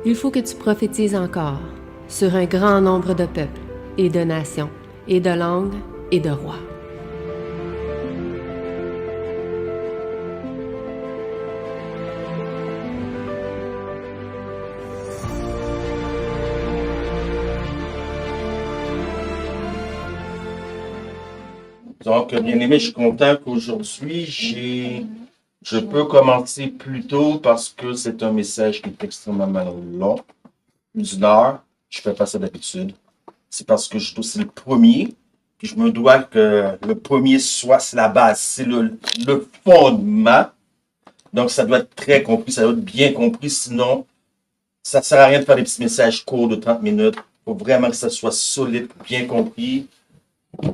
Il faut que tu prophétises encore sur un grand nombre de peuples et de nations et de langues et de rois. Donc, bien aimé, je suis content qu'aujourd'hui, je peux commencer plus tôt parce que c'est un message qui est extrêmement long. D'une heure, je fais pas ça d'habitude. C'est parce que c'est le premier, puis je me dois que le premier c'est la base, c'est le fondement. Donc, ça doit être très compris, ça doit être bien compris, sinon, ça sert à rien de faire des petits messages courts de 30 minutes. Il faut vraiment que ça soit solide, bien compris.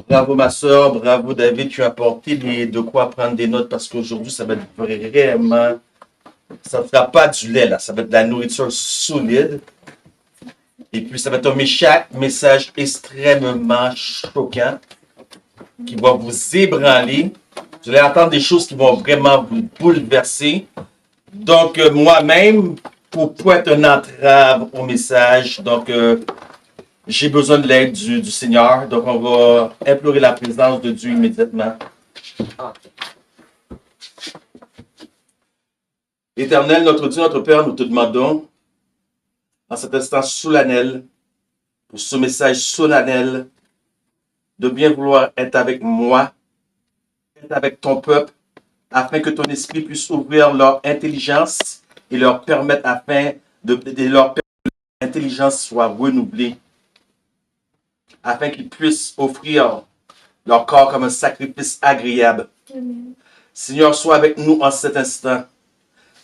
Bravo ma soeur, bravo David, tu as apporté de quoi prendre des notes parce qu'aujourd'hui, ça va être vraiment, ça ne fera pas du lait là, ça va être de la nourriture solide. Et puis, ça va être un message extrêmement choquant qui va vous ébranler. Vous allez entendre des choses qui vont vraiment vous bouleverser. Donc, moi-même, pour être une entrave au message, donc, j'ai besoin de l'aide du Seigneur. Donc, on va implorer la présence de Dieu immédiatement. Éternel, notre Dieu, notre Père, nous te demandons, en cet instant solennel, pour ce message solennel, de bien vouloir être avec moi, être avec ton peuple, afin que ton esprit puisse ouvrir leur intelligence et leur permettre, afin de leur permettre que l'intelligence soit renouvelée, afin qu'ils puissent offrir leur corps comme un sacrifice agréable. Amen. Seigneur, sois avec nous en cet instant.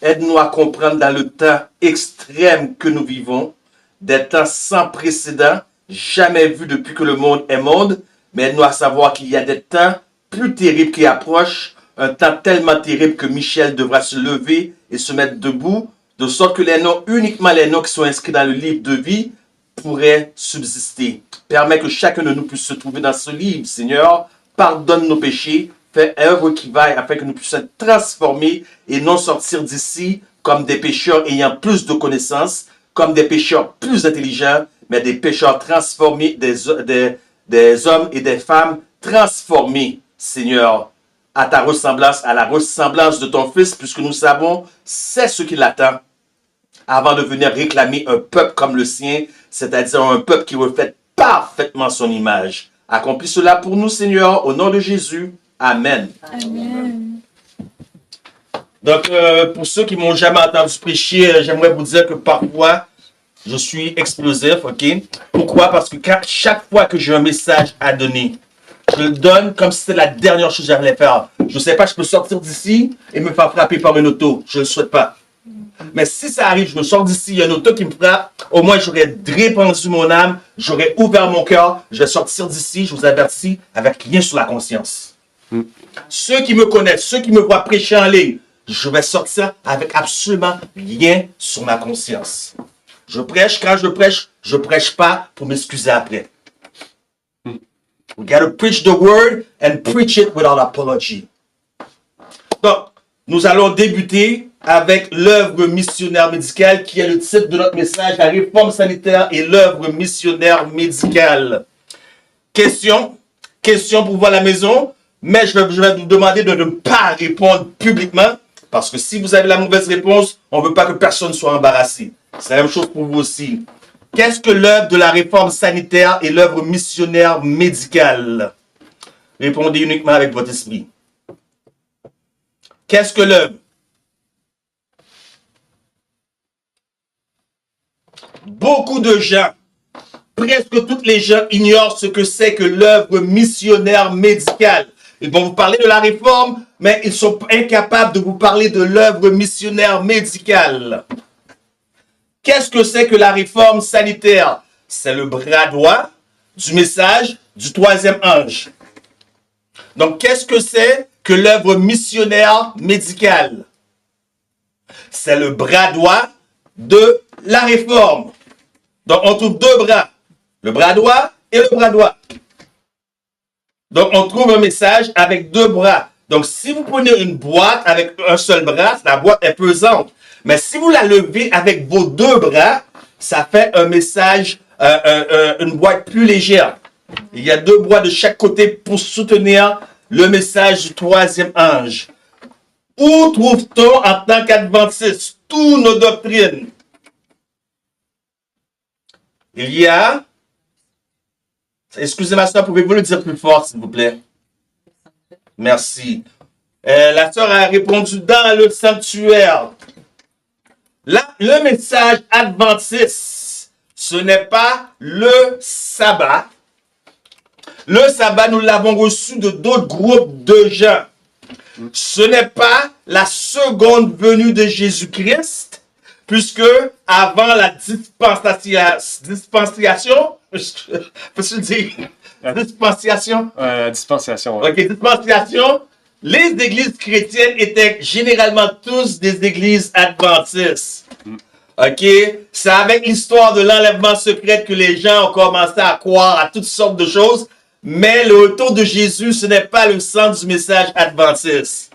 Aide-nous à comprendre dans le temps extrême que nous vivons, des temps sans précédent, jamais vus depuis que le monde est monde, mais aide-nous à savoir qu'il y a des temps plus terribles qui approchent, un temps tellement terrible que Michel devra se lever et se mettre debout, de sorte que uniquement les noms qui sont inscrits dans le livre de vie, pourraient subsister. Permets que chacun de nous puisse se trouver dans ce livre, Seigneur. Pardonne nos péchés, fais œuvre qui vaille afin que nous puissions être transformés et non sortir d'ici comme des pécheurs ayant plus de connaissances, comme des pécheurs plus intelligents, mais des pécheurs transformés, des hommes et des femmes transformés, Seigneur, à ta ressemblance, à la ressemblance de ton Fils, puisque nous savons, c'est ce qui l'attend avant de venir réclamer un peuple comme le sien, c'est-à-dire un peuple qui reflète parfaitement son image. Accomplis cela pour nous, Seigneur, au nom de Jésus. Amen. Amen. Donc, pour ceux qui m'ont jamais entendu prêcher, j'aimerais vous dire que parfois, je suis explosif, ok? Pourquoi? Parce que chaque fois que j'ai un message à donner, je le donne comme si c'était la dernière chose que j'allais faire. Je ne sais pas, je peux sortir d'ici et me faire frapper par une auto. Je ne le souhaite pas. Mais si ça arrive, je me sors d'ici, il y a une auto qui me frappe, au moins j'aurais répandu mon âme, j'aurais ouvert mon cœur, je vais sortir d'ici, je vous avertis, avec rien sur la conscience. Ceux qui me connaissent, ceux qui me voient prêcher en ligne, je vais sortir avec absolument rien sur ma conscience. Je prêche, quand je prêche pas pour m'excuser après. We gotta preach the word and preach it without apology. Donc, nous allons débuter avec l'œuvre missionnaire médicale qui est le titre de notre message, la réforme sanitaire et l'œuvre missionnaire médicale. Question pour vous à la maison, mais je vais vous demander de ne pas répondre publiquement parce que si vous avez la mauvaise réponse, on ne veut pas que personne soit embarrassé. C'est la même chose pour vous aussi. Qu'est-ce que l'œuvre de la réforme sanitaire et l'œuvre missionnaire médicale? Répondez uniquement avec votre esprit. Qu'est-ce que l'œuvre? Beaucoup de gens, presque toutes les gens ignorent ce que c'est que l'œuvre missionnaire médicale. Ils vont vous parler de la réforme, mais ils sont incapables de vous parler de l'œuvre missionnaire médicale. Qu'est-ce que c'est que la réforme sanitaire? C'est le bras droit du message du troisième ange. Donc, qu'est-ce que c'est que l'œuvre missionnaire médicale? C'est le bras droit de la réforme. Donc, on trouve deux bras, le bras droit et le bras droit. Donc, on trouve un message avec deux bras. Donc, si vous prenez une boîte avec un seul bras, la boîte est pesante. Mais si vous la levez avec vos deux bras, ça fait un message, une boîte plus légère. Il y a 2 boîtes de chaque côté pour soutenir le message du 3e ange. Où trouve-t-on en tant qu'adventiste toutes nos doctrines? Il y a... Excusez-moi, soeur, pouvez-vous le dire plus fort, s'il vous plaît? Merci. La sœur a répondu dans le sanctuaire. Là, le message adventiste, ce n'est pas le sabbat. Le sabbat, nous l'avons reçu de d'autres groupes de gens. Ce n'est pas la seconde venue de Jésus-Christ, puisque avant la dispensation, peux-tu dire dispensation? Dispensation. Ouais. Ok, dispensation. Les églises chrétiennes étaient généralement tous des églises adventistes. Ok, c'est avec l'histoire de l'enlèvement secret que les gens ont commencé à croire à toutes sortes de choses. Mais le retour de Jésus, ce n'est pas le centre du message adventiste.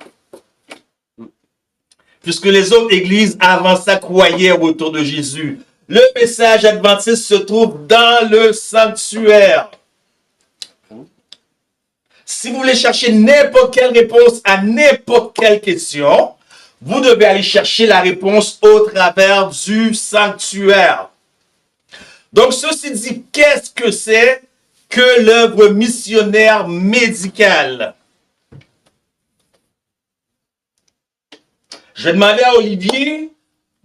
Puisque les autres églises avant ça croyaient au retour de Jésus. Le message adventiste se trouve dans le sanctuaire. Si vous voulez chercher n'importe quelle réponse à n'importe quelle question, vous devez aller chercher la réponse au travers du sanctuaire. Donc, ceci dit, qu'est-ce que c'est que l'œuvre missionnaire médicale? Je vais demander à Olivier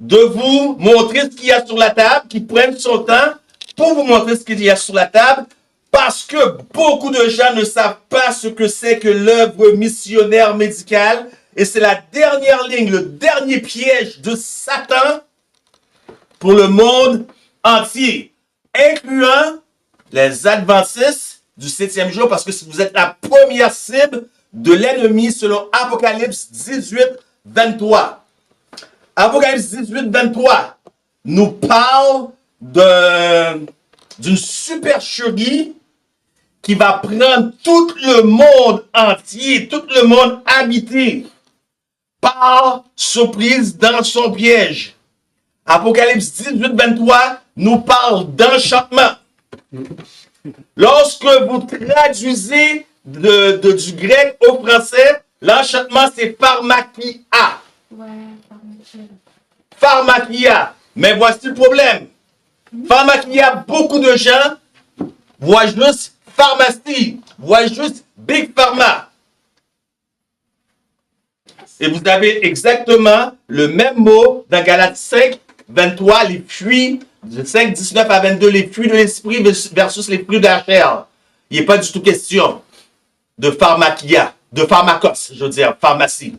de vous montrer ce qu'il y a sur la table, qu'il prenne son temps pour vous montrer ce qu'il y a sur la table, parce que beaucoup de gens ne savent pas ce que c'est que l'œuvre missionnaire médicale, et c'est la dernière ligne, le dernier piège de Satan pour le monde entier, incluant les adventistes du 7e jour, parce que si vous êtes la première cible de l'ennemi selon Apocalypse 18, 23. Apocalypse 18, 23 nous parle d'une supercherie qui va prendre tout le monde entier, tout le monde habité par surprise dans son piège. Apocalypse 18, 23 nous parle d'enchantement. Lorsque vous traduisez du grec au français, l'enchantement c'est pharmakia. Pharmakia. Mais voici le problème. Pharmakia, beaucoup de gens voient juste pharmacie, voient juste Big Pharma. Et vous avez exactement le même mot dans Galates 5, 23, les fruits, de 5, 19 à 22, les fruits de l'esprit versus les fruits de la chair. Il n'est pas du tout question de pharmakia, de pharmacos, je veux dire, pharmacie.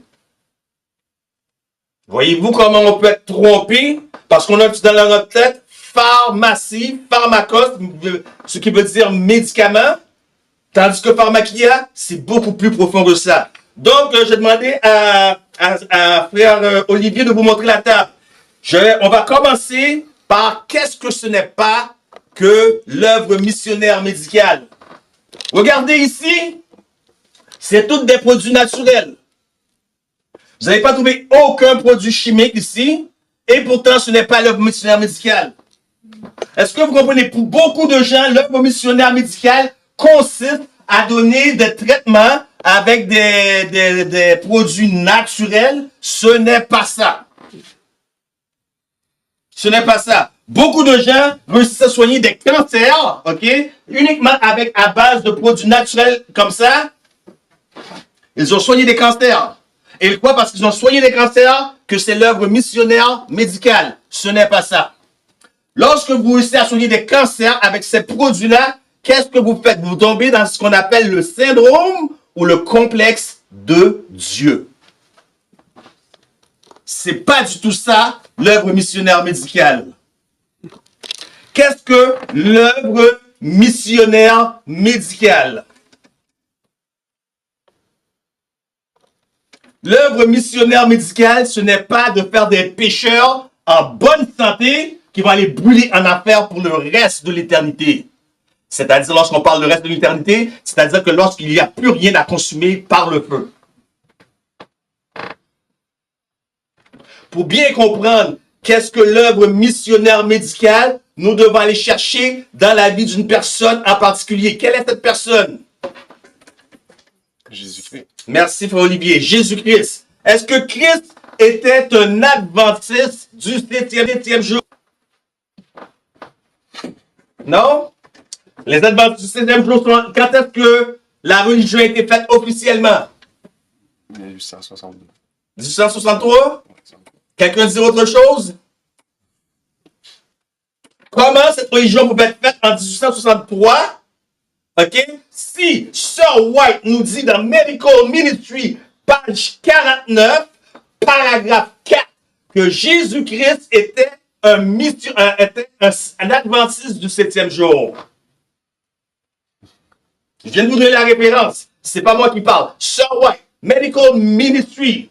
Voyez-vous comment on peut être trompé? Parce qu'on a dans notre tête pharmacie, pharmacos, ce qui veut dire médicament, tandis que pharmakia, c'est beaucoup plus profond que ça. Donc, je demandais à frère Olivier de vous montrer la table. On va commencer par qu'est-ce que ce n'est pas que l'œuvre missionnaire médicale. Regardez ici, c'est tous des produits naturels. Vous n'avez pas trouvé aucun produit chimique ici, et pourtant ce n'est pas l'œuvre missionnaire médicale. Est-ce que vous comprenez? Pour beaucoup de gens, l'œuvre missionnaire médicale consiste à donner des traitements avec des produits naturels. Ce n'est pas ça. Ce n'est pas ça. Beaucoup de gens réussissent à soigner des cancers, ok, uniquement à base de produits naturels comme ça. Ils ont soigné des cancers. Et ils croient parce qu'ils ont soigné des cancers que c'est l'œuvre missionnaire médicale. Ce n'est pas ça. Lorsque vous réussissez à soigner des cancers avec ces produits-là, qu'est-ce que vous faites? Vous tombez dans ce qu'on appelle le syndrome ou le complexe de Dieu. C'est pas du tout ça, l'œuvre missionnaire médicale. Qu'est-ce que l'œuvre missionnaire médicale? L'œuvre missionnaire médicale, ce n'est pas de faire des pécheurs en bonne santé qui vont aller brûler en enfer pour le reste de l'éternité. C'est-à-dire, lorsqu'on parle du reste de l'éternité, c'est-à-dire que lorsqu'il n'y a plus rien à consumer par le feu. Pour bien comprendre Qu'est-ce que l'œuvre missionnaire médicale? Nous devons aller chercher dans la vie d'une personne en particulier. Quelle est cette personne? Jésus-Christ. Merci, frère Olivier. Jésus-Christ. Est-ce que Christ était un adventiste du septième jour? Non? Les adventistes du septième jour sont... Quand est-ce que la religion a été faite officiellement? 1862. 1863? Quelqu'un dit autre chose? Comment cette religion pouvait être faite en 1863? OK? Si Sir White nous dit dans Medical Ministry, page 49, paragraphe 4, que Jésus-Christ était un adventiste du septième jour. Je viens de vous donner la référence. C'est pas moi qui parle. Sir White, Medical Ministry.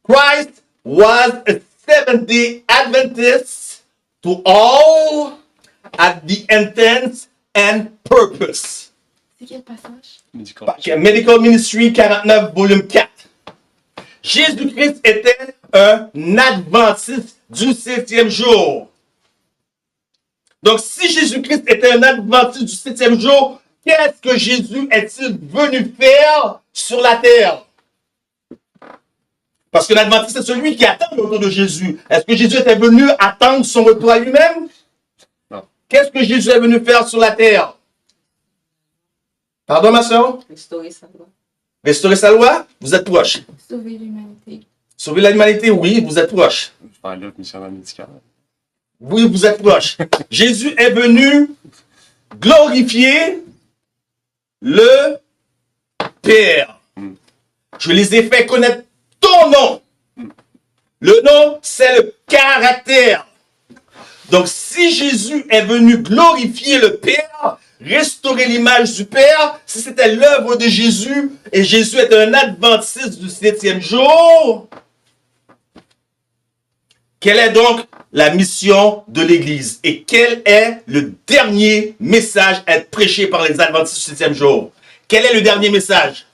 Christ was a Seventh-day Adventist to all at the intent and purpose. C'est quel passage? Medical Ministry 49, volume 4. Jésus-Christ était un adventiste du septième jour. Donc, si Jésus-Christ était un adventiste du septième jour, qu'est-ce que Jésus est-il venu faire sur la terre? Parce que l'adventiste, c'est celui qui attend le retour de Jésus. Est-ce que Jésus était venu attendre son retour à lui-même? Non. Qu'est-ce que Jésus est venu faire sur la terre? Pardon, ma soeur? Restaurer sa loi. Restaurer sa loi? Vous êtes proche. Sauver l'humanité. Sauver l'humanité? Oui, vous êtes proche. Faire l'œuvre missionnaire médicale. Oui, vous êtes proche. Jésus est venu glorifier le Père. Je les ai fait connaître ton nom. Le nom, c'est le caractère. Donc, si Jésus est venu glorifier le Père, restaurer l'image du Père, si c'était l'œuvre de Jésus, et Jésus est un adventiste du septième jour, quelle est donc la mission de l'Église? Et quel est le dernier message à être prêché par les adventistes du septième jour? Quel est le dernier message?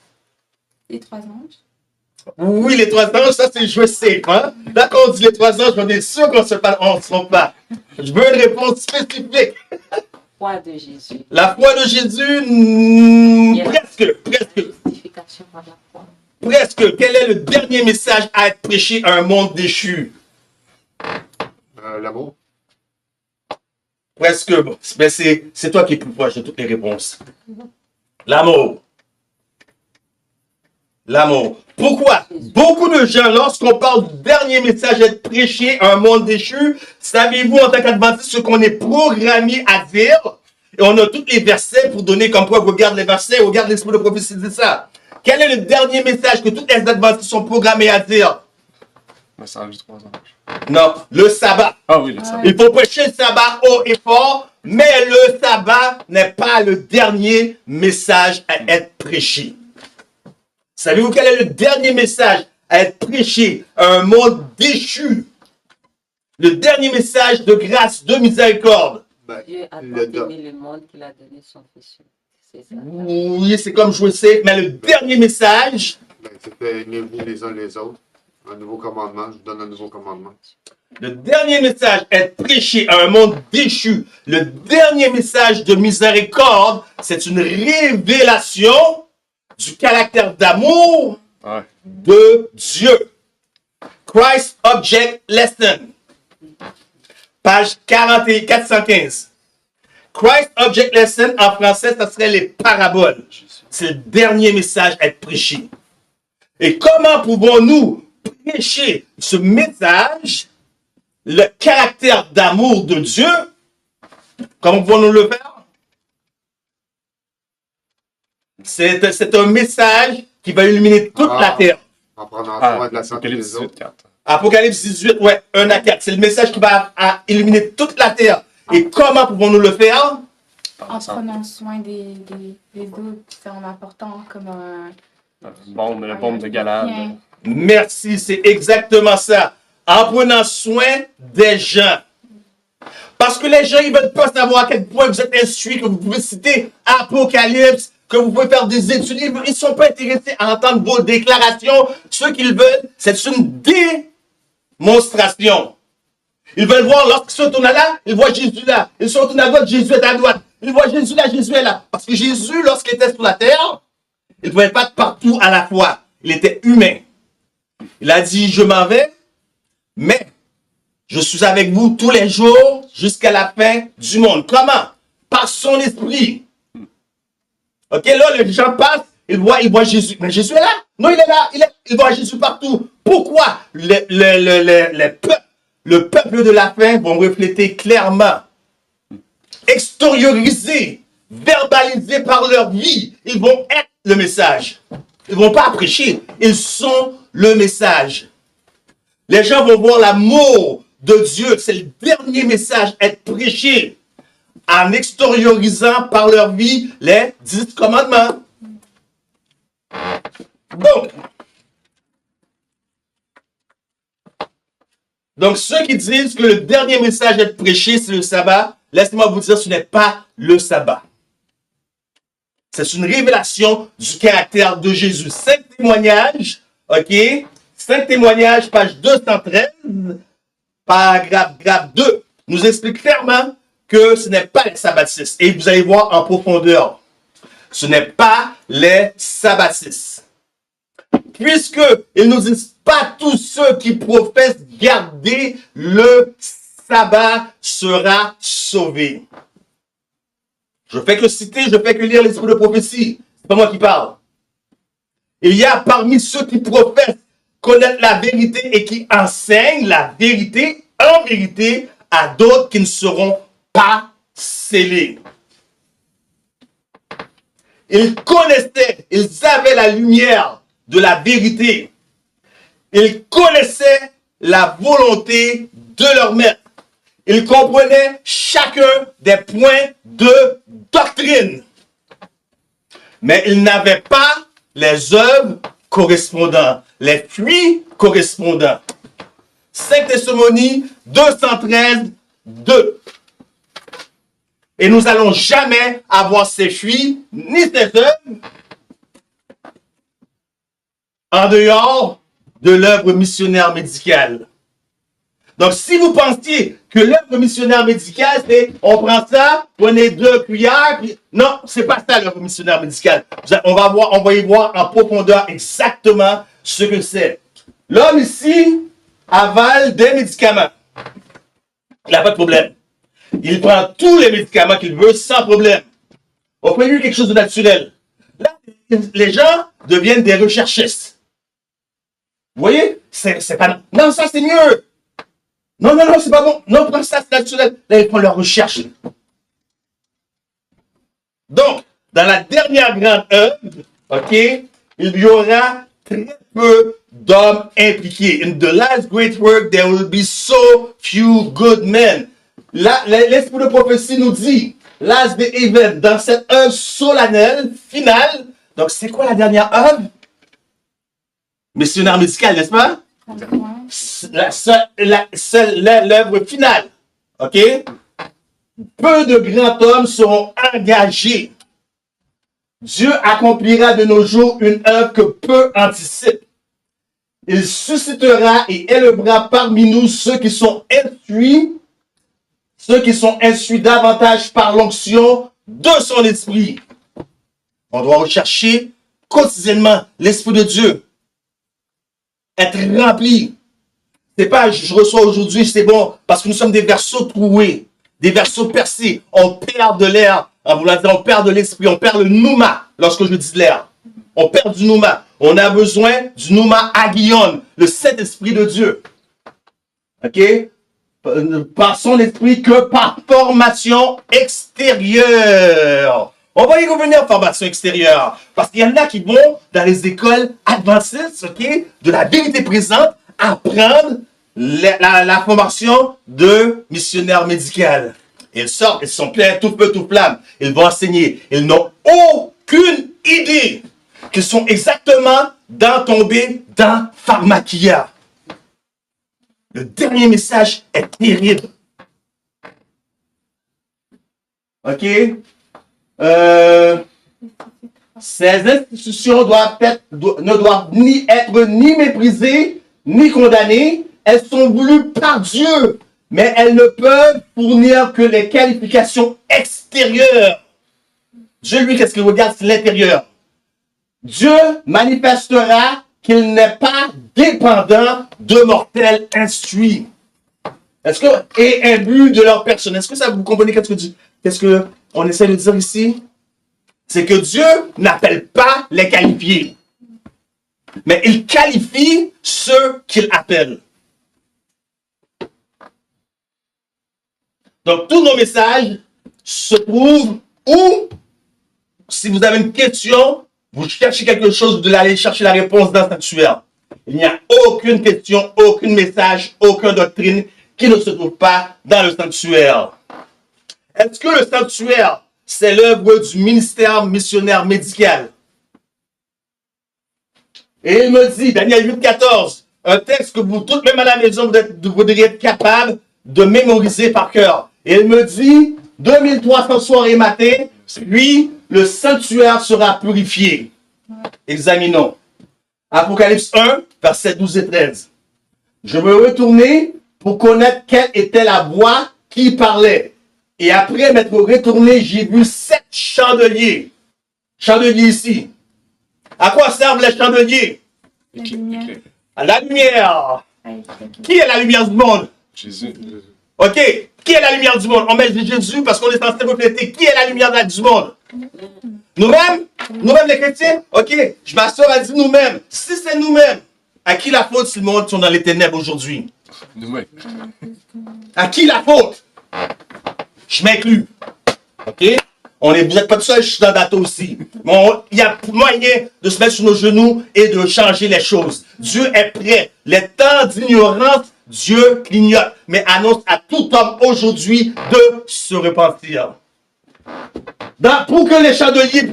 Les trois anges. Oui, les trois anges, ça c'est je sais. Hein? Là, quand on dit les trois anges, on est sûr qu'on ne se trompe pas. Je veux une réponse spécifique. Foi de Jésus. La foi de Jésus, presque. Justification par la foi. Presque. Quel est le dernier message à être prêché à un monde déchu? L'amour. Presque. Mais c'est toi qui es plus proche de toutes les réponses. L'amour. L'amour. Pourquoi? Beaucoup de gens, lorsqu'on parle du dernier message à être prêché à un monde déchu, savez-vous en tant qu'adventiste ce qu'on est programmé à dire? Et on a tous les versets pour donner comme quoi, regarde les versets, regarde l'esprit de prophétie, c'est ça. Quel est le dernier message que tous les adventistes sont programmés à dire? Le message du 3 anges. Non, le sabbat. Ah oui, le sabbat. Il faut prêcher le sabbat haut et fort, mais le sabbat n'est pas le dernier message à être prêché. Savez-vous quel est le dernier message à être prêché à un monde déchu? Le dernier message de grâce, de miséricorde. Ben, Dieu a tant le don. aimé le monde qu'il a donné son fils. C'est ça. Oui, c'est comme je le sais, mais le dernier message, Ben, c'était aimez-vous les uns les autres. Un nouveau commandement. Je vous donne un nouveau commandement. le dernier message à être prêché à un monde déchu, le dernier message de miséricorde, c'est une révélation du caractère d'amour Ouais. de Dieu. Christ Object Lesson. Page 415. Christ Object Lesson, en français, ça serait les paraboles. C'est le dernier message à être prêché. Et comment pouvons-nous prêcher ce message, le caractère d'amour de Dieu? Comment pouvons-nous le faire? C'est un message qui va illuminer toute la terre. En prenant Ah, soin de la santé Apocalypse des autres. 18, 4. Apocalypse 18, ouais, 1 à 4. C'est le message qui va illuminer toute la terre. Et comment pouvons-nous le faire? En prenant soin des autres, c'est en apportant comme un... Le bombe de Galade. Bien. Merci, c'est exactement ça. En prenant soin des gens. Parce que les gens, ils ne veulent pas savoir à quel point vous êtes instruits, que vous pouvez citer Apocalypse, que vous pouvez faire des études. Ils ne sont pas intéressés à entendre vos déclarations. Ce qu'ils veulent, c'est une démonstration. Ils veulent voir, lorsqu'ils se retournent là, ils voient Jésus là. Ils se retournent à droite, Jésus est à droite. Ils voient Jésus là, Jésus est là. Parce que Jésus, lorsqu'il était sur la terre, il ne pouvait pas être partout à la fois. Il était humain. Il a dit, je m'en vais, mais je suis avec vous tous les jours jusqu'à la fin du monde. Comment? Par son esprit. Ok, là, les gens passent, ils voient Jésus. Mais Jésus est là. Non, il est là. Il voit Jésus partout. Pourquoi le peuple de la fin vont refléter clairement, extérioriser, verbaliser par leur vie. Ils vont être le message. Ils ne vont pas prêcher. Ils sont le message. Les gens vont voir l'amour de Dieu. C'est le dernier message, être prêché en extériorisant par leur vie les 10 commandements. Donc, ceux qui disent que le dernier message à être prêché, c'est le sabbat, laissez-moi vous dire, ce n'est pas le sabbat. C'est une révélation du caractère de Jésus. 5 témoignages, ok? 5 témoignages, page 213, paragraphe 2, nous explique clairement que ce n'est pas les sabbatistes. Et vous allez voir en profondeur, ce n'est pas les sabbatistes. Puisque ils nous disent pas tous ceux qui professent garder le sabbat sera sauvé. Je fais que citer, je fais que lire l'esprit de prophétie. C'est pas moi qui parle. Il y a parmi ceux qui professent connaître la vérité et qui enseignent la vérité en vérité à d'autres qui ne seront pas scellés. Ils connaissaient, ils avaient la lumière de la vérité. Ils connaissaient la volonté de leur maître. Ils comprenaient chacun des points de doctrine. Mais ils n'avaient pas les œuvres correspondantes, les fruits correspondants. 5 Thessaloniens 213, 2. Et nous n'allons jamais avoir ces fruits, ni ces œuvres, en dehors de l'œuvre missionnaire médicale. Donc, si vous pensiez que l'œuvre missionnaire médicale, c'est on prend ça, prenez 2 cuillères, puis... non, c'est pas ça l'œuvre missionnaire médicale. On va y voir en profondeur exactement ce que c'est. L'homme ici avale des médicaments. Il n'a pas de problème. Il prend tous les médicaments qu'il veut sans problème. On peut lui quelque chose de naturel. Là, les gens deviennent des recherchistes. Vous voyez? C'est pas... non, ça c'est mieux. Non, c'est pas bon. Non, prends ça, c'est naturel. Là, ils font leur recherche. Donc, dans la dernière grande œuvre, ok, il y aura très peu d'hommes impliqués. In the last great work, there will be so few good men. L'esprit de prophétie nous dit, last day event, dans cette œuvre solennelle, finale. Donc, c'est quoi la dernière œuvre? Missionnaire médical, n'est-ce pas? L'œuvre finale. OK? Peu de grands hommes seront engagés. Dieu accomplira de nos jours une œuvre que peu anticipent. Il suscitera et élèvera parmi nous ceux qui sont instruits davantage par l'onction de son esprit. On doit rechercher quotidiennement l'esprit de Dieu. Être rempli. C'est pas je reçois aujourd'hui, c'est bon, parce que nous sommes des verseaux troués, des verseaux percés. On perd de l'air, en voulant dire, on perd de l'esprit, on perd le nouma lorsque je dis de l'air. On perd du nouma. On a besoin du nouma aguillon, le Saint-Esprit de Dieu. OK? Par son esprit que par formation extérieure. On va y revenir, formation extérieure. Parce qu'il y en a qui vont dans les écoles adventistes, OK, de la vérité présente, apprendre la formation de missionnaire médical. Ils sortent, ils sont pleins, tout feu, tout flamme. Ils vont enseigner. Ils n'ont aucune idée qu'ils sont exactement tombés dans pharmakia. Le dernier message est terrible. OK? Ces institutions ne doivent ni être ni méprisées, ni condamnées. Elles sont voulues par Dieu mais elles ne peuvent fournir que les qualifications extérieures. Dieu, lui, qu'est-ce qu'il regarde? C'est l'intérieur. Dieu manifestera qu'il n'est pas dépendant de mortels instruits. Est-ce que, et imbus de leur personne. Est-ce que ça, vous comprenez qu'est-ce que on essaie de dire ici? C'est que Dieu n'appelle pas les qualifiés, mais il qualifie ceux qu'il appelle. Donc, tous nos messages se trouvent où, si vous avez une question, vous cherchez quelque chose, vous allez chercher la réponse dans le sanctuaire. Il n'y a aucune question, aucun message, aucune doctrine qui ne se trouve pas dans le sanctuaire. Est-ce que le sanctuaire, c'est l'œuvre du ministère missionnaire médical? Et il me dit, Daniel 8,14, un texte que vous, toutes même à la maison, vous devriez être capable de mémoriser par cœur. Et il me dit, 2300 soirs et matins, puis le sanctuaire sera purifié. Examinons. Apocalypse 1, versets 12 et 13. Je me retournai pour connaître quelle était la voix qui parlait. Et après m'être retourné, j'ai vu 7 chandeliers. Chandeliers ici. À quoi servent les chandeliers? La lumière. À la lumière. Ok. Qui est la lumière du monde? Jésus. Ok. Qui est la lumière du monde? On met Jésus parce qu'on est censé refléter. Qui est la lumière du monde? Nous-mêmes? Nous-mêmes les chrétiens? Ok. Ma soeur a dit nous-mêmes. Si c'est nous-mêmes, à qui la faute si le monde sont dans les ténèbres aujourd'hui? Nous-mêmes. À qui la faute? Je m'inclus. OK? Vous n'êtes pas tout seul, je suis dans le bateau aussi. Mais il y a moyen de se mettre sur nos genoux et de changer les choses. Dieu est prêt. Les temps d'ignorance, Dieu clignote. Mais annonce à tout homme aujourd'hui de se repentir. Pour que les chandeliers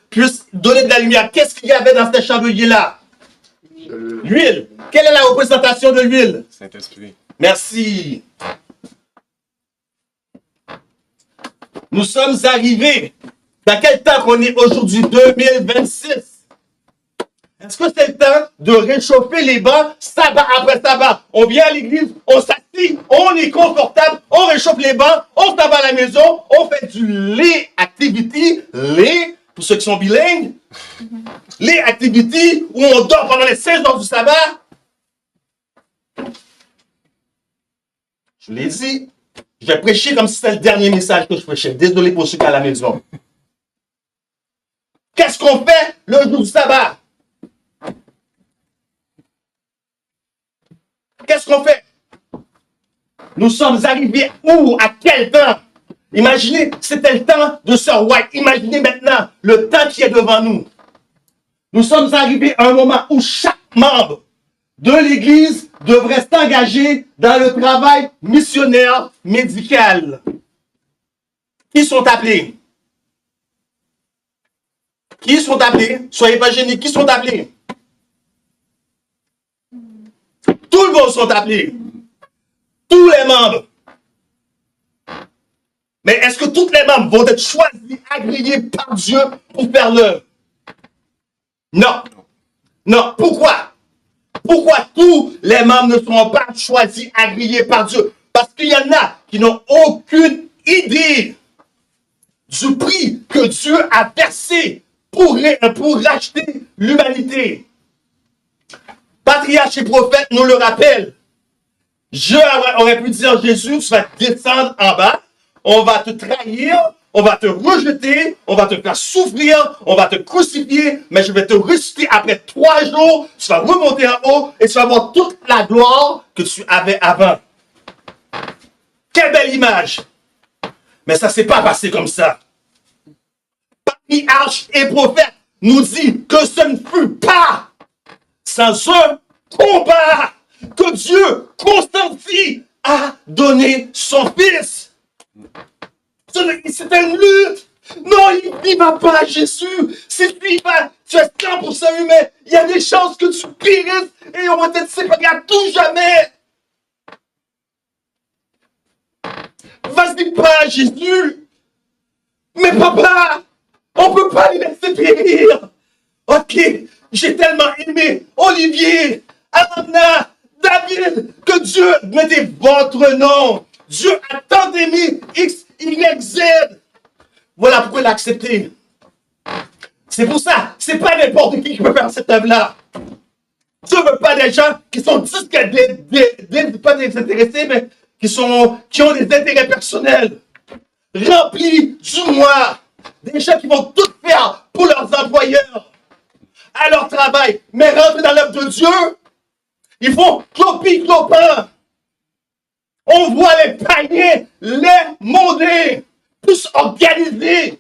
puissent donner de la lumière, qu'est-ce qu'il y avait dans ces chandeliers-là? L'huile. Quelle est la représentation de l'huile? Saint-Esprit. Merci. Nous sommes arrivés. Dans quel temps qu'on est aujourd'hui? 2026. Est-ce que c'est le temps de réchauffer les bancs sabbat après sabbat? On vient à l'église, on s'assied, on est confortable, on réchauffe les bancs, on s'en va à la maison, on fait du lay activity, pour ceux qui sont bilingues, lay activity où on dort pendant les 16 heures du sabbat. Je l'ai dit. Je vais prêcher comme si c'était le dernier message que je prêchais. Désolé pour ceux qui sont à la maison. Qu'est-ce qu'on fait le jour du sabbat? Qu'est-ce qu'on fait? Nous sommes arrivés où? À quel temps? Imaginez, c'était le temps de Sir White. Imaginez maintenant le temps qui est devant nous. Nous sommes arrivés à un moment où chaque membre de l'Église devrait s'engager dans le travail missionnaire médical. Qui sont appelés? Qui sont appelés? Soyez pas gênés. Qui sont appelés? Tout le monde sont appelés. Tous les membres. Mais est-ce que tous les membres vont être choisis, agréés par Dieu pour faire l'œuvre? Non. Non. Pourquoi? Pourquoi tous les membres ne seront pas choisis, agréés par Dieu? Parce qu'il y en a qui n'ont aucune idée du prix que Dieu a versé pour racheter l'humanité. Patriarches et prophètes nous le rappellent. Dieu aurait pu dire, Jésus, tu vas descendre en bas, on va te trahir, on va te rejeter, on va te faire souffrir, on va te crucifier, mais je vais te ressusciter après 3 jours, tu vas remonter en haut et tu vas avoir toute la gloire que tu avais avant. Quelle belle image! Mais ça ne s'est pas passé comme ça. Patriarche et prophète nous dit que ce ne fut pas sans un combat que Dieu consentit à donner son fils. C'était une lutte. Non, il ne va pas, Jésus. C'est lui, tu es 100% humain. Il y a des chances que tu périsses et on va te séparer à tout jamais. Vas-y pas, Jésus. Mais papa, on ne peut pas les laisser périr. Ok, j'ai tellement aimé Olivier, Anna, David, que Dieu mettez votre nom. Dieu a tant aimé X, Y, Z. Voilà pourquoi il a accepté. C'est pour ça, c'est pas n'importe qui peut faire cette œuvre-là. Dieu ne veut pas des gens qui sont pas désintéressés, mais qui ont des intérêts personnels. Remplis du moi. Des gens qui vont tout faire pour leurs employeurs, à leur travail, mais rentrer dans l'œuvre de Dieu, ils font clopin. On voit les païens, les mondains, plus organisés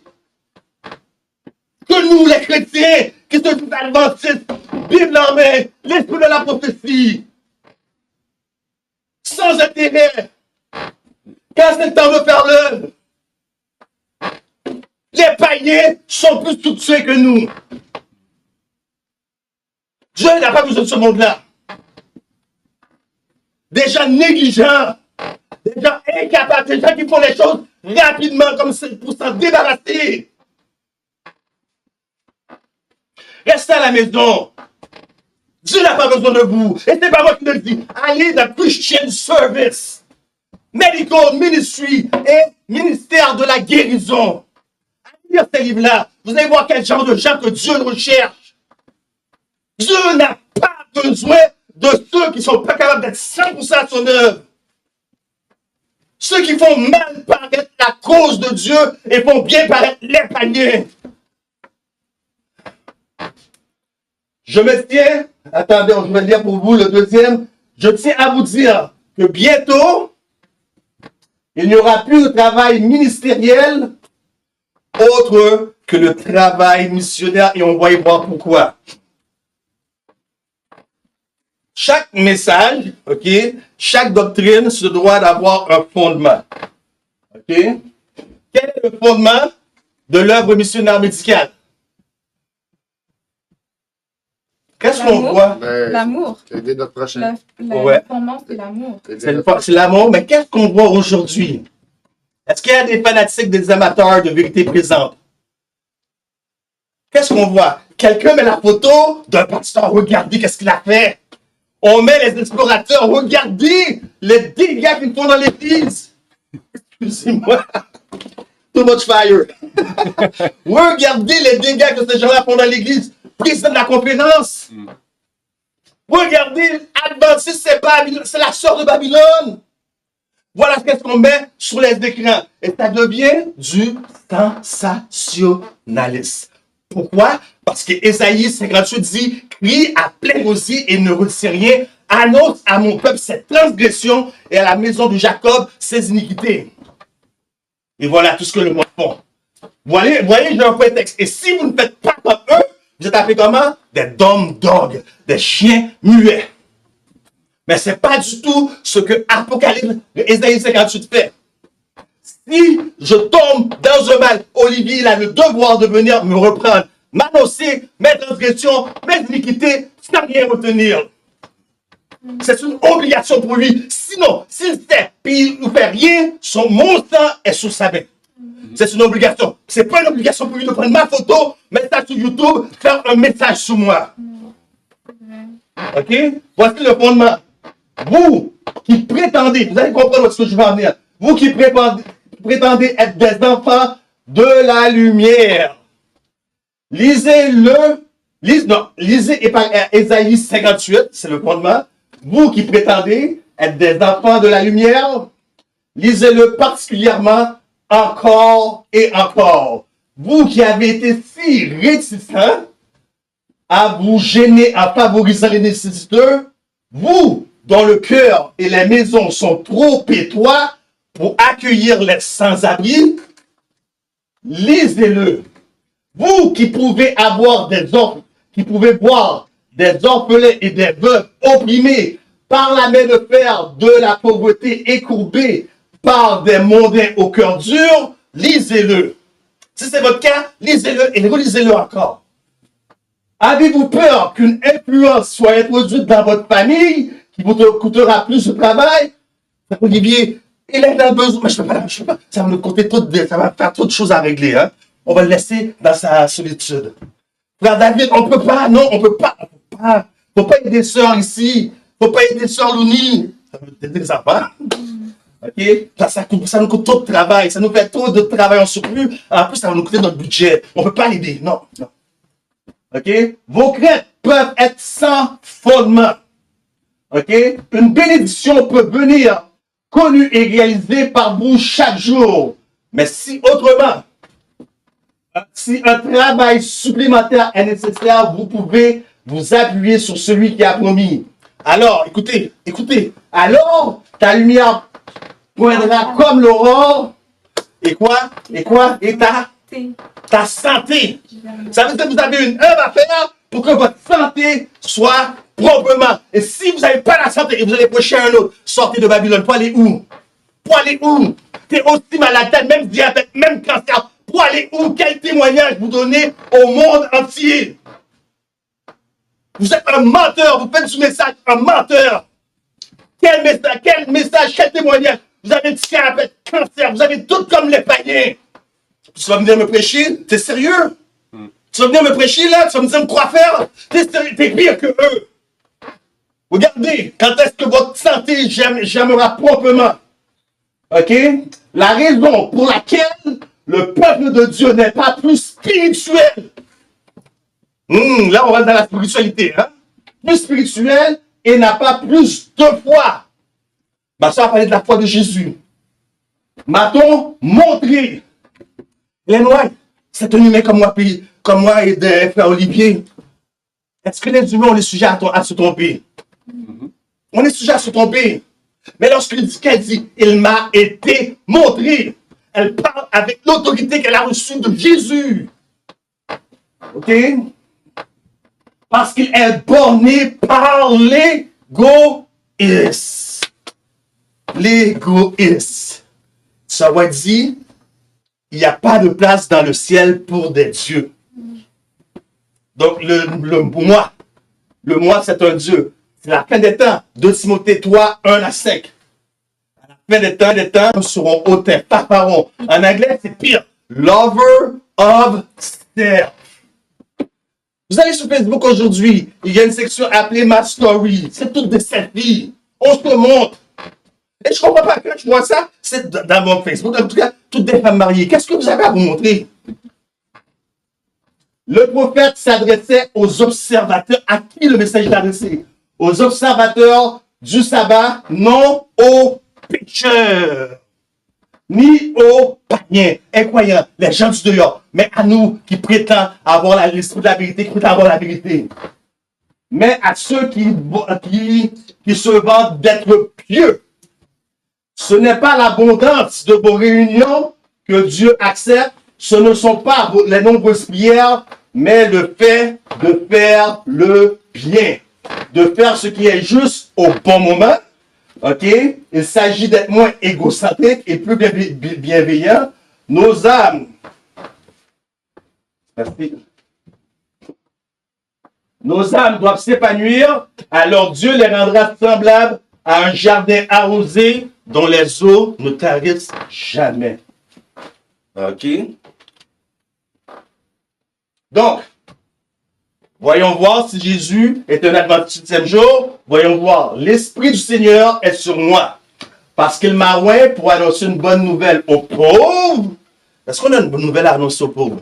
que nous, les chrétiens, qui se disent adventistes, Bible en main, l'esprit de la prophétie, sans intérêt. Quand c'est le temps de faire l'œuvre, les païens sont plus structurés que nous. Dieu n'a pas besoin de ce monde-là. Des gens négligents, des gens incapables, des gens qui font les choses rapidement comme ça pour s'en débarrasser. Restez à la maison. Dieu n'a pas besoin de vous. Et c'est pas moi qui le dis. Allez dans Christian Service, Medical Ministry et ministère de la guérison. Allez lire ces livres-là. Vous allez voir quel genre de gens que Dieu recherche. Dieu n'a pas besoin de ceux qui ne sont pas capables d'être 100% à son œuvre. Ceux qui font mal paraître la cause de Dieu et font bien paraître les païens. Je me tiens, attendez, je vais lire pour vous le deuxième. Je tiens à vous dire que bientôt, il n'y aura plus de travail ministériel autre que le travail missionnaire et on va y voir pourquoi. Chaque message, ok, chaque doctrine se doit d'avoir un fondement. Ok? Quel est le fondement de l'œuvre missionnaire médicale? Qu'est-ce qu'on voit? L'amour. Aider notre prochain. Ouais. Le fondement, c'est l'amour. C'est l'amour, mais qu'est-ce qu'on voit aujourd'hui? Est-ce qu'il y a des fanatiques, des amateurs de vérité présente? Qu'est-ce qu'on voit? Quelqu'un met la photo d'un pasteur, regardez qu'est-ce qu'il a fait. On met les explorateurs, regardez les dégâts qu'ils font dans l'église. Excusez-moi. Too much fire. Regardez les dégâts que ces gens-là font dans l'église. Président de la conférence. Regardez, Adventiste, c'est la sœur de Babylone. Voilà ce qu'on met sur les écrans. Et ça devient du sensationnalisme. Pourquoi? Parce que Ésaïe 58 dit, crie à plein gosier et ne retire rien. Annonce à mon peuple cette transgression et à la maison de Jacob ses iniquités. Et voilà tout ce que le monde font. Voyez, j'ai un prétexte. Et si vous ne faites pas comme eux, vous êtes appelés comment? Des dumb dogs, des chiens muets. Mais ce n'est pas du tout ce que Apocalypse, Ésaïe 58 fait. Si je tombe dans un mal, Olivier il a le devoir de venir me reprendre, m'annoncer mes transgressions, mes iniquités, sans rien retenir. C'est une obligation pour lui. Sinon, s'il sait, puis il ne fait rien, mon sang est sous sa main. C'est une obligation. Ce n'est pas une obligation pour lui de prendre ma photo, mettre ça sur YouTube, faire un message sur moi. Ok? Voici le fondement. Vous qui prétendez, vous allez comprendre ce que je vais en venir. Vous qui prétendez être des enfants de la lumière. Lisez Ésaïe 58, c'est le fondement. Vous qui prétendez être des enfants de la lumière, lisez-le particulièrement encore et encore. Vous qui avez été si réticents à vous gêner en favorisant les nécessiteux, vous dont le cœur et les maisons sont trop étroits pour accueillir les sans-abri, lisez-le. Vous qui pouvez voir des orphelins et des veuves opprimés par la main de fer de la pauvreté et courbés par des mondains au cœur dur, lisez-le. Si c'est votre cas, lisez-le et relisez-le encore. Avez-vous peur qu'une influence soit introduite dans votre famille qui vous coûtera plus de travail? Olivier, il est dans le besoin. Mais je peux pas. Ça va me coûter ça va faire trop de choses à régler. Hein? On va le laisser dans sa solitude. Frère David, on peut pas. Non, on peut pas. Faut pas aider des sœurs ici. Faut pas aider Sœur Louni. Ça veut dire ça pas. OK? Ça nous coûte trop de travail. Ça nous fait trop de travail en surplus. En plus, ça va nous coûter notre budget. On peut pas l'aider. Non, non. OK? Vos craintes peuvent être sans fondement. OK? Une bénédiction peut venir connue et réalisée par vous chaque jour. Mais si autrement, si un travail supplémentaire est nécessaire, vous pouvez vous appuyer sur celui qui a promis. Alors, écoutez, alors ta lumière poindra comme l'aurore. Et quoi? Et ta santé. Ça veut dire que vous avez une œuvre à faire pour que votre santé soit proprement. Et si vous n'avez pas la santé et vous allez prêcher à un autre, sortez de Babylone. Pour aller où? T'es aussi malade, même diabète, même cancer. Pour aller où? Quel témoignage vous donnez au monde entier? Vous êtes un menteur, vous faites du message un menteur. Quel message, quel témoignage? Vous avez diabète, cancer, vous avez tout comme les païens. Tu vas venir me prêcher? T'es sérieux? Tu vas venir me prêcher là? Tu vas me dire quoi faire? T'es pire que eux. Regardez, quand est-ce que votre santé germera proprement? OK? La raison pour laquelle le peuple de Dieu n'est pas plus spirituel. Là, on rentre dans la spiritualité. Hein? Plus spirituel et n'a pas plus de foi. Bah, ça va parler de la foi de Jésus. M'a-t-on montré? Les Noirs, c'est un humain comme moi et de frère Olivier. Est-ce que les humains, on est sujet à se tromper? On est sujet à se tromper. Mais lorsqu'il dit qu'elle dit, il m'a été montré. Elle parle avec l'autorité qu'elle a reçue de Jésus. OK? Parce qu'il est borné par l'égoïsme. L'égoïsme. Ça va dire, il n'y a pas de place dans le ciel pour des dieux. Donc, le moi, c'est un Dieu. C'est la fin des temps. 2 Timothée 3, 1-5. À la fin des temps, nous serons hautains, paparons. En anglais, c'est pire. Lover of self. Vous allez sur Facebook aujourd'hui, il y a une section appelée My Story. C'est toutes des selfies. On se montre. Et je ne comprends pas quand je vois ça. C'est dans mon Facebook, en tout cas, toutes des femmes mariées. Qu'est-ce que vous avez à vous montrer? Le prophète s'adressait aux observateurs. À qui le message est adressé? Aux observateurs du sabbat, non aux pécheurs, ni aux païens, incroyants, les gens du dehors, mais à nous qui prétendent avoir l'esprit de la vérité, qui prétendent avoir la vérité. Mais à ceux qui se vantent d'être pieux. Ce n'est pas l'abondance de vos réunions que Dieu accepte, ce ne sont pas les nombreuses prières, mais le fait de faire le bien. De faire ce qui est juste au bon moment. OK? Il s'agit d'être moins égocentrique et plus bienveillant. Nos âmes. Merci. Nos âmes doivent s'épanouir, alors Dieu les rendra semblables à un jardin arrosé dont les eaux ne tarissent jamais. OK? Donc, voyons voir si Jésus est un adventiste du 7e jour. Voyons voir. L'Esprit du Seigneur est sur moi. Parce qu'il m'a oint pour annoncer une bonne nouvelle aux pauvres. Est-ce qu'on a une bonne nouvelle à annoncer aux pauvres?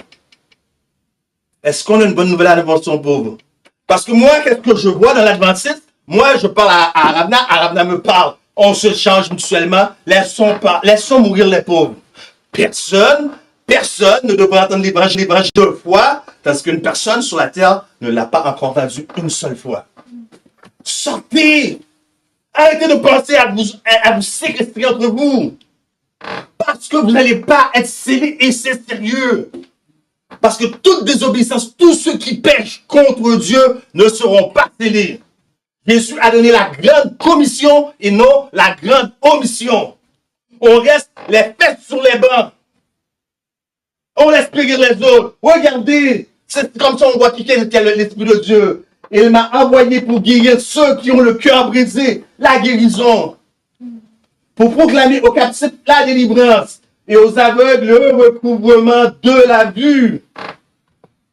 Est-ce qu'on a une bonne nouvelle à annoncer aux pauvres? Parce que moi, qu'est-ce que je vois dans l'adventiste? Moi, je parle à Arabna. Arabna me parle. On se change mutuellement. Laissons mourir les pauvres. Personne ne devrait entendre l'évangile 2 fois, parce qu'une personne sur la terre ne l'a pas encore entendu une seule fois. Sortez! Arrêtez de penser à vous séquestrer entre vous. Parce que vous n'allez pas être scellés et c'est sérieux. Parce que toute désobéissance, tous ceux qui pêchent contre Dieu ne seront pas scellés. Jésus a donné la grande commission et non la grande omission. On reste les fesses sur les bancs. On laisse périr les autres. Regardez, c'est comme ça on voit qui est l'Esprit de Dieu. Il m'a envoyé pour guérir ceux qui ont le cœur brisé, la guérison. Pour proclamer aux captifs la délivrance et aux aveugles le recouvrement de la vue.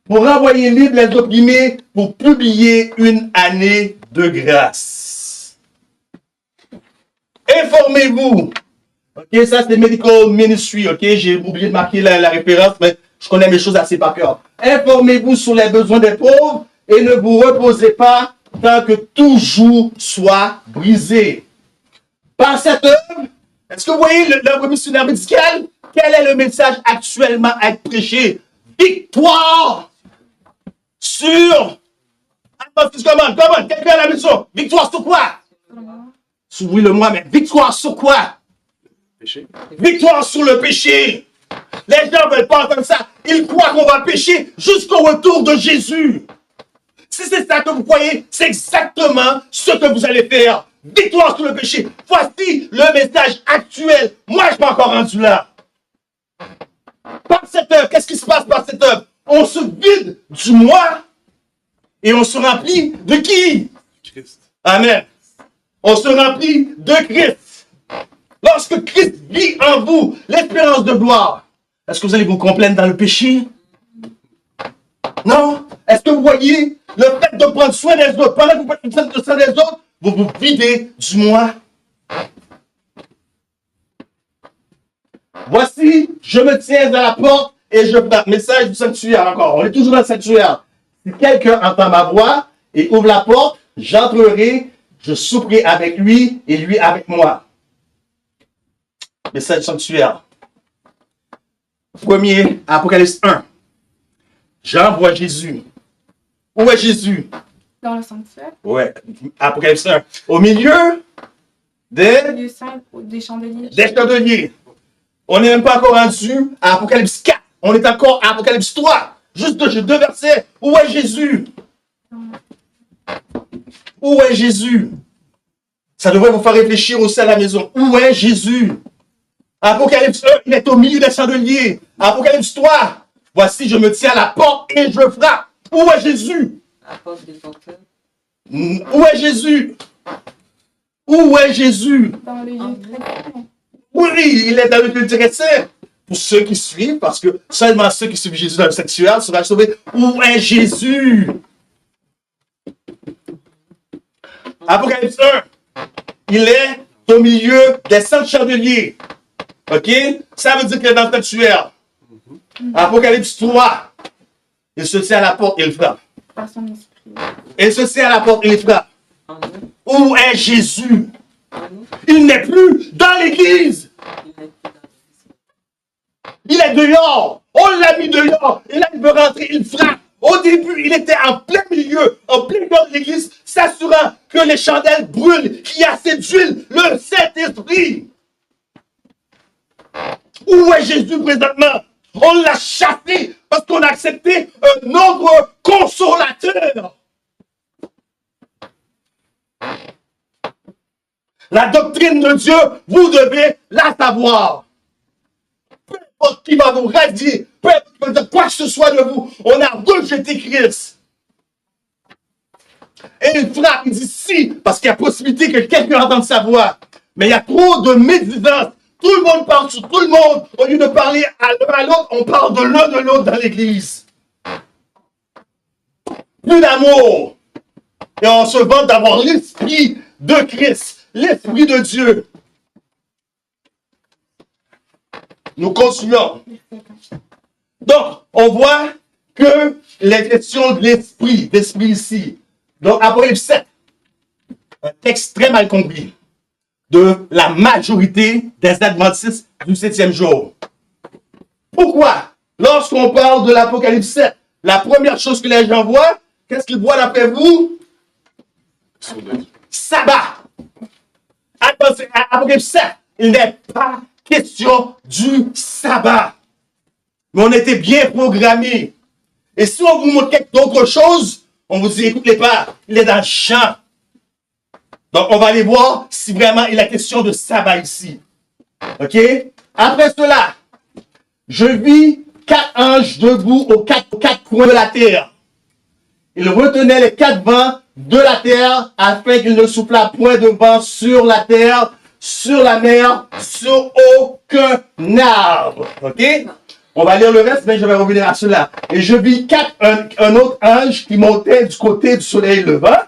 Pour renvoyer libres les opprimés, pour publier une année de grâce. Informez-vous. OK, ça c'est Medical Ministry. OK, j'ai oublié de marquer la référence, mais je connais mes choses assez par cœur. Informez-vous sur les besoins des pauvres et ne vous reposez pas tant que tout joug soit brisé. Par cette œuvre, est-ce que vous voyez l'œuvre missionnaire médicale? Quel est le message actuellement à être prêché? Victoire sur... Comment? Quelqu'un à la maison. Victoire sur quoi? Oui, le moi, mais victoire sur quoi? Péché. Victoire sur le péché. Les gens ne veulent pas entendre ça. Ils croient qu'on va pécher jusqu'au retour de Jésus. Si c'est ça que vous croyez, c'est exactement ce que vous allez faire. Victoire sur le péché. Voici le message actuel. Moi, je ne suis pas encore rendu là. Par cette œuvre, qu'est-ce qui se passe par cette œuvre? On se vide du moi et on se remplit de qui? Christ. Amen. On se remplit de Christ. Lorsque Christ vit en vous, l'espérance de gloire, est-ce que vous allez vous complaindre dans le péché? Non? Est-ce que vous voyez le fait de prendre soin des autres? Pendant que vous prenez soin des autres, vous vous videz du moi. Voici, je me tiens à la porte et je frappe. Message du sanctuaire encore. On est toujours dans le sanctuaire. Si quelqu'un entend ma voix et ouvre la porte, j'entrerai, je souperai avec lui et lui avec moi. Message du sanctuaire. Premier, Apocalypse 1. Jean voit Jésus. Où est Jésus? Dans le sanctuaire. Ouais, Apocalypse 1. Au milieu Lieu saint, des chandeliers. des chandeliers. On n'est même pas encore rendu à Apocalypse 4. On est encore à Apocalypse 3. Juste deux versets. Où est Jésus? Où est Jésus? Ça devrait vous faire réfléchir aussi à la maison. Où est Jésus? Apocalypse 1, il est au milieu des chandeliers. Apocalypse 3, voici, je me tiens à la porte et je frappe. Où est Jésus? La porte des porteurs. Où est Jésus? Où est Jésus? Dans le lieu très saint. Oui, il est dans le lieu très saint. Pour ceux qui suivent, parce que seulement ceux qui suivent Jésus dans le sanctuaire seront sauvés. Où est Jésus? Apocalypse 1, il est au milieu des 100 chandeliers. OK? Ça veut dire qu'il est dans le sanctuaire. Apocalypse 3, il se tient à la porte et il frappe. Par son esprit. Il se tient à la porte et il frappe. En nous. Où est Jésus? En nous. Il n'est plus dans l'église. Il n'est plus dans l'église. Il est dehors. On l'a mis dehors. Et là, il veut rentrer, il frappe. Au début, il était en plein milieu, en plein cœur de l'église, s'assurant que les chandelles brûlent, qu'il y a assez d'huile, le Saint-Esprit. Où est Jésus présentement? On l'a chassé parce qu'on a accepté un autre consolateur. La doctrine de Dieu, vous devez la savoir. Peu importe qui va vous radier, peu importe qui va dire quoi que ce soit de vous, on a rejeté Christ. Et il frappe, il dit si, parce qu'il y a possibilité que quelqu'un entende sa voix. Mais il y a trop de médisance. Tout le monde parle sur tout le monde. Au lieu de parler à l'un à l'autre, on parle de l'un de l'autre dans l'église. Plus d'amour. Et on se vante d'avoir l'esprit de Christ, l'esprit de Dieu. Nous continuons. Donc, on voit que les questions de l'esprit ici. Donc, Apocalypse 7, un texte très mal compris de la majorité des adventistes du 7e jour. Pourquoi? Lorsqu'on parle de l'Apocalypse 7, la première chose que les gens voient, qu'est-ce qu'ils voient d'après vous? Sabbat. Attention, à Apocalypse 7, il n'est pas question du sabbat. Mais on était bien programmés. Et si on vous montre quelque d'autre chose, on vous dit, écoutez pas, il est dans le champ. Donc, on va aller voir si vraiment il est question de sabbat ici. OK? Après cela, je vis 4 anges debout aux quatre coins de la terre. Ils retenaient les 4 vents de la terre afin qu'il ne soufflât point de vent sur la terre, sur la mer, sur aucun arbre. OK? On va lire le reste, mais je vais revenir à cela. Et je vis un autre ange qui montait du côté du soleil levant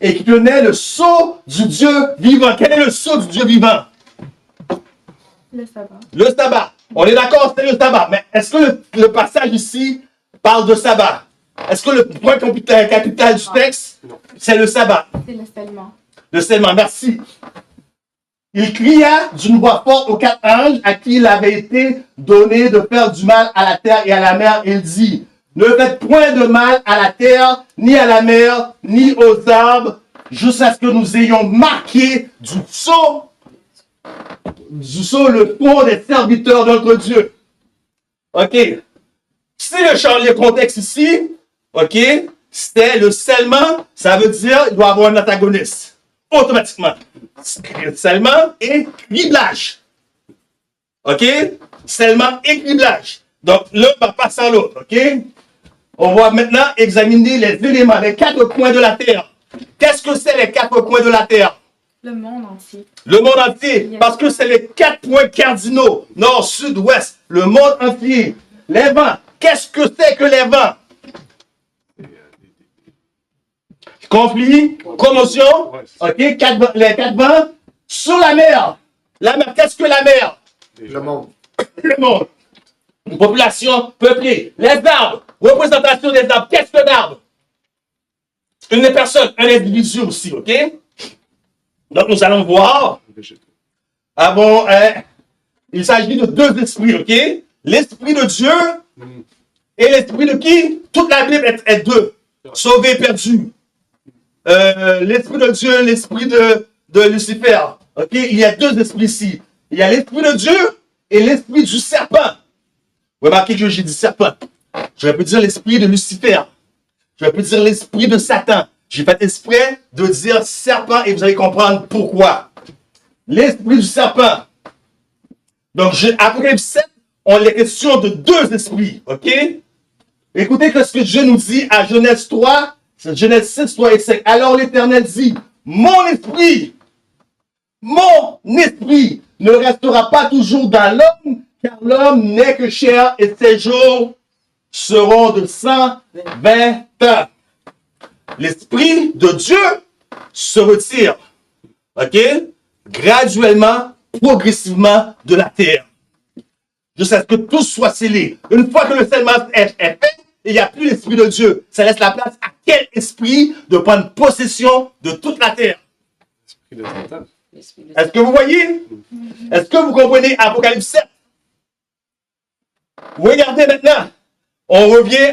et qui tenait le sceau du Dieu vivant. Quel est le sceau du Dieu vivant? Le sabbat. Le sabbat. On est d'accord, c'est le sabbat. Mais est-ce que le passage ici parle de sabbat? Est-ce que le point capital du texte, c'est le sabbat? C'est le scellement. Le scellement, merci. Il cria d'une voix forte aux 4 anges à qui il avait été donné de faire du mal à la terre et à la mer. Il dit, ne faites point de mal à la terre, ni à la mer, ni aux arbres, jusqu'à ce que nous ayons marqué du sceau le front des serviteurs de notre Dieu. OK. Si le contexte ici, OK, c'était le scellement, ça veut dire qu'il doit avoir un antagoniste. Automatiquement. Scellement et criblage. OK? Scellement et criblage. Donc, l'un va passer à l'autre. OK? On va maintenant examiner les éléments, les 4 coins de la terre. Qu'est-ce que c'est les 4 coins de la terre? Le monde entier. Le monde entier, parce que c'est les 4 points cardinaux. Nord, sud, ouest. Le monde entier. Les vents. Qu'est-ce que c'est que les vents? Conflit, commotion. OK, les 4 vents. Sur la mer. La mer, qu'est-ce que la mer? Le monde. Le monde. Une population peuplée. Les arbres. Représentation des arbres. Qu'est-ce que d'arbres? Une personne, un individu aussi, OK? Donc, nous allons voir. Il s'agit de 2 esprits, OK? L'esprit de Dieu et l'esprit de qui? Toute la Bible est 2. Sauvé, perdu. L'esprit de Dieu, l'esprit de Lucifer. OK? Il y a 2 esprits ici. Il y a l'esprit de Dieu et l'esprit du serpent. Vous remarquez que j'ai dit serpent. J'aurais pu dire l'esprit de Lucifer. J'aurais pu dire l'esprit de Satan. J'ai fait exprès de dire serpent et vous allez comprendre pourquoi. L'esprit du serpent. Donc, après 7, on est question de 2 esprits. OK? Écoutez ce que Dieu nous dit à Genèse 3, Genèse 6, 3 et 5. Alors l'Éternel dit, mon esprit ne restera pas toujours dans l'homme, car l'homme n'est que chair et ses jours seront de 120 ans. L'esprit de Dieu se retire, OK? Graduellement, progressivement de la terre. Jusqu'à ce que tout soit scellé. Une fois que le scellement est fait, il n'y a plus l'esprit de Dieu. Ça laisse la place à quel esprit de prendre possession de toute la terre? L'esprit de Satan. Est-ce que vous voyez? Est-ce que vous comprenez Apocalypse 7? Regardez maintenant. On revient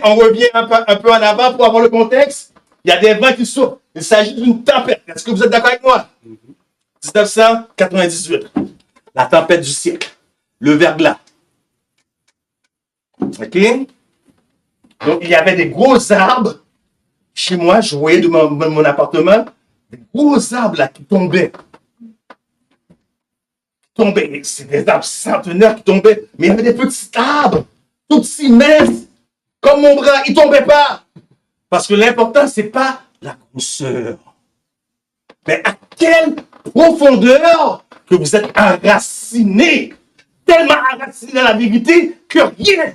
un peu en avant pour avoir le contexte. Il y a des vents qui soufflent. Il s'agit d'une tempête. Est-ce que vous êtes d'accord avec moi? 1998. La tempête du siècle. Le verglas. OK? Donc, il y avait des gros arbres. Chez moi, je voyais de mon appartement, des gros arbres là qui tombaient. C'est des arbres centenaires qui tombaient. Mais il y avait des petits arbres, tout petits, minces, comme mon bras. Ils ne tombaient pas. Parce que l'important, ce n'est pas la grosseur. Mais à quelle profondeur que vous êtes enraciné. Tellement enraciné dans la vérité que rien.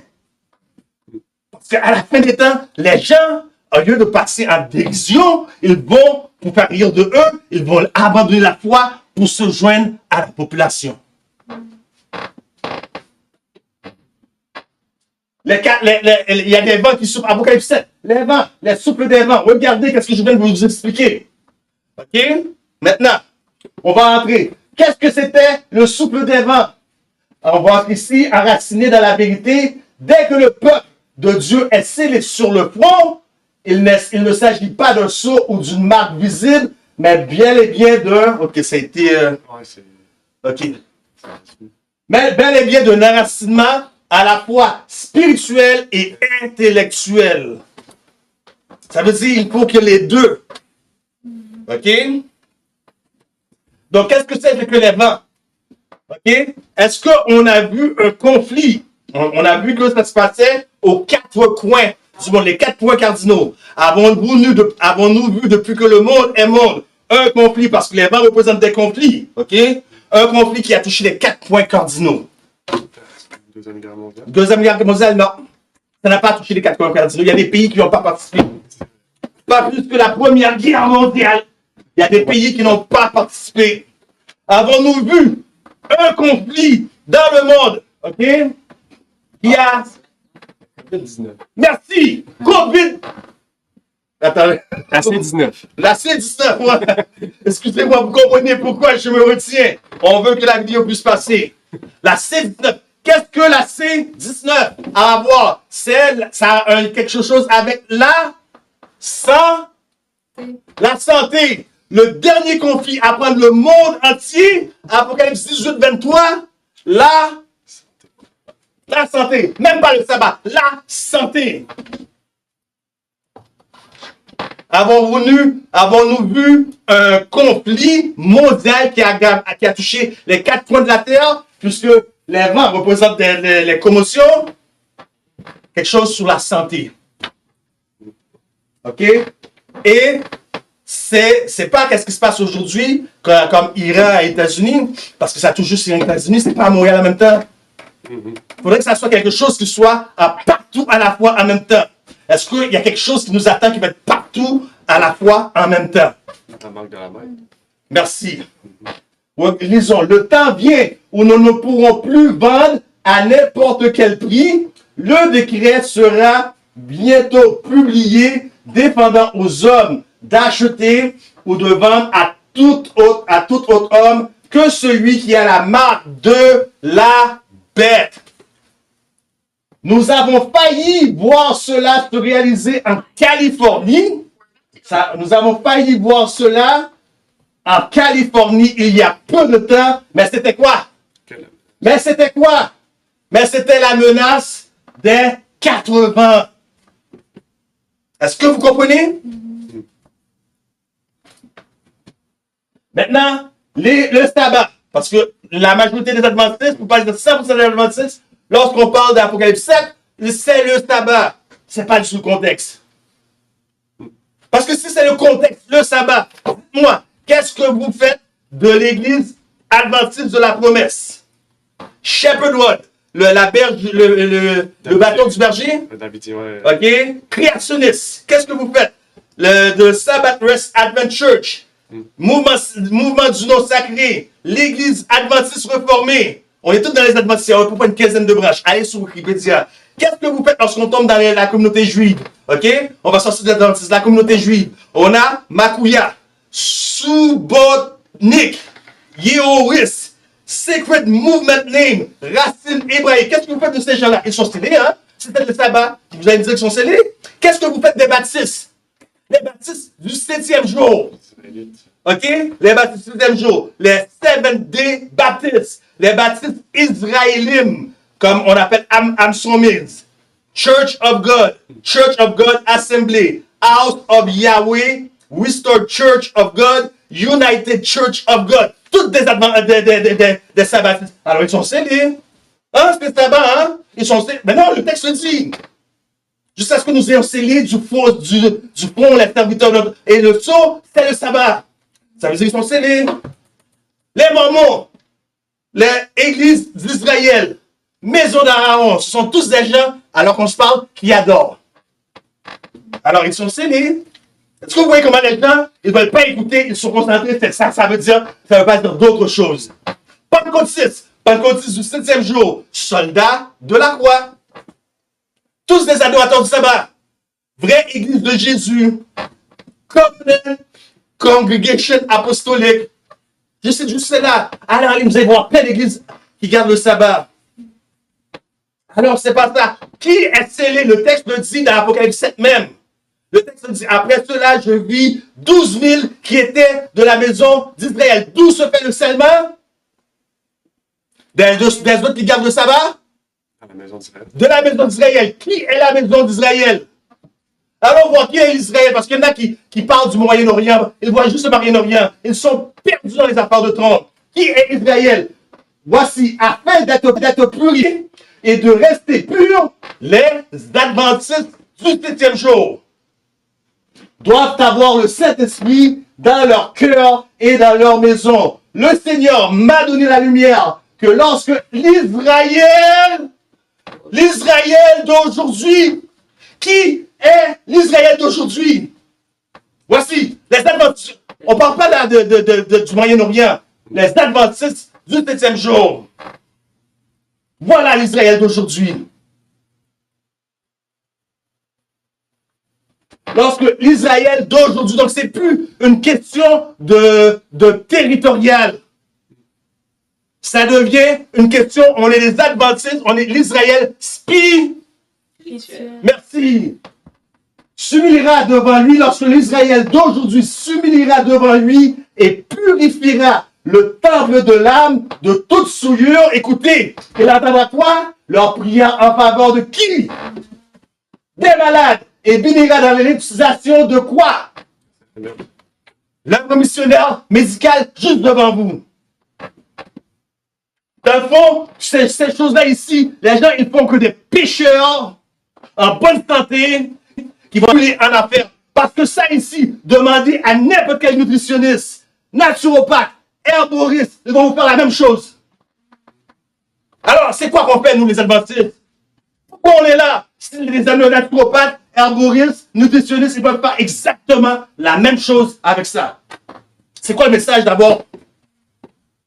Parce qu'à la fin des temps, les gens, au lieu de passer en dérision, ils vont, pour faire rire de eux, ils vont abandonner la foi pour se joindre à la population. Il y a des vents qui soufflent. Apocalypse 7. Les vents, les souffles des vents. Regardez ce que je viens de vous expliquer. OK? Maintenant, on va entrer. Qu'est-ce que c'était le souffle des vents? On va entrer ici, enraciné dans la vérité. Dès que le peuple de Dieu est scellé sur le front, il ne s'agit pas d'un sceau ou d'une marque visible, mais bel et bien d'un... OK, ça a été... OK. Mais bel et bien d'un enracinement à la fois spirituel et intellectuel. Ça veut dire qu'il faut que les deux. OK? Donc, qu'est-ce que c'est que les vents? OK? Est-ce qu'on a vu un conflit? On a vu que ça se passait aux 4 coins du monde, les 4 points cardinaux. Avons-nous vu depuis que le monde est monde un conflit, parce que les vents représentent des conflits, OK? Un conflit qui a touché les 4 points cardinaux. Deuxième Guerre mondiale. Deuxième Guerre mondiale, non. Ça n'a pas touché les 4 points cardinaux. Il y a des pays qui n'ont pas participé. Pas plus que la Première Guerre mondiale. Il y a des pays qui n'ont pas participé. Avons-nous vu un conflit dans le monde, OK, il y a, COVID-19. merci, COVID. Attendez. La C19. La C19, ouais. Excusez-moi, vous comprenez pourquoi je me retiens. On veut que la vidéo puisse passer. La C19. Qu'est-ce que la C19 a à voir? Ça a quelque chose avec la santé. Le dernier conflit à prendre le monde entier, Apocalypse 18, 23, la santé. Même pas le sabbat, la santé. Avons-nous vu un conflit mondial qui a touché les 4 coins de la terre, puisque les vents représentent les commotions? Quelque chose sur la santé. OK? Et c'est pas qu'est-ce qui se passe aujourd'hui, comme Iran et États-Unis, parce que ça touche juste les États-Unis, c'est pas à Montréal en même temps. Il faudrait que ça soit quelque chose qui soit partout à la fois en même temps. Est-ce qu'il y a quelque chose qui nous attend qui va être partout à la fois en même temps? La manque de la main. Merci. Lisons. Le temps vient où nous ne pourrons plus vendre à n'importe quel prix. Le décret sera bientôt publié défendant aux hommes d'acheter ou de vendre à tout autre homme que celui qui a la marque de la bête. Nous avons failli voir cela se réaliser en Californie. Nous avons failli voir cela en Californie il y a peu de temps. Mais c'était quoi? Mais c'était la menace des 80. Est-ce que vous comprenez? Maintenant, le sabbat. Parce que la majorité des adventistes, pour pas dire 100% des adventistes, lorsqu'on parle d'Apocalypse 7, c'est le sabbat. C'est pas du tout le contexte. Parce que si c'est le contexte, le sabbat, dites-moi, qu'est-ce que vous faites de l'église adventiste de la promesse? Shepherd Wood, le bâton du berger? David, ouais. OK? Créationniste. Qu'est-ce que vous faites? Le Sabbath Rest Advent Church. Mouvement du nom sacré. L'église adventiste reformée. On est tous dans les adventistes. On peut pas une quinzaine de branches. Allez sur Wikipédia. Qu'est-ce que vous faites lorsqu'on tombe dans la communauté juive? OK? On va sortir de l'adventiste, la communauté juive. On a Makouya, Subotnik, Yehoris, Sacred Movement Name, Racine hébraïque. Qu'est-ce que vous faites de ces gens-là? Ils sont scellés, hein? C'était le sabbat. Vous allez me dire qu'ils sont scellés? Qu'est-ce que vous faites des baptistes? Les baptistes du 7e jour. OK? Les baptistes du 7e jour. Les Seventh-day Baptists. Les baptistes israélimes. Comme on appelle Amson Mills. Church of God Assembly. House of Yahweh. Restored Church of God. United Church of God. Toutes des sabbatistes. Alors ils sont scellés. Hein? C'est le sabbat, hein? Ils sont scellés. Mais non, le texte le dit. Jusqu'à ce que nous ayons scellé du fond les serviteurs de notre... Et le sceau, c'est le sabbat. Ça veut dire qu'ils sont scellés. Les Mormons, les églises d'Israël, maison d'Aaron, ce sont tous des gens, alors qu'on se parle, qui adorent. Alors ils sont scellés. Est-ce que vous voyez comment les gens, ils ne veulent pas écouter, ils sont concentrés, ça veut pas dire d'autre chose. Pentecôtiste du 7e jour, soldat de la croix. Tous des adorateurs du sabbat. Vraie église de Jésus. Covenant Congregation apostolique. Je sais juste cela. Alors, allez, vous allez voir plein d'églises qui gardent le sabbat. Alors, c'est pas ça. Qui est scellé? Le texte le dit dans l'Apocalypse 7 même. Le texte le dit, après cela, je vis 12 000 qui étaient de la maison d'Israël. D'où se fait le scellement? Des autres qui gardent le sabbat? À la maison d'Israël. De la maison d'Israël. Qui est la maison d'Israël? Allons voir qui est Israël, parce qu'il y en a qui parlent du Moyen-Orient. Ils voient juste le Moyen-Orient. Ils sont perdus dans les affaires de trompe. Qui est Israël? Voici, afin d'être purifiés et de rester purs, les adventistes du 7e jour doivent avoir le Saint-Esprit dans leur cœur et dans leur maison. Le Seigneur m'a donné la lumière que lorsque l'Israël d'aujourd'hui, qui est l'Israël d'aujourd'hui? Voici, les adventistes. On ne parle pas du Moyen-Orient. Les adventistes du 7e jour. Voilà l'Israël d'aujourd'hui. Lorsque l'Israël d'aujourd'hui, donc c'est plus une question de territorial. Ça devient une question, on est les Adventistes, on est l'Israël Spirituel. Merci. S'humiliera devant lui lorsque l'Israël d'aujourd'hui s'humiliera devant lui et purifiera le temple de l'âme de toute souillure. Écoutez, il entendra quoi? Leur prière en faveur de qui? Des malades. Et bénira dans l'utilisation de quoi? L'œuvre missionnaire médicale juste devant vous. Dans le fond, ces choses-là ici, les gens, ils font que des pécheurs en bonne santé qui vont aller en affaires. Parce que ça ici, demandez à n'importe quel nutritionniste, naturopathe, herboriste, ils vont vous faire la même chose. Alors, c'est quoi qu'on fait, nous, les Adventistes? Pourquoi on est là? Si les naturopathes, herboristes, nutritionnistes, ils peuvent faire exactement la même chose avec ça. C'est quoi le message d'abord?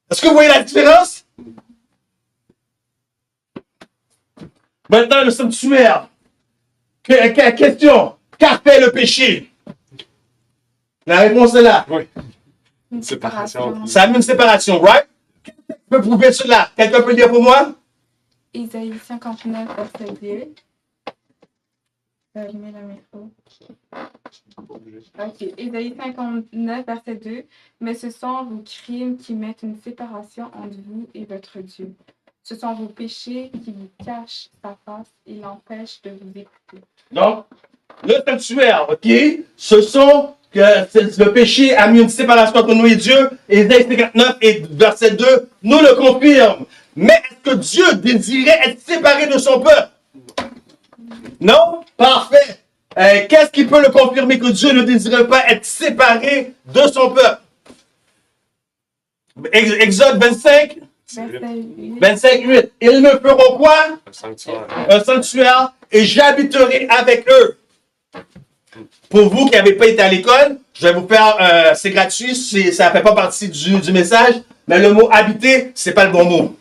Est-ce que vous voyez la différence? Maintenant, le sanctuaire. Question. Qu'a fait le péché? La réponse est là. Oui. Une Séparation. Ça a mis une séparation, right? Quelqu'un peut prouver cela? Quelqu'un peut lire pour moi? Isaïe 59, verset 2. Je mets la micro. Ok, Isaïe 59, verset 2. Mais ce sont vos crimes qui mettent une séparation entre vous et votre Dieu. Ce sont vos péchés qui vous cachent sa face et l'empêchent de vous écouter. Donc, le sanctuaire, ok? Ce sont que le péché a mis une séparation entre nous et Dieu. Isaïe 59 et verset 2 nous le confirme. Mais est-ce que Dieu désirait être séparé de son peuple? Non? Parfait. Qu'est-ce qui peut le confirmer que Dieu ne désirait pas être séparé de son peuple? Exode 25, Verset 8. 25, 8. Ils me feront quoi? Un sanctuaire. Un sanctuaire et j'habiterai avec eux. Pour vous qui n'avez pas été à l'école, je vais vous faire, c'est gratuit, ça ne fait pas partie du message, mais le mot habiter, c'est pas le bon mot.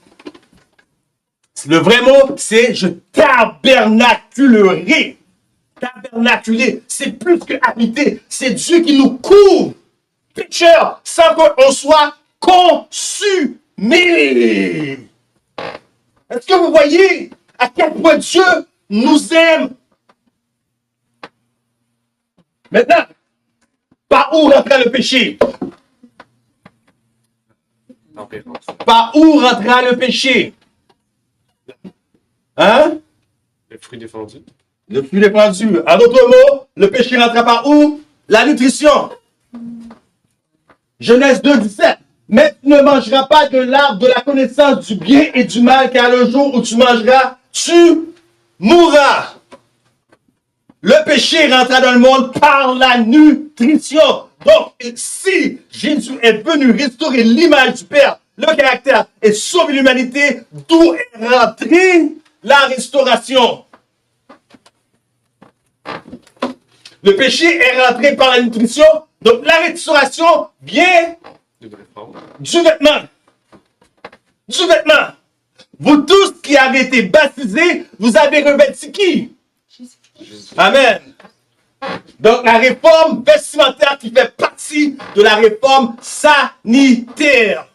Le vrai mot, c'est je tabernaculerai. Tabernaculer, c'est plus que habiter, c'est Dieu qui nous couvre, pécheurs, sans qu'on soit consumé. Est-ce que vous voyez à quel point Dieu nous aime? Maintenant, par où rentrera le péché? Tempérance. Par où rentrera le péché? Hein? Le fruit défendu. Le fruit défendu. En d'autres mots, le péché rentrera par où? La nutrition. Genèse 2, 17. Mais tu ne mangeras pas de l'arbre de la connaissance du bien et du mal, car le jour où tu mangeras, tu mourras. Le péché rentra dans le monde par la nutrition. Donc, si Jésus est venu restaurer l'image du Père, le caractère et sauver l'humanité, d'où est rentrée la restauration? Le péché est rentré par la nutrition. Donc, la restauration vient du vêtement. Du vêtement. Vous tous qui avez été baptisés, vous avez revêtu qui? Amen. Donc, la réforme vestimentaire qui fait partie de la réforme sanitaire.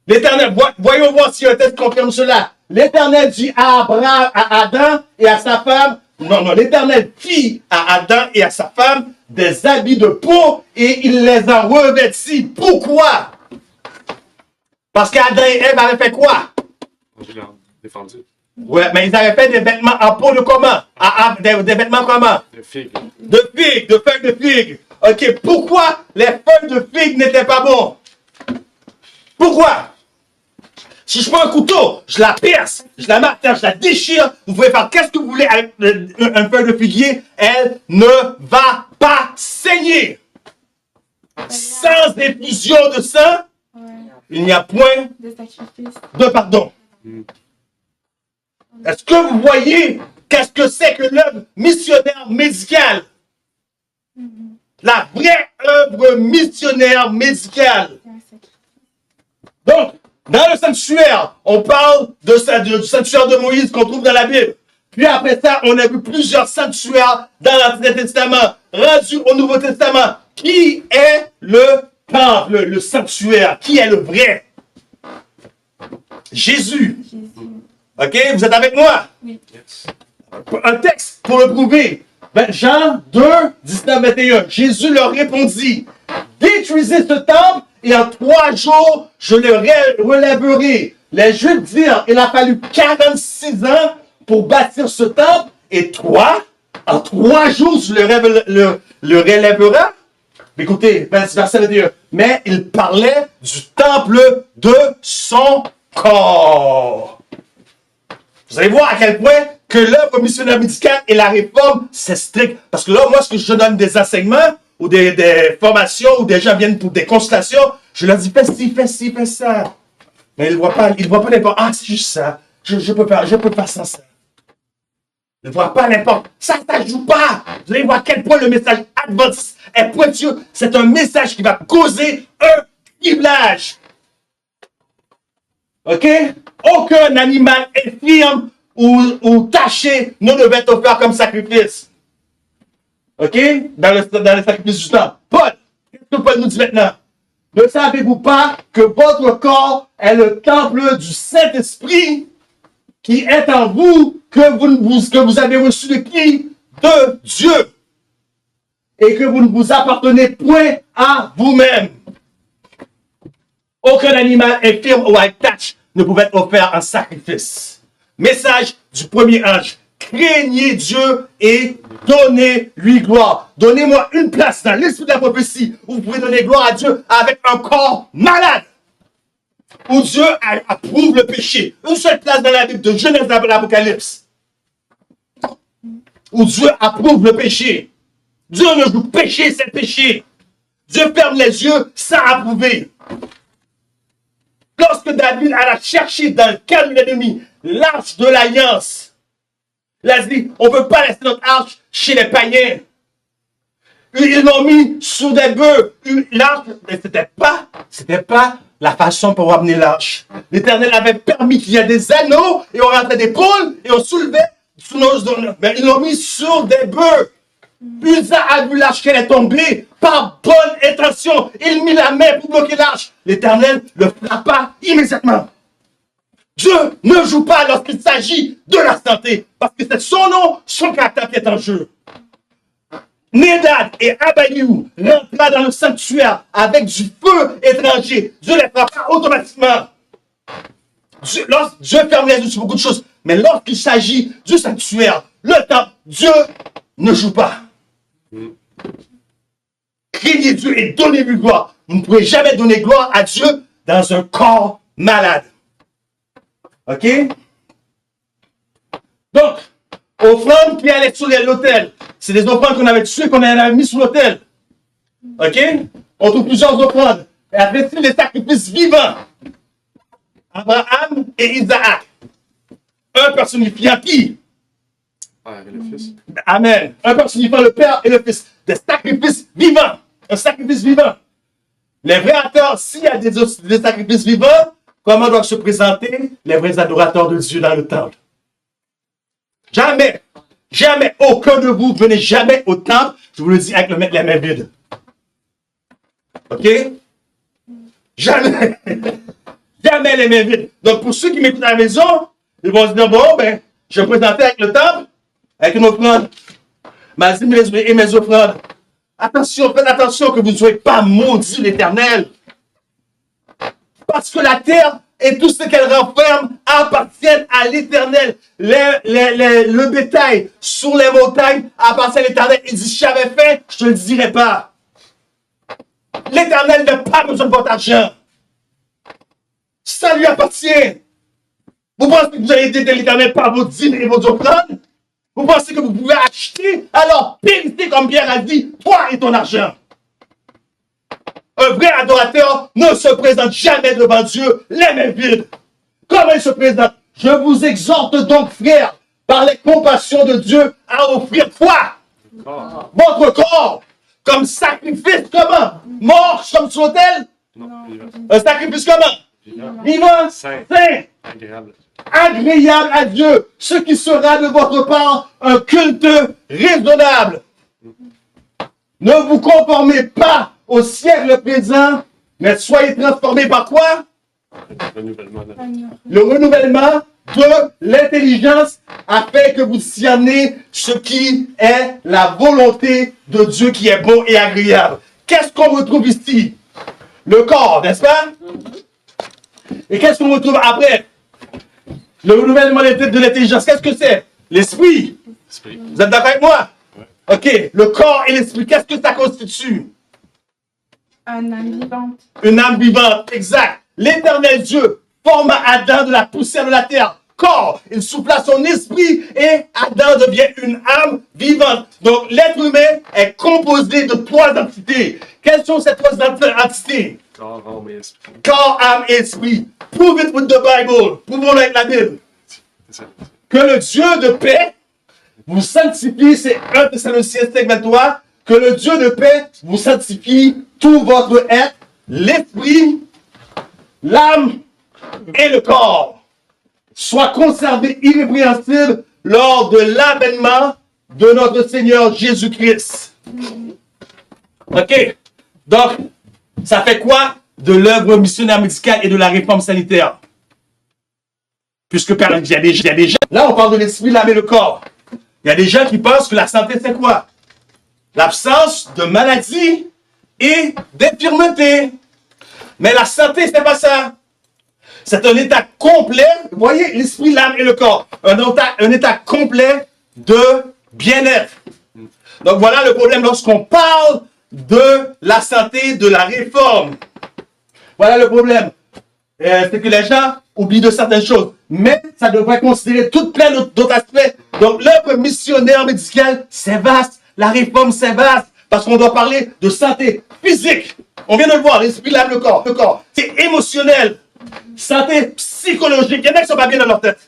L'Éternel, voyons voir si un texte confirme cela. L'Éternel dit à Adam et à sa femme, non, l'Éternel fit à Adam et à sa femme des habits de peau et il les a revêtis. Pourquoi? Parce qu'Adam et Ève avaient fait quoi? Défendu. Ouais, mais ils avaient fait des vêtements en peau de comment? Des vêtements comment? De figue. De figues, de feuilles de figues. Ok, pourquoi les feuilles de figues n'étaient pas bons? Pourquoi? Si je prends un couteau, je la perce, je la martèle, je la déchire, vous pouvez faire qu'est-ce que vous voulez avec une feuille de figuier, elle ne va pas saigner. Sans effusion de sang, il n'y a point De sacrifice. de pardon. Est-ce que vous voyez qu'est-ce que c'est que l'œuvre missionnaire médicale? La vraie œuvre missionnaire médicale. Donc, Dans le sanctuaire, on parle du sanctuaire de Moïse qu'on trouve dans la Bible. Puis après ça, on a vu plusieurs sanctuaires dans l'Ancien Testament, rendus au Nouveau Testament. Qui est le temple, le sanctuaire? Qui est le vrai? Jésus. Jésus. OK? Vous êtes avec moi? Yes. Un texte pour le prouver. Jean 2, 19, 21. Jésus leur répondit, détruisez ce temple et en 3 jours, je le relèverai. Les Juifs dirent, il a fallu 46 ans pour bâtir ce temple et toi, en 3 jours, tu le relèveras. Écoutez, verset 21. Mais il parlait du temple de son corps. Vous allez voir à quel point que l'œuvre missionnaire médicale et la réforme, c'est strict. Parce que là, moi, ce que je donne des enseignements ou des formations où des gens viennent pour des consultations, je leur dis, fais ci, fais ci, fais ça. Mais ils ne voient pas n'importe. Ah, c'est juste ça. Je peux faire ça. Ils ne voient pas n'importe. Ça ne joue pas. Vous allez voir à quel point le message adventiste est pointueux. C'est un message qui va causer un criblage. OK? Aucun animal infirme ou taché ne devait être offert comme sacrifice. OK? Dans le sacrifice du temps. Paul, qu'est-ce que Paul nous dit maintenant? Ne savez-vous pas que votre corps est le temple du Saint-Esprit qui est en vous, que vous avez reçu de qui? De Dieu. Et que vous ne vous appartenez point à vous-même. Aucun animal infirme ou attaché ne pouvait être offert en sacrifice. Message du premier ange. Craignez Dieu et donnez-lui gloire. Donnez-moi une place dans l'esprit de la prophétie où vous pouvez donner gloire à Dieu avec un corps malade. Où Dieu approuve le péché. Une seule place dans la Bible de Genèse à l'Apocalypse. Où Dieu approuve le péché. Dieu ne joue péché, c'est péché. Dieu ferme les yeux sans approuver. Lorsque David alla chercher dans le camp de l'ennemi l'arche de l'alliance, il a dit, on ne peut pas laisser notre arche chez les païens. Ils l'ont mis sur des bœufs. L'arche, mais c'était pas la façon pour amener l'arche. L'Éternel avait permis qu'il y ait des anneaux et on rentrait des pôles et on soulevait sous nos zones. Mais ils l'ont mis sur des bœufs. Uza a vu l'arche qu'elle est tombée par bonne intention. Il mit la main pour bloquer l'arche. L'Éternel le frappa immédiatement. Dieu ne joue pas lorsqu'il s'agit de la santé, parce que c'est son nom, son caractère qui est en jeu. Nédad et Abihu rentra dans le sanctuaire avec du feu étranger. Dieu les frappa automatiquement. Dieu ferme les yeux sur beaucoup de choses, mais lorsqu'il s'agit du sanctuaire, le temple, Dieu ne joue pas. Craignez Dieu et donnez-lui gloire. Vous ne pouvez jamais donner gloire à Dieu dans un corps malade. OK? Donc, offrandes qui allaient sur l'autel. C'est des offrandes qu'on avait tuées, qu'on avait mis sur l'autel. OK? On trouve plusieurs offrandes. Et après, c'est les sacrifices vivants. Abraham et Isaac. Un personnifiant qui? Ah, avec le fils. Amen. Un personnifiant le Père et le Fils. Des sacrifices vivants. Un sacrifice vivant. Les vrais adorateurs, s'il y a des sacrifices vivants, comment doivent se présenter les vrais adorateurs de Dieu dans le temple? Jamais, jamais, aucun de vous venez jamais au temple, je vous le dis avec les mains vides. OK? Jamais. Jamais les mains vides. Donc pour ceux qui m'écoutent à la maison, ils vont se dire, bon, ben, je vais me présenter avec le temple, avec une offrande. Ma dîme et mes offrandes. Attention, faites attention que vous ne soyez pas maudits l'Éternel. Parce que la terre et tout ce qu'elle renferme appartiennent à l'Éternel. Le bétail sur les montagnes appartient à l'Éternel. Il dit, si j'avais faim, je ne te le dirais pas. L'Éternel n'a pas besoin de votre argent. Ça lui appartient. Vous pensez que vous allez aider l'Éternel par vos dîmes et vos offrandes? Vous pensez que vous pouvez acheter? Alors périssez comme Pierre a dit, toi et ton argent. Un vrai adorateur ne se présente jamais devant Dieu les mains vides. Comment il se présente? Je vous exhorte donc, frères, par les compassions de Dieu, à offrir quoi? Votre corps comme sacrifice comment? Mort comme sur l'autel? Non, vivant. Un sacrifice comment? vivant, Saint. saint, Agréable. agréable à Dieu, ce qui sera de votre part un culte raisonnable. Ne vous conformez pas au siècle présent, mais soyez transformés par quoi? Renouvellement. Le renouvellement de l'intelligence afin que vous discerniez ce qui est la volonté de Dieu qui est bon et agréable. Qu'est-ce qu'on retrouve ici? Le corps, n'est-ce pas? Et qu'est-ce qu'on retrouve après? Le renouvellement de l'intelligence, qu'est-ce que c'est? L'esprit. Esprit. Vous êtes d'accord avec moi? Ok, le corps et l'esprit, qu'est-ce que ça constitue? Un âme vivante. Une âme vivante, exact. L'éternel Dieu forma Adam de la poussière de la terre. Corps, il souffla son esprit et Adam devient une âme vivante. Donc l'être humain est composé de trois entités. Quelles sont ces trois entités? Corps, âme et esprit. Corps, âme et esprit. Prove it with the Bible. Prouvons-le avec la Bible. C'est ça. Que le Dieu de paix vous sanctifie, c'est 1 Thessaloniciens 5:23, que le Dieu de paix vous sanctifie tout votre être, l'esprit, l'âme et le corps, soit conservés irrépréhensibles lors de l'avènement de notre Seigneur Jésus-Christ. Ok? Donc, ça fait quoi de l'œuvre missionnaire médicale et de la réforme sanitaire? Puisque il y a des gens, là on parle de l'esprit, l'âme et le corps. Il y a des gens qui pensent que la santé c'est quoi? L'absence de maladie et d'infirmité. Mais la santé c'est pas ça. C'est un état complet, vous voyez, l'esprit, l'âme et le corps. Un état complet de bien-être. Donc voilà le problème lorsqu'on parle de la santé, de la réforme. Voilà le problème. C'est que les gens oublient de certaines choses. Mais ça devrait considérer tout plein d'autres aspects. Donc l'œuvre missionnaire médicale, c'est vaste. La réforme, c'est vaste. Parce qu'on doit parler de santé physique. On vient de le voir, l'esprit, l'âme, le corps. Le corps. C'est émotionnel. Santé psychologique. Il y en a qui ne sont pas bien dans leur tête.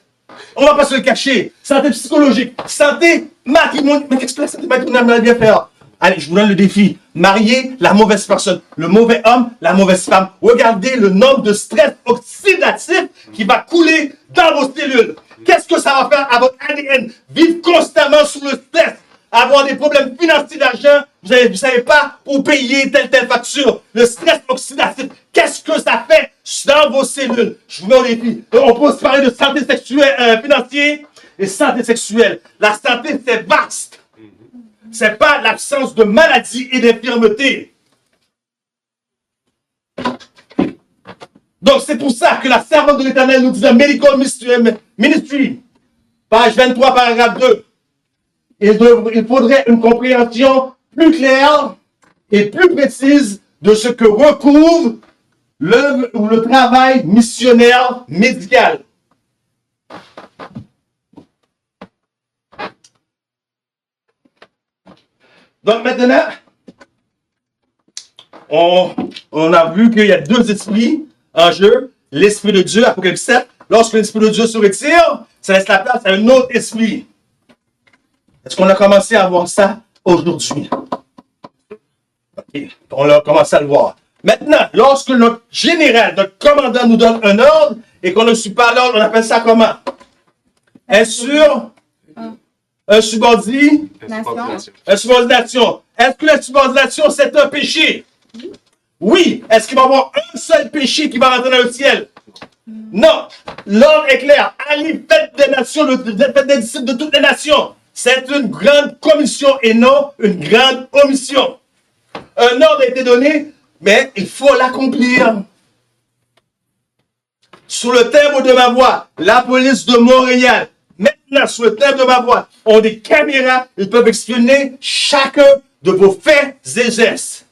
On ne va pas se le cacher. Santé psychologique. Santé matrimoniale. Mais qu'est-ce que la santé matrimoniale va bien faire? Allez, je vous donne le défi. Marier la mauvaise personne. Le mauvais homme, la mauvaise femme. Regardez le nombre de stress oxydatif qui va couler dans vos cellules. Qu'est-ce que ça va faire à votre ADN? Vivre constamment sous le stress. Avoir des problèmes financiers d'argent. Vous ne savez pas où payer telle facture. Le stress oxydatif. Qu'est-ce que ça fait dans vos cellules? Je vous mets au défi. Donc, on peut se parler de santé sexuelle, financière et santé sexuelle. La santé, c'est vaste. C'est pas l'absence de maladie et d'infirmité. Donc, c'est pour ça que la servante de l'Éternel nous dit dans Medical Ministry, page 23, paragraphe 2. Il faudrait une compréhension plus claire et plus précise de ce que recouvre l'œuvre ou le travail missionnaire médical. Donc maintenant, on a vu qu'il y a deux esprits en jeu. L'esprit de Dieu, Apocalypse 7. Lorsque l'esprit de Dieu se retire, ça laisse la place à un autre esprit. Est-ce qu'on a commencé à voir ça aujourd'hui? Okay. On a commencé à le voir. Maintenant, lorsque notre général, notre commandant nous donne un ordre et qu'on ne suit pas l'ordre, on appelle ça comment? Insubordination. Est-ce que l'insubordination, c'est un péché? Oui. Est-ce qu'il va y avoir un seul péché qui va rentrer dans le ciel? Non. L'ordre est clair. Allez, faites des nations, faites des disciples de toutes les nations. C'est une grande commission et non une grande omission. Un ordre a été donné, mais il faut l'accomplir. Sous le timbre de ma voix, la police de Montréal, maintenant, sous le thème de ma voix, ont des caméras, ils peuvent espionner chacun de vos faits et gestes.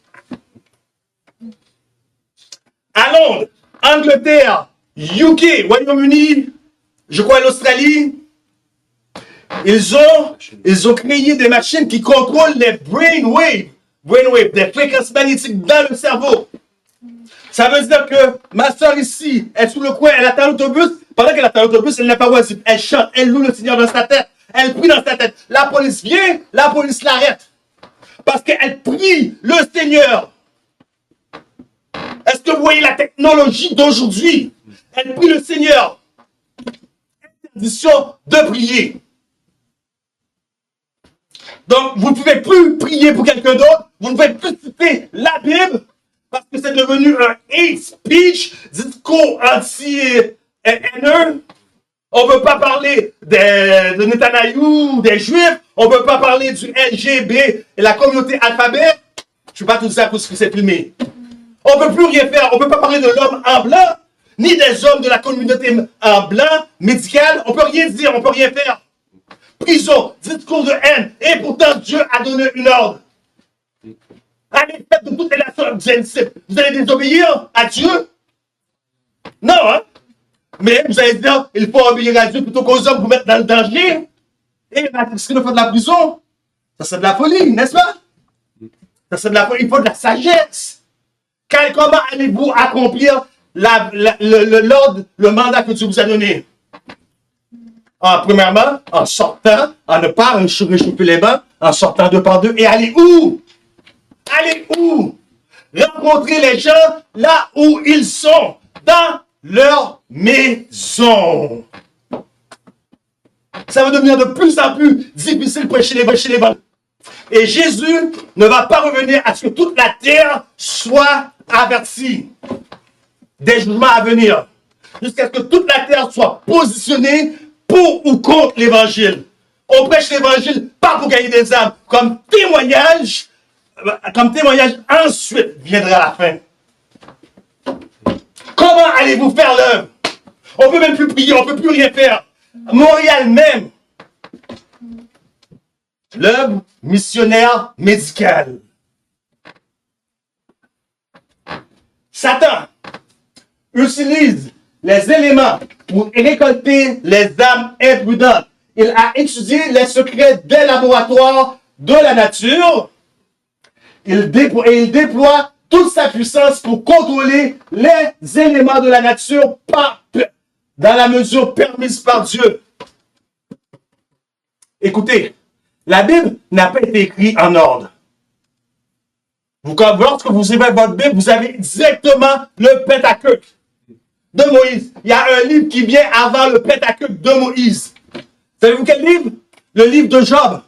À Londres, Angleterre, UK, Royaume-Uni, je crois l'Australie, ils ont créé des machines qui contrôlent les brainwaves, des fréquences magnétiques dans le cerveau. Ça veut dire que ma soeur ici est sous le coin, elle attend l'autobus. Pendant qu'elle attend l'autobus, elle n'a pas oisible. Elle chante, elle loue le Seigneur dans sa tête. Elle prie dans sa tête. La police vient, la police l'arrête. Parce qu'elle prie le Seigneur. Est-ce que vous voyez la technologie d'aujourd'hui? Elle prie le Seigneur. Interdiction de prier. Donc, vous ne pouvez plus prier pour quelqu'un d'autre. Vous ne pouvez plus citer la Bible parce que c'est devenu un hate speech, discours anti-haineux. On ne peut pas parler de Netanyahou, des Juifs. On ne peut pas parler du LGB et la communauté alphabet. Je ne vais pas tout ça pour ce que c'est filmé. On ne peut plus rien faire. On ne peut pas parler de l'homme en blanc, ni des hommes de la communauté en blanc, médicale. On ne peut rien dire, on ne peut rien faire. Prison, discours de haine. Et pourtant, Dieu a donné une ordre. Allez, faites de toutes les nations. Vous allez désobéir à Dieu? Non, hein? Mais vous allez dire, il faut obéir à Dieu plutôt qu'aux hommes vous mettre dans le danger. Et ce qu'il faut de la prison, ça c'est de la folie, n'est-ce pas? Ça c'est de la folie, il faut de la sagesse. Comment allez-vous accomplir l'ordre, le mandat que Dieu vous a donné? Premièrement, en sortant, en ne pas réchauffer les mains, en sortant deux par deux, et aller où? Aller où? Rencontrer les gens là où ils sont, dans leur maison. Ça va devenir de plus en plus difficile de prêcher l'évangile. Et Jésus ne va pas revenir à ce que toute la terre soit avertie des jugements à venir, jusqu'à ce que toute la terre soit positionnée pour ou contre l'évangile. On prêche l'évangile pas pour gagner des âmes, comme témoignage ensuite viendra la fin. Comment allez-vous faire l'œuvre? On ne peut même plus prier, on ne peut plus rien faire. Montréal même. L'œuvre missionnaire médicale. Satan utilise les éléments pour récolter les âmes imprudentes. Il a étudié les secrets des laboratoires de la nature. Il déploie toute sa puissance pour contrôler les éléments de la nature dans la mesure permise par Dieu. Écoutez, la Bible n'a pas été écrite en ordre. Lorsque vous ouvrez votre Bible, vous avez directement le Pentateuque de Moïse. Il y a un livre qui vient avant le Pentateuque de Moïse. Savez-vous quel livre? Le livre de Job.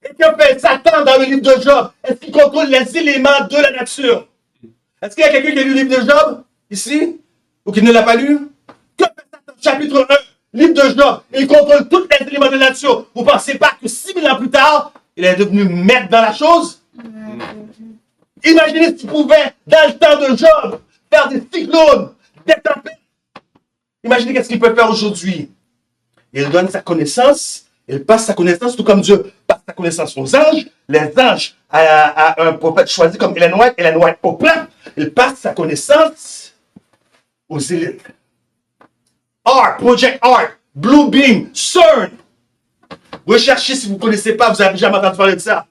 Et que fait Satan dans le livre de Job? Est-ce qu'il contrôle les éléments de la nature? Est-ce qu'il y a quelqu'un qui a lu le livre de Job, ici? Ou qui ne l'a pas lu? Que fait Satan? Chapitre 1, livre de Job. Il contrôle tous les éléments de la nature. Vous ne pensez pas que 6000 ans plus tard, il est devenu maître dans la chose? Imaginez si tu pouvais, dans le temps de Job, faire des cyclones, des tempêtes. Imaginez qu'est-ce qu'il peut faire aujourd'hui. Il donne sa connaissance, il passe sa connaissance, tout comme Dieu passe sa connaissance aux anges. Les anges, à un prophète choisi comme Ellen White au plan, il passe sa connaissance aux élites. Project Art, Blue Beam, CERN. Recherchez si vous ne connaissez pas, vous n'avez jamais entendu parler de ça.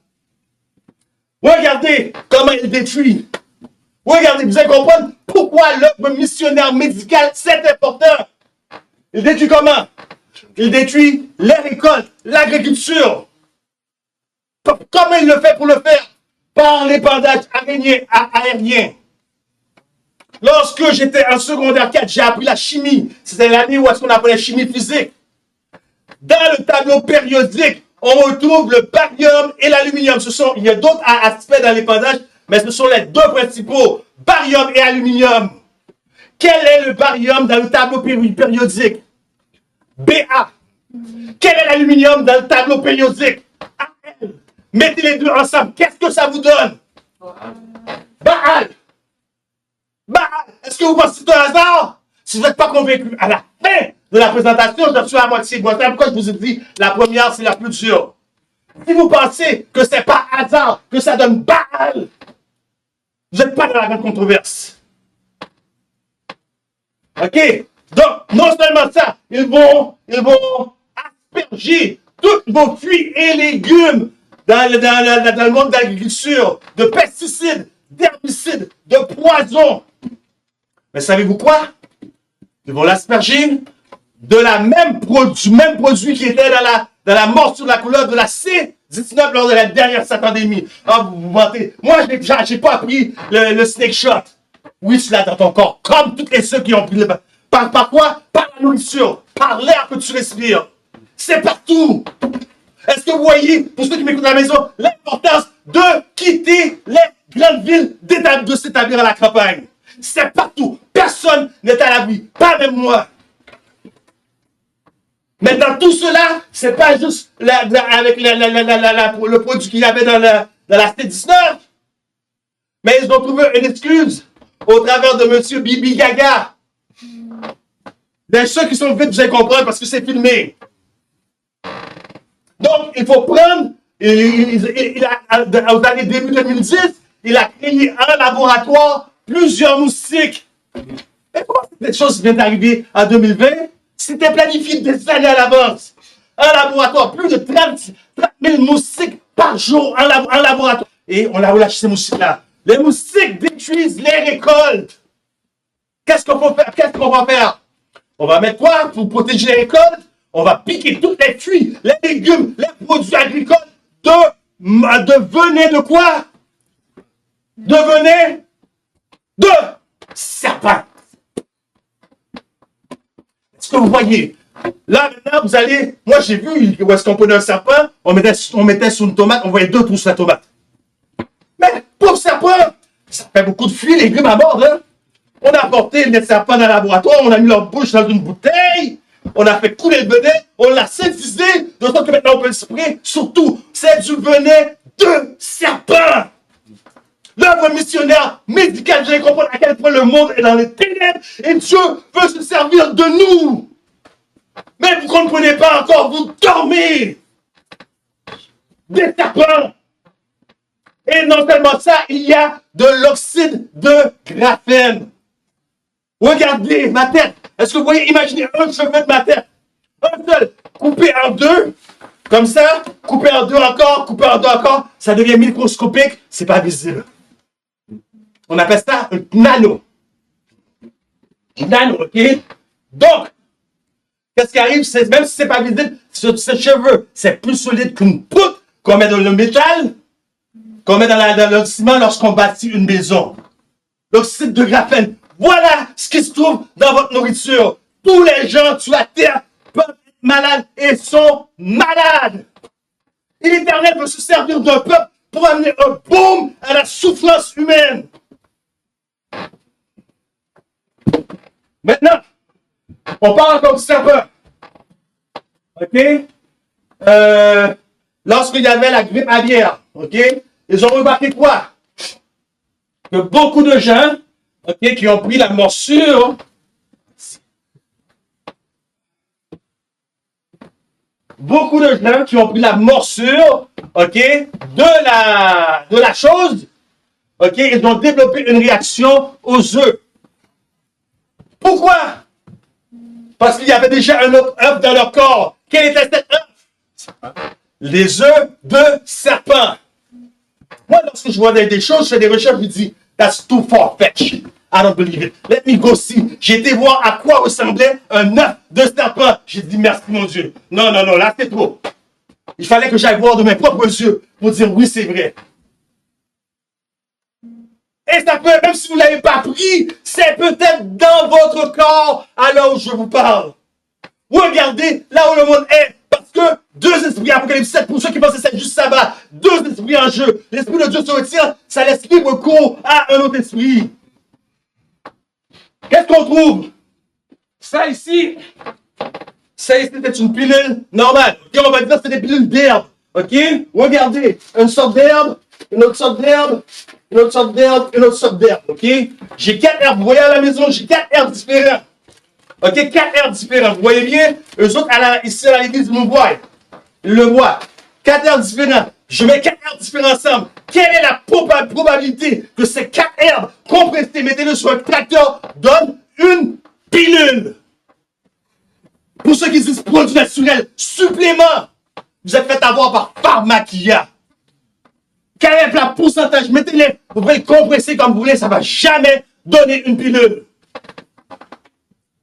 Regardez comment il détruit. Regardez, vous allez comprendre pourquoi l'œuvre missionnaire médicale, c'est important. Il détruit comment? Il détruit les récoltes, l'agriculture. Comment il le fait pour le faire? Par l'épandage aérien. Lorsque j'étais en secondaire 4, j'ai appris la chimie. C'était l'année où est-ce qu'on appelait chimie physique. Dans le tableau périodique, on retrouve le barium et l'aluminium. Il y a d'autres aspects dans l'épandage, mais ce sont les deux principaux, barium et aluminium. Quel est le barium dans le tableau périodique? Ba. Quel est l'aluminium dans le tableau périodique? Al. Mettez les deux ensemble. Qu'est-ce que ça vous donne? Baal. Baal. Est-ce que vous pensez que c'est un hasard? Si vous n'êtes pas convaincu, à la fin de la présentation, je suis à moitié. Voilà pourquoi je vous ai dit, la première, c'est la plus dure. Si vous pensez que c'est pas hasard, que ça donne Baal, vous n'êtes pas dans la grande controverse. OK? Donc, non seulement ça, ils vont asperger tous vos fruits et légumes dans le monde de l'agriculture, de pesticides, d'herbicides, de poisons. Mais savez-vous quoi? Ils vont l'asperger du même produit qui était dans la morsure de la couleur de la C19 lors de la dernière pandémie. Ah, vous mentez. Moi, j'ai pas appris le snake shot. Oui, tu l'as dans ton corps, comme toutes les ceux qui ont pris le... Par quoi? Par la nourriture, par l'air que tu respires. C'est partout. Est-ce que vous voyez, pour ceux qui m'écoutent à la maison, l'importance de quitter les grandes villes, de s'établir à la campagne? C'est partout. Personne n'est à l'abri, pas même moi. Maintenant, tout cela, c'est pas juste avec le produit qu'il y avait dans la cité 19. Mais ils ont trouvé une excuse au travers de M. Bibi Gaga. Bien, ceux qui sont vite, vous allez comprendre parce que c'est filmé. Donc, il faut prendre, aux années début 2010, il a créé un laboratoire, plusieurs moustiques. Et pourquoi cette chose vient d'arriver en 2020? C'était planifié des années à l'avance. Un laboratoire, plus de 30 000 moustiques par jour en laboratoire. Et on a relâché ces moustiques-là. Les moustiques détruisent les récoltes. Qu'est-ce qu'on va faire? On va mettre quoi pour protéger les récoltes? On va piquer toutes les fruits, les légumes, les produits agricoles devenaient de quoi? Devenaient de serpents. Est-ce que vous voyez? Là, maintenant, vous allez... Moi, j'ai vu où est-ce qu'on prenait un serpent, on mettait sur une tomate, on voyait 2 trous sur la tomate. Mais pour serpent, ça fait beaucoup de fruits, légumes à mort, hein? On a apporté les serpents dans le laboratoire, on a mis leur bouche dans une bouteille, on a fait couler le venin, on l'a synthétisé, de sorte que maintenant on peut le sprayer. Surtout, c'est du venin de serpent. L'œuvre missionnaire médicale, vous allez comprendre à quel point le monde est dans les ténèbres et Dieu veut se servir de nous. Mais vous ne comprenez pas encore, vous dormez. Des serpents. Et non seulement ça, il y a de l'oxyde de graphène. Regardez ma tête. Est-ce que vous voyez, imaginez un cheveu de ma tête. Un seul, coupé en 2, comme ça, coupé en 2 encore, coupé en 2 encore, ça devient microscopique, c'est pas visible. On appelle ça un nano. Nano, ok? Donc, qu'est-ce qui arrive? Même si c'est pas visible, ce cheveu, c'est plus solide qu'une poutre qu'on met dans le métal, qu'on met dans le ciment lorsqu'on bâtit une maison. L'oxyde de graphène. Voilà ce qui se trouve dans votre nourriture. Tous les gens sur la terre peuvent être malades et sont malades. Et l'Éternel veut se servir d'un peuple pour amener un baume à la souffrance humaine. Maintenant, on parle encore du serpent. OK? Lorsqu'il y avait la grippe aviaire, OK? Ils ont remarqué quoi? Que beaucoup de gens, OK, qui ont pris la morsure, beaucoup de gens qui ont pris la morsure, OK, de la chose, OK, ils ont développé une réaction aux œufs. Pourquoi? Parce qu'il y avait déjà un autre œuf dans leur corps. Quel était cet œuf? Les œufs de serpent. Moi, lorsque je vois des choses, je fais des recherches, je me dis, that's too far-fetched. I don't believe it. Let me go see. J'ai été voir à quoi ressemblait un œuf de serpent. J'ai dit, merci mon Dieu. Non, non, non, là, c'est trop. Il fallait que j'aille voir de mes propres yeux pour dire, oui, c'est vrai. Et ça peut, même si vous ne l'avez pas pris, c'est peut-être dans votre corps à l'heure où je vous parle. Regardez là où le monde est. Parce que 2 esprits, Apocalypse 7, pour ceux qui pensent que c'est juste sabbat, 2 esprits en jeu. L'esprit de Dieu se retire, ça laisse libre cours à un autre esprit. Qu'est-ce qu'on trouve? Ça ici, c'était une pilule normale. Ok, on va dire que c'est des pilules d'herbe. Ok? Regardez, une sorte d'herbe, une autre sorte d'herbe, une autre sorte d'herbe, une autre sorte d'herbe. Ok? J'ai 4 herbes. Vous voyez à la maison, j'ai 4 herbes différentes. Ok, 4 herbes différentes. Vous voyez bien? Eux autres, ici à l'église, ils nous voient. Ils le voient. 4 herbes différentes. Je mets 4 herbes différentes ensemble. Quelle est la probabilité que ces 4 herbes compressées, mettez-le sur un tracteur, donnent une pilule? Pour ceux qui disent produit naturel, supplément, vous êtes fait avoir par Pharmakia. Quel est le pourcentage? Mettez-les, vous pouvez le compresser comme vous voulez, ça ne va jamais donner une pilule.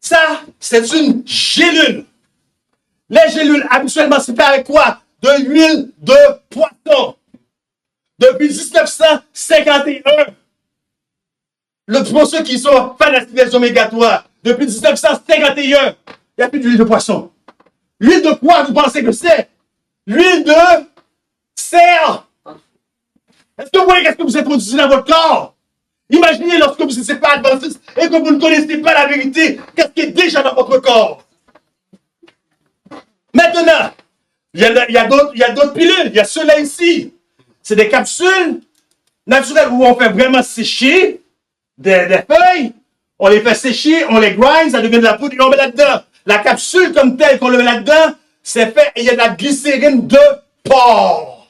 Ça, c'est une gélule. Les gélules, habituellement, c'est fait avec quoi? De l'huile de poisson. Depuis 1951. Pour ceux qui sont fanatiques des oméga 3, depuis 1951, il n'y a plus d'huile de poisson. L'huile de quoi vous pensez que c'est? L'huile de cerf. Est-ce que vous voyez qu'est-ce que vous introduisez dans votre corps? Imaginez lorsque vous n'êtes pas adventiste et que vous ne connaissez pas la vérité, qu'est-ce qui est déjà dans votre corps? Maintenant, il y a d'autres pilules. Il y a ceux-là ici. C'est des capsules naturelles où on fait vraiment sécher des feuilles. On les fait sécher, on les grind, ça devient de la poudre et on met là-dedans. La capsule comme telle qu'on le met là-dedans, c'est fait et il y a de la glycérine de porc.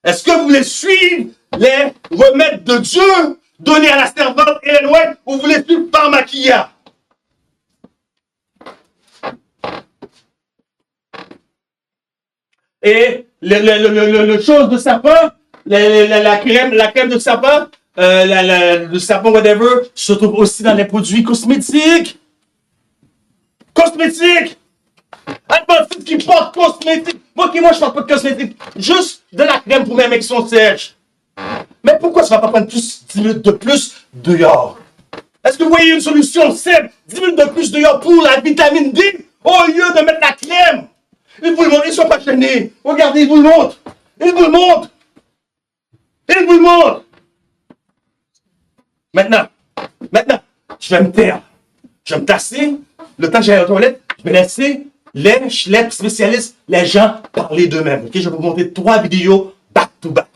Est-ce que vous voulez suivre les remèdes de Dieu donnés à la servante Ellen White ou vous voulez suivre Pharmakia? Et le chose de sapin, la crème de sapin, le sapin whatever, se trouve aussi dans les produits cosmétiques. Cosmétiques! Adventiste qui porte cosmétique. Moi, je porte pas de cosmétique. Juste de la crème pour mes mecs qui sont sèches. Mais pourquoi ça va pas prendre 10 minutes de plus dehors? Est-ce que vous voyez une solution simple? 10 minutes de plus dehors pour la vitamine D au lieu de mettre la crème. Il vous le montre, ils ne sont pas gênés. Regardez, il vous le montre. Il vous le montre. Il vous le montre. Maintenant, je vais me taire. Je vais me tasser. Le temps que j'aille aux toilettes, je vais laisser les spécialistes, les gens parler d'eux-mêmes. Okay? Je vais vous montrer 3 vidéos back to back.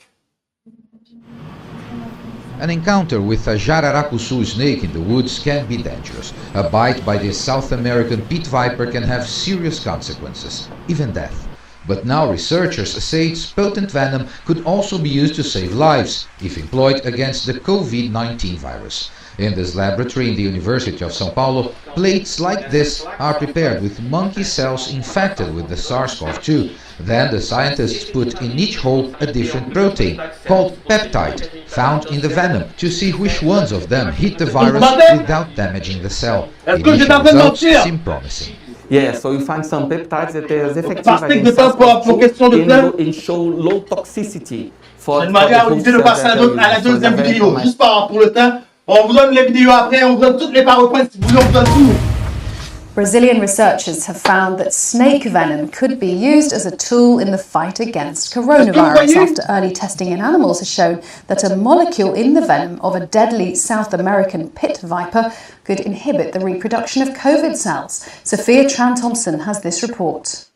An encounter with a jararacuçu snake in the woods can be dangerous. A bite by this South American pit viper can have serious consequences, even death. But now researchers say its potent venom could also be used to save lives, if employed against the COVID-19 virus. In this laboratory in the University of São Paulo, plates like this are prepared with monkey cells infected with the SARS-CoV-2. Then the scientists put in each hole a different protein, called peptide, found in the venom, to see which ones of them hit the virus without damaging the cell. Initial results seem promising. Yeah, so you find some peptides that are effective against SARS-CoV-2 and show low toxicity for the host cells that are used. À la deuxième vidéo, juste pour le temps. On vous donne les vidéos après, on vous donne toutes les PowerPoints si vous voulez, on vous donne tout. Brazilian researchers have found that snake venom could be used as a tool in the fight against coronavirus after early testing in animals has shown that a molecule in the venom of a deadly South American pit viper could inhibit the reproduction of COVID cells. Sophia Tran-Thompson has this report.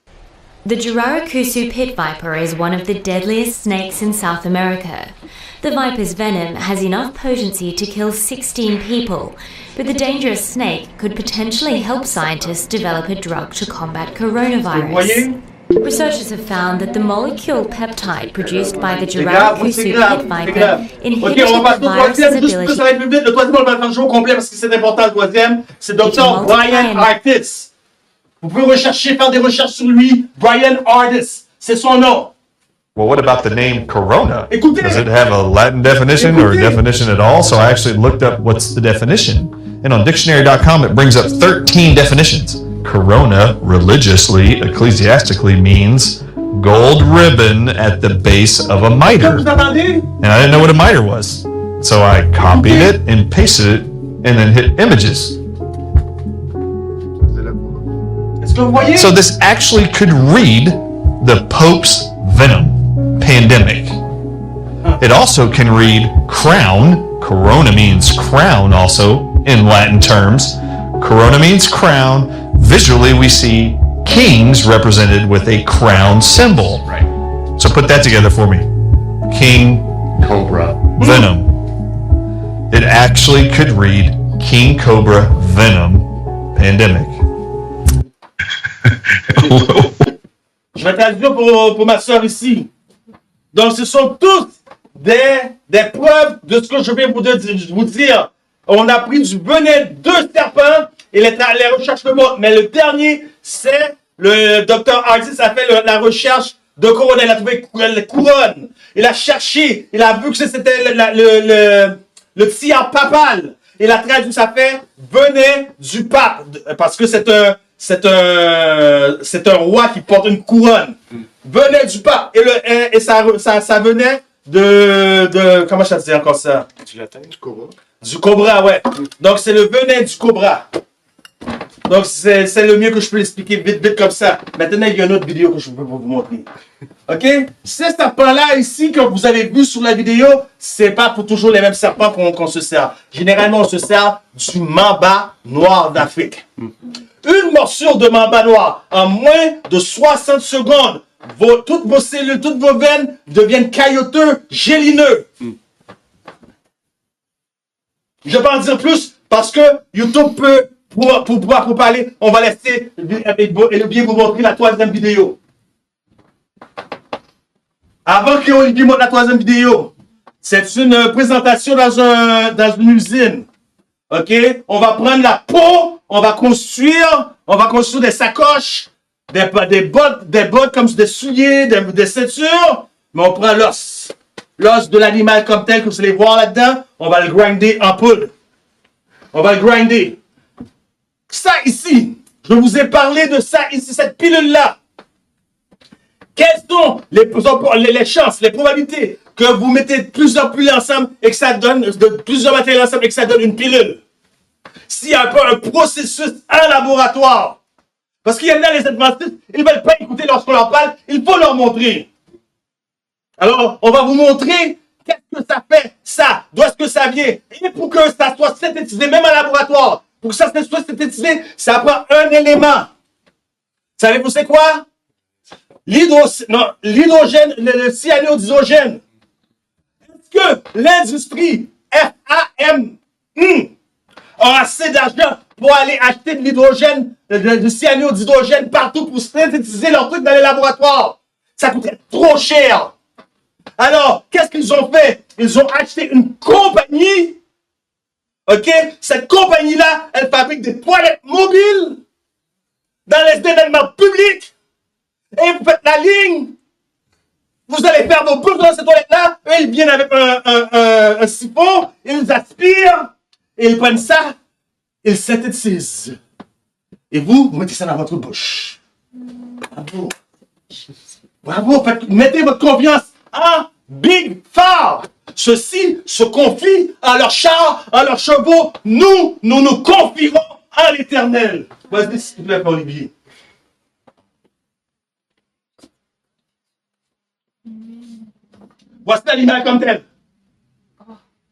The Jararacuçu pit viper is one of the deadliest snakes in South America. The viper's venom has enough potency to kill 16 people, but the dangerous snake could potentially help scientists develop a drug to combat coronavirus. Researchers have found that the molecule peptide produced by the Jararacuçu pit viper inhibits the virus's ability. Ça va être plus vite. Le troisième, on va le faire jouer au complet parce que c'est important. Le troisième, c'est Dr. Brian Ardis. Vous pouvez rechercher, faire des recherches sur lui. Brian Ardis, c'est son nom. Well, what about the name Corona? Écoutez. Does it have a Latin definition or a definition at all? So I actually looked up what's the definition. And on dictionary.com, it brings up 13 definitions. Corona, religiously, ecclesiastically, means gold ribbon at the base of a mitre. And I didn't know what a mitre was. So I copied it and pasted it and then hit images. So this actually could read the Pope's venom. Pandemic. It also can read crown. Corona means crown also in Latin terms. Corona means crown. Visually we see kings represented with a crown symbol. Right. So put that together for me. King Cobra Venom. It actually could read King Cobra Venom Pandemic. Je vais traduire pour ma soeur ici. Donc, ce sont tous des preuves de ce que je vais vous dire. On a pris du venin de serpent et les recherches le montrent. Mais le dernier, c'est le Dr. Ardis a fait la recherche de couronne. Il a trouvé la couronne. Il a cherché. Il a vu que c'était le tiers papal. Il a traduit, ça fait venin du pape. Parce que c'est un roi qui porte une couronne. Venait du pape. Et ça venait comment ça se dit encore ça? Du latin. Du cobra. Du cobra, ouais. Donc, c'est le venin du cobra. Donc, c'est le mieux que je peux l'expliquer vite comme ça. Maintenant, il y a une autre vidéo que je peux vous montrer. OK? Ces serpents-là ici que vous avez vu sur la vidéo, c'est pas pour toujours les mêmes serpents qu'on se sert. Généralement, on se sert du mamba noir d'Afrique. Une morsure de mamba noir en moins de 60 secondes, toutes vos cellules, toutes vos veines deviennent caillouteux, gélineux. Je vais pas en dire plus parce que YouTube peut, pour parler, on va laisser Olivier vous montrer la 3e vidéo. Avant que Olivier montre la 3e vidéo, c'est une présentation dans une usine. OK? On va prendre la peau, on va construire des sacoches, des bottes comme des souliers, des ceintures, mais on prend l'os. L'os de l'animal comme tel que vous allez voir là-dedans, on va le grinder en poudre. On va le grinder. Ça ici, je vous ai parlé de ça ici, cette pilule-là. Quelles sont les chances, les probabilités que vous mettez plusieurs pilules ensemble et que ça donne, plusieurs matériels ensemble et que ça donne une pilule? S'il y a un processus en laboratoire, parce qu'il y en a les adventistes, ils ne veulent pas écouter lorsqu'on leur parle, il faut leur montrer. Alors, on va vous montrer qu'est-ce que ça fait, ça, d'où est-ce que ça vient. Et pour que ça soit synthétisé, même en laboratoire, pour que ça soit synthétisé, ça prend un élément. Savez-vous c'est quoi? L'hydrogène, le cyanure d'hydrogène. Est-ce que l'industrie FAM a assez d'argent pour aller acheter de l'hydrogène, du cyanure d'hydrogène partout pour synthétiser leur truc dans les laboratoires? Ça coûterait trop cher. Alors, qu'est-ce qu'ils ont fait? Ils ont acheté une compagnie. OK? Cette compagnie-là, elle fabrique des toilettes mobiles dans les événements publics. Et vous faites la ligne. Vous allez faire vos besoins dans ces toilettes-là. Eux, ils viennent avec un siphon. Ils aspirent. Et ils prennent ça. Ils synthétisent. Et vous mettez ça dans votre bouche. Bravo. Bravo. Mettez votre confiance en Big Pharma. Ceux-ci se confient à leurs chars, à leurs chevaux. Nous nous confierons à l'Éternel. Vas-y, s'il vous plaît, Olivier. Voici l'animal comme tel.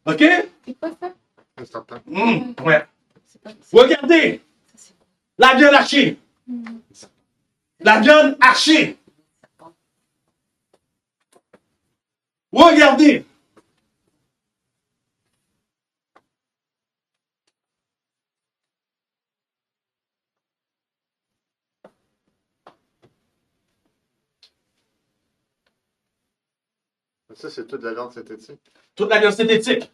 OK? C'est quoi ça? Un serpent. Ouais. Regardez. La viande hachée. La viande hachée. Regardez. Ça, c'est toute la viande synthétique. Toute la viande synthétique.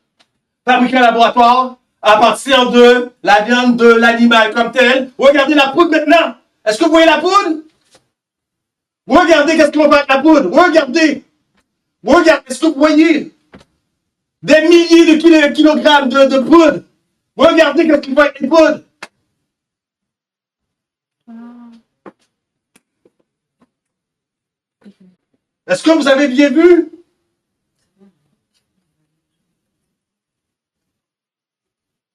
Fabriquée en laboratoire à partir de la viande de l'animal comme tel. Regardez la poudre maintenant. Est-ce que vous voyez la poudre? Regardez qu'est-ce qu'on va faire avec la poudre. Regardez. Regardez, est-ce que vous voyez? Des milliers de kilogrammes de poudre. Regardez qu'est-ce qu'on va avec les poudres. Est-ce que vous avez bien vu?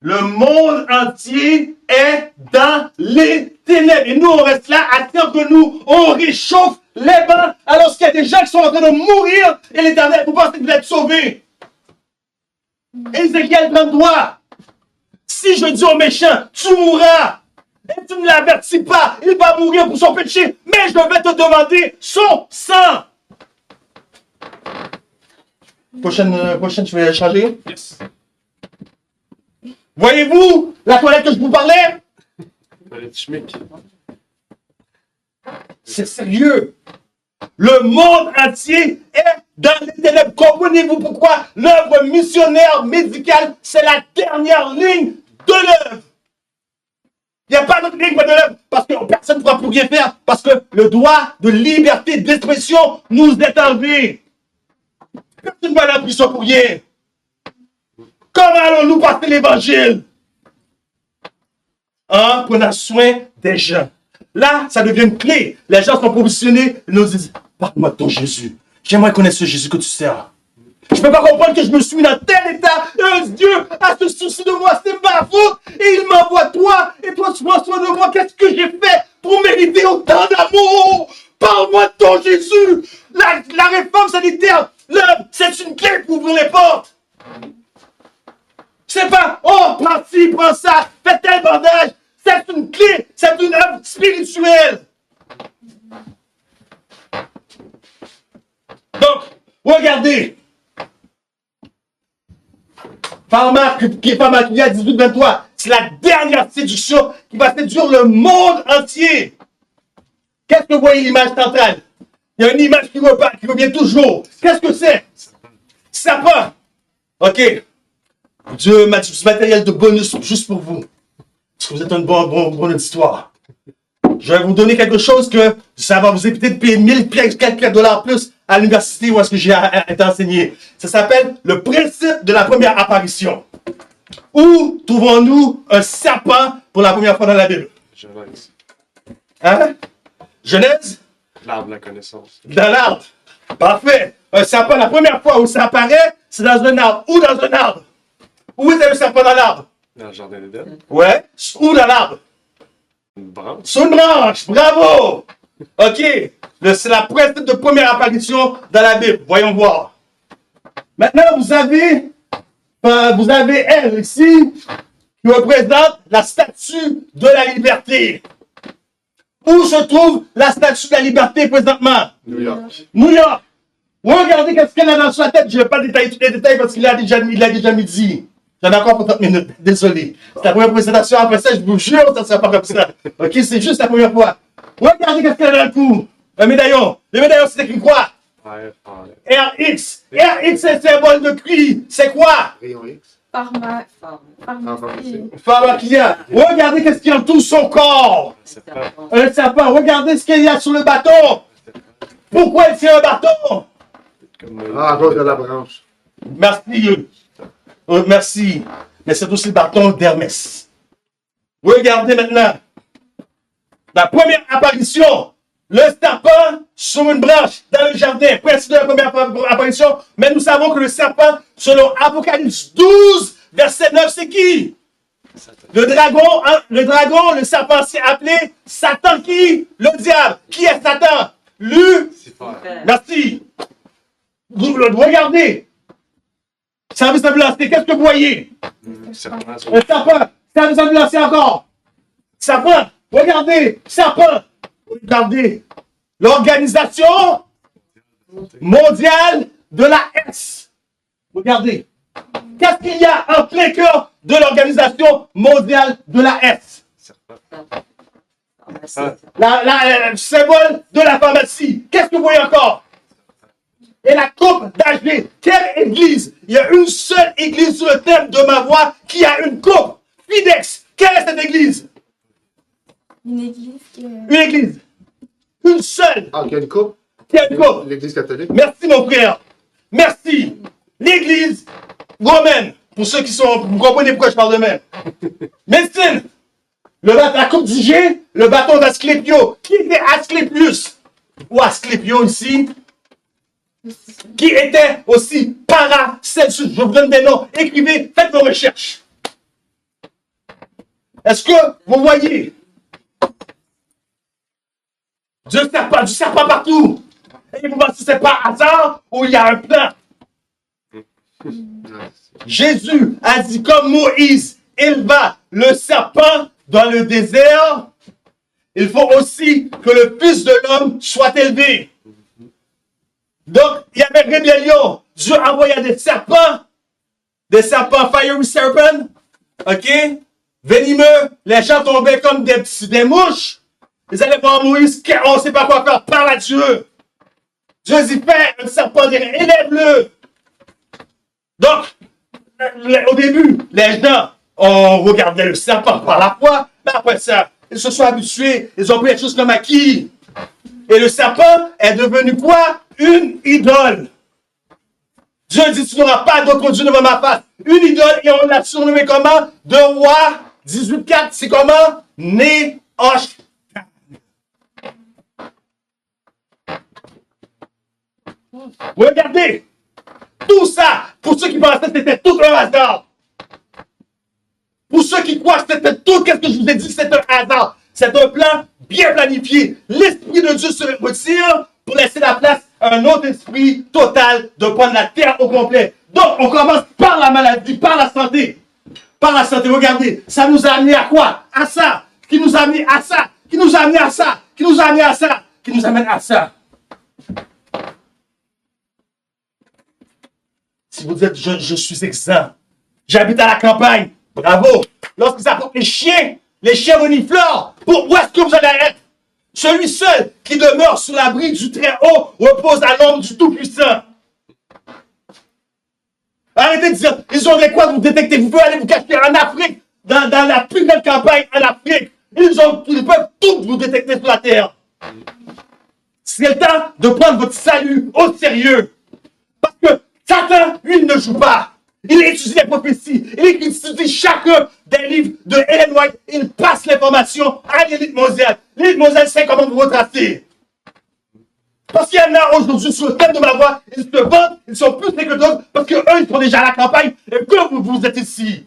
Le monde entier est dans les ténèbres. Et nous, on reste là, assis entre nous. On réchauffe les bancs alors qu'il y a des gens qui sont en train de mourir. Et l'Éternel, vous pensez que vous êtes sauvés. Ézéchiel 33. Si je dis au méchant, tu mourras. Et tu ne l'avertis pas. Il va mourir pour son péché. Mais je vais te demander son sang. Prochaine, tu veux changer? Yes. Voyez-vous la toilette que je vous parlais? Toilette chimique. C'est sérieux. Le monde entier est dans les ténèbres. Comprenez-vous pourquoi l'œuvre missionnaire médicale, c'est la dernière ligne de l'œuvre. Il n'y a pas d'autre ligne de l'œuvre parce que personne ne pourra plus rien faire parce que le droit de liberté d'expression nous est enlevé. Personne ne va aller en prison pour rien. Comment allons-nous passer l'évangile? En prenant soin des gens. Là, ça devient une clé. Les gens sont positionnés, ils nous disent, parle-moi de ton Jésus. J'aimerais connaître ce Jésus que tu sers. Je peux pas comprendre que je me suis mis dans tel état. Dieu a ce souci de moi, c'est ma faute. Et il m'envoie toi. Et toi, tu prends soin de moi. Qu'est-ce que j'ai fait pour mériter autant d'amour? Parle-moi de ton Jésus. La réforme sanitaire, c'est une clé pour ouvrir les portes. C'est pas, oh, prends ci, prends ça, fais tel bandage. C'est une clé, c'est une œuvre spirituelle. Donc, regardez. Pharmacia 18-23, c'est la dernière séduction qui va séduire le monde entier. Qu'est-ce que vous voyez l'image centrale? Il y a une image qui revient toujours. Qu'est-ce que c'est? Sapin. OK. Dieu m'a du matériel de bonus juste pour vous. Parce que vous êtes un bon auditoire. Je vais vous donner quelque chose que ça va vous éviter de payer 1000 quelques dollars plus à l'université où est-ce que j'ai été enseigné. Ça s'appelle le principe de la première apparition. Où trouvons-nous un serpent pour la première fois dans la Bible? Genèse. Hein? Genèse? L'arbre de la connaissance. Dans l'arbre. Parfait. Un serpent, la première fois où ça apparaît, c'est dans un arbre. Où dans un arbre? Où était le serpent dans l'arbre? Dans le jardin d'Éden. Ouais. Où dans l'arbre? Une branche. Sur une branche. Bravo. OK. C'est la principe de première apparition dans la Bible. Voyons voir. Maintenant, vous avez elle ici qui représente la statue de la liberté. Où se trouve la statue de la liberté présentement? New York. New York. Regardez qu'est-ce qu'elle a dans sa tête. Je ne vais pas détailler tous les détails parce qu'il l'a déjà midi. J'en ai encore pour 30 minutes. Désolé. C'est la première présentation. Après ça, je vous jure, ça ne sera pas comme ça. OK, c'est juste la première fois. Regardez qu'est-ce qu'elle a dans le cou. Un médaillon. Le médaillon, c'est écrit quoi? RX. RX, c'est le symbole de cri. C'est quoi? Rayon X. Pharmacia. Regardez qu'est-ce qu'il y a tout son corps. Un serpent. Regardez ce qu'il y a sur le bâton. Pourquoi il tient un bâton? À cause de la branche. Merci. Merci. Mais c'est aussi le bâton d'Hermès. Regardez maintenant. La première apparition. Le serpent sur une branche dans le jardin. Principe de la première apparition. Mais nous savons que le serpent, selon Apocalypse 12, verset 9, c'est qui? Le dragon, le serpent, c'est appelé Satan qui? Le diable. Qui est Satan? Merci. Regardez. Service d'ambulancier, qu'est-ce que vous voyez? Un serpent. Service d'ambulancier encore. Serpent. Regardez. Serpent. Regardez. L'Organisation mondiale de la S. Regardez. Qu'est-ce qu'il y a en plein cœur de l'Organisation mondiale de la S? Le symbole de la pharmacie. Qu'est-ce que vous voyez encore? Et la coupe d'âge. Quelle église? Il y a une seule église sur le thème de ma voix qui a une coupe. Fidex. Quelle est cette église? Une église qui est... Une église. Une seule. Ah, il y a une coupe? Qui a une coupe? L'église catholique. Merci mon frère. Merci. L'église romaine. Pour ceux qui sont... Vous comprenez pourquoi je parle de même. Médecine. La coupe d'Igée, le bâton d'Asclépio. Qui était Asclépius? Ou Asclépio ici? Qui était aussi Paracelsus. Je vous donne des noms. Écrivez, faites vos recherches. Est-ce que vous voyez du serpent partout? Et vous pensez que c'est pas hasard ou il y a un plan? Jésus a dit comme Moïse éleva le serpent dans le désert, il faut aussi que le Fils de l'homme soit élevé. Donc, il y avait rébellion. Dieu envoya des serpents fiery serpent, ok? Venimeux, les gens tombaient comme des mouches. Ils allaient voir Moïse, on ne sait pas quoi faire, parle à Dieu. Dieu dit, fais un serpent, élève-le. Donc, au début, les gens ont regardé le serpent par la foi, mais après ça, ils se sont habitués, ils ont pris les choses comme acquis. Et le serpent est devenu quoi? Une idole. Dieu dit, tu n'auras pas d'autre Dieu devant ma face. Une idole, et on l'a surnommé comment? De roi 18-4, c'est comment? Néosh. Regardez. Tout ça, pour ceux qui pensaient que c'était tout un hasard. Pour ceux qui croient que c'était tout, qu'est-ce que je vous ai dit, c'est un hasard. C'est un plan bien planifié. L'Esprit de Dieu se retire pour laisser la place à un autre esprit total de prendre la terre au complet. Donc, on commence par la maladie, par la santé. Par la santé, regardez, ça nous a amené à quoi? À ça. Qui nous a amené à ça. Qui nous a amené à ça. Qui nous a amené à ça. Qui nous amène à ça. Si vous dites, je suis exempt, j'habite à la campagne, bravo. Lorsqu'ils apportent les chiens renifleurs, où est-ce que vous allez être? Celui seul qui demeure sous l'abri du Très-Haut repose à l'ombre du Tout-Puissant. Arrêtez de dire, ils ont les quoi vous détecter. Vous pouvez aller vous cacher en Afrique, dans la plus belle campagne en Afrique. Ils peuvent tout vous détecter sur la terre. C'est le temps de prendre votre salut au sérieux. Parce que Satan, lui, il ne joue pas. Il étudie les prophéties. Il étudie chacun des livres de Ellen White. Il passe l'information à l'élite mondiale. L'élite mondiale sait comment vous retracer. Parce qu'il y en a aujourd'hui sur le thème de ma voix, ils se vantent, ils sont plus que d'autres, parce qu'eux, ils sont déjà à la campagne, et que vous êtes ici.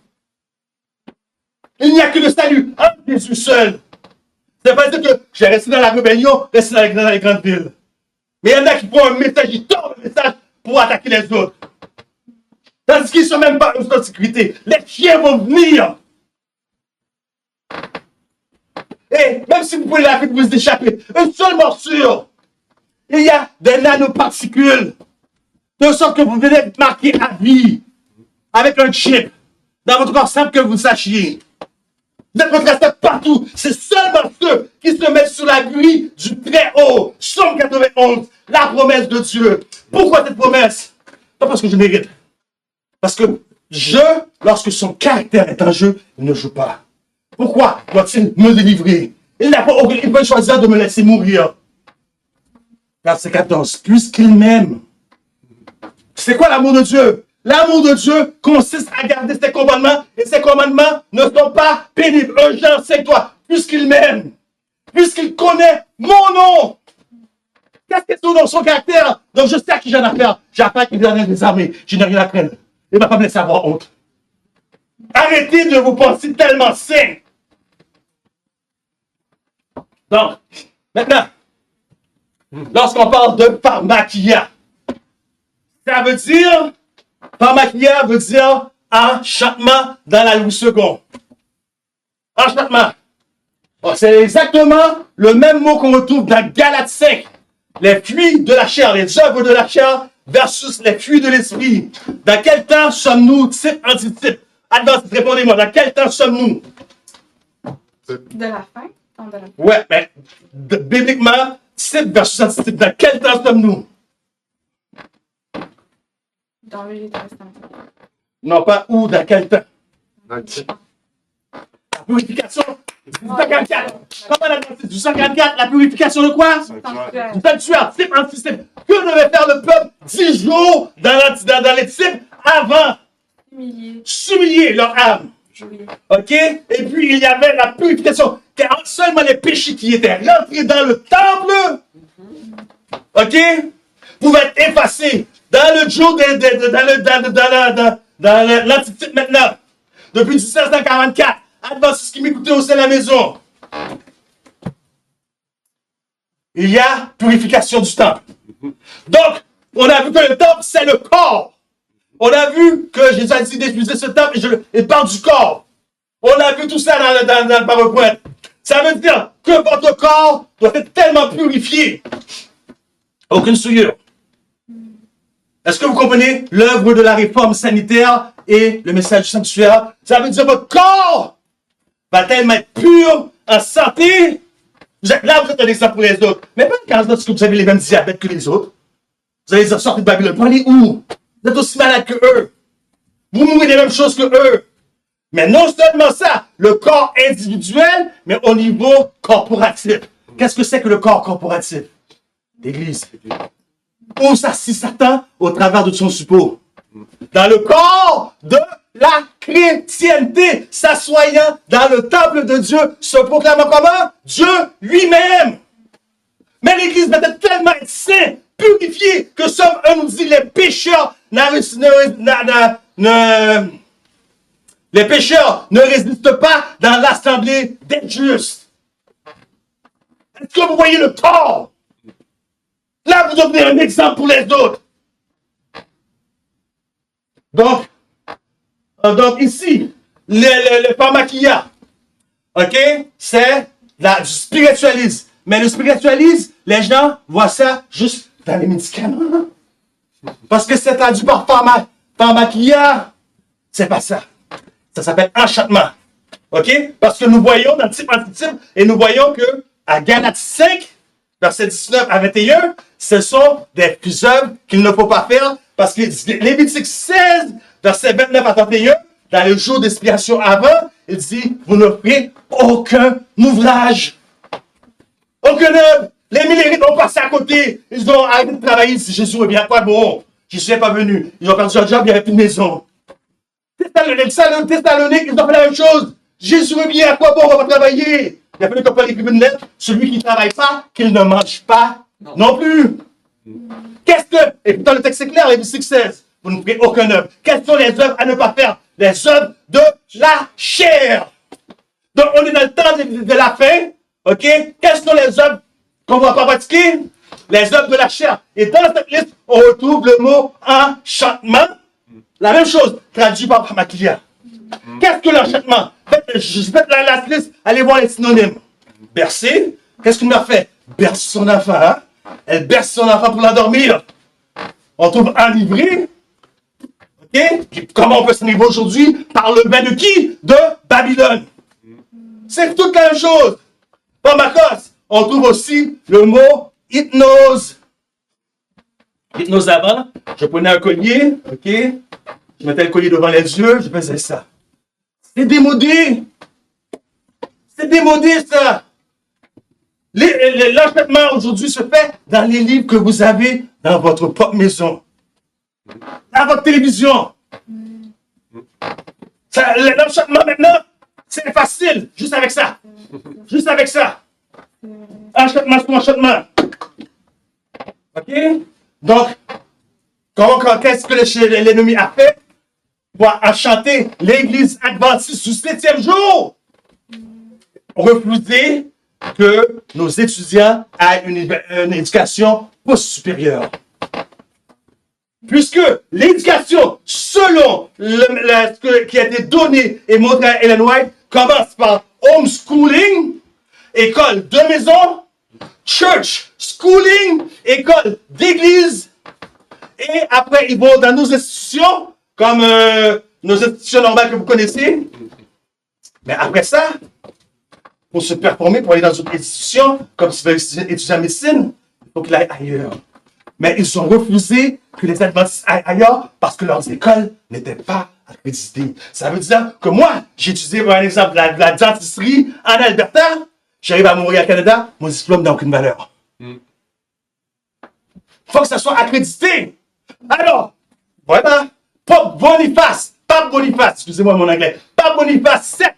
Il n'y a que le salut en Jésus seul. Ça veut pas dire que j'ai resté dans la rébellion, resté dans les grandes villes. Mais il y en a qui font un message, ils tournent le message pour attaquer les autres. Tandis qu'ils ne sont même pas en sécurité. Les chiens vont venir. Et même si vous prenez la vie de vous échapper, une seule morsure, il y a des nanoparticules, de sorte que vous venez être marqué à vie, avec un chip, dans votre corps sans que vous sachiez. Vous êtes retracé partout. C'est seulement ceux qui se mettent sous la grille du Très-Haut. Psaume 91, la promesse de Dieu. Pourquoi cette promesse? Pas parce que je mérite. Parce que lorsque son caractère est en jeu, il ne joue pas. Pourquoi doit-il me délivrer? Il peut choisir de me laisser mourir. Verset 14. Puisqu'il m'aime. C'est quoi l'amour de Dieu? L'amour de Dieu consiste à garder ses commandements, et ses commandements ne sont pas pénibles. 1 Jean 5:3. Puisqu'il m'aime, puisqu'il connaît mon nom. Qu'est-ce que c'est dans son caractère? Donc je sais à qui j'en ai affaire. J'ai affaire à qui vient des armées. Je n'ai rien à craindre. Il ne va pas me laisser avoir honte. Arrêtez de vous penser tellement sain. Donc, maintenant, lorsqu'on parle de pharmakia, ça veut dire, pharmakia veut dire enchantement dans la Louis II. Enchantement. Bon, c'est exactement le même mot qu'on retrouve dans Galates 5. Les fruits de la chair, les œuvres de la chair versus les fruits de l'esprit. Dans quel temps sommes-nous, type, antitype? Advance, répondez-moi, dans quel temps sommes-nous? De la fin? De la fin. Ouais, mais bibliquement, type versus antitype, dans quel temps sommes-nous? Dans le Nouveau Testament. Non, pas où, dans quel temps? Dans le type. La purification. 1844. Comment on a dit 1844? La purification de quoi? Du sanctuaire, type, antitype. Que devait faire le peuple 10 jours dans les types avant? S'humilier leur âme. Ok? Et puis il y avait la purification. Car seulement les péchés qui étaient rentrés dans le temple, ok, pouvaient être effacés. Dans le jour dans l'antitype maintenant. Depuis 1744. Adventiste qui m'écoutait au sein de la maison. Il y a purification du temple. Donc, on a vu que le temple, c'est le corps. On a vu que Jésus a dit d'épuiser ce temple et parle du corps. On a vu tout ça dans le PowerPoint. Ça veut dire que votre corps doit être tellement purifié. Aucune souillure. Est-ce que vous comprenez l'œuvre de la réforme sanitaire et le message du sanctuaire? Ça veut dire que votre corps va tellement être pur, en santé. Vous êtes un exemple pour les autres. Mais pas quand vous avez les mêmes diabètes que les autres. Vous allez dire, sortez de Babylone. Vous allez où? Vous êtes aussi malade que eux. Vous mourrez des mêmes choses que eux. Mais non seulement ça, le corps individuel, mais au niveau corporatif. Qu'est-ce que c'est que le corps corporatif? L'Église. Où s'assit Satan au travers de son suppôt? Dans le corps de la chrétienté, s'assoyant dans le temple de Dieu, se proclamant comment? Dieu lui-même. Mais l'Église va tellement être sainte purifiés que sommes, un nous dit, les pécheurs les pécheurs ne résistent pas dans l'assemblée des justes. Est-ce que vous voyez le tort? Là, vous devenez un exemple pour les autres. Donc ici, le pharmakia, ok, c'est du spiritualisme. Mais le spiritualisme, les gens voient ça juste dans les médicaments. Parce que c'est traduit par pharmakia. C'est pas ça. Ça s'appelle enchantement. OK? Parce que nous voyons dans le type antitype, et nous voyons que à Galates 5, verset 19 à 21, ce sont des œuvres qu'il ne faut pas faire. Parce que Lévitique 16, verset 29 à 31, dans le jour d'expiation avant, il dit, vous ne ferez aucun ouvrage. Aucun œuvre. Les millérites ont passé à côté. Ils ont arrêté de travailler. Si Jésus revient, quoi bon? Jésus n'est pas venu. Ils ont perdu leur job, il n'y avait plus de maison. Thessalonique, ils ont fait la même chose. Jésus revient, à quoi bon? On va pas travailler. Il a fallu qu'on parle écrire une lettre. Celui qui ne travaille pas, qu'il ne mange pas non plus. Qu'est-ce que... Et pourtant, le texte est clair, Lévitique 16. Vous ne ferez aucun œuvre. Quelles sont les œuvres à ne pas faire? Les œuvres de la chair. Donc, on est dans le temps de la fin. OK? Quelles sont les œuvres qu'on ne va pas pratiquer? Les œuvres de la chair. Et dans cette liste, on retrouve le mot enchantement. La même chose, traduit par pharmakia. Qu'est-ce que l'enchantement? Je fais la liste, allez voir les synonymes. Bercer, qu'est-ce qu'on a fait? Berce son enfant, hein? Elle berce son enfant pour l'endormir. On trouve enivrer. OK? Et comment on peut s'enivrer aujourd'hui? Par le bain de qui? De Babylone. C'est toute la même chose. Pharmakos, on trouve aussi le mot hypnose. Hypnose avant, je prenais un collier, ok? Je mettais le collier devant les yeux, je faisais ça. C'est démodé. C'est démodé, ça. L'enchantement aujourd'hui se fait dans les livres que vous avez dans votre propre maison. Dans votre télévision. L'enchantement maintenant, c'est facile, juste avec ça. Juste avec ça. Enchantement sur enchantement. OK? Donc, qu'est-ce que l'ennemi a fait pour enchanter l'église adventiste du 7e jour? Refuser que nos étudiants aient une éducation post-supérieure. Puisque l'éducation, selon ce qui a été donné et montré à Ellen White, commence par homeschooling, école de maison, church, schooling, école d'église, et après ils vont dans nos institutions, comme nos institutions normales que vous connaissez. Mais après ça, pour se performer, pour aller dans une institution, comme si vous voulez étudier en médecine, il faut qu'il aille ailleurs. Mais ils ont refusé que les adventistes aillent ailleurs parce que leurs écoles n'étaient pas accréditées. Ça veut dire que moi, j'ai étudié, par exemple, la dentisterie en Alberta. J'arrive à Montréal, Canada, mon diplôme n'a aucune valeur. Il faut que ça soit accrédité. Alors, voilà, Pape Boniface, excusez-moi mon anglais, Pape Boniface VII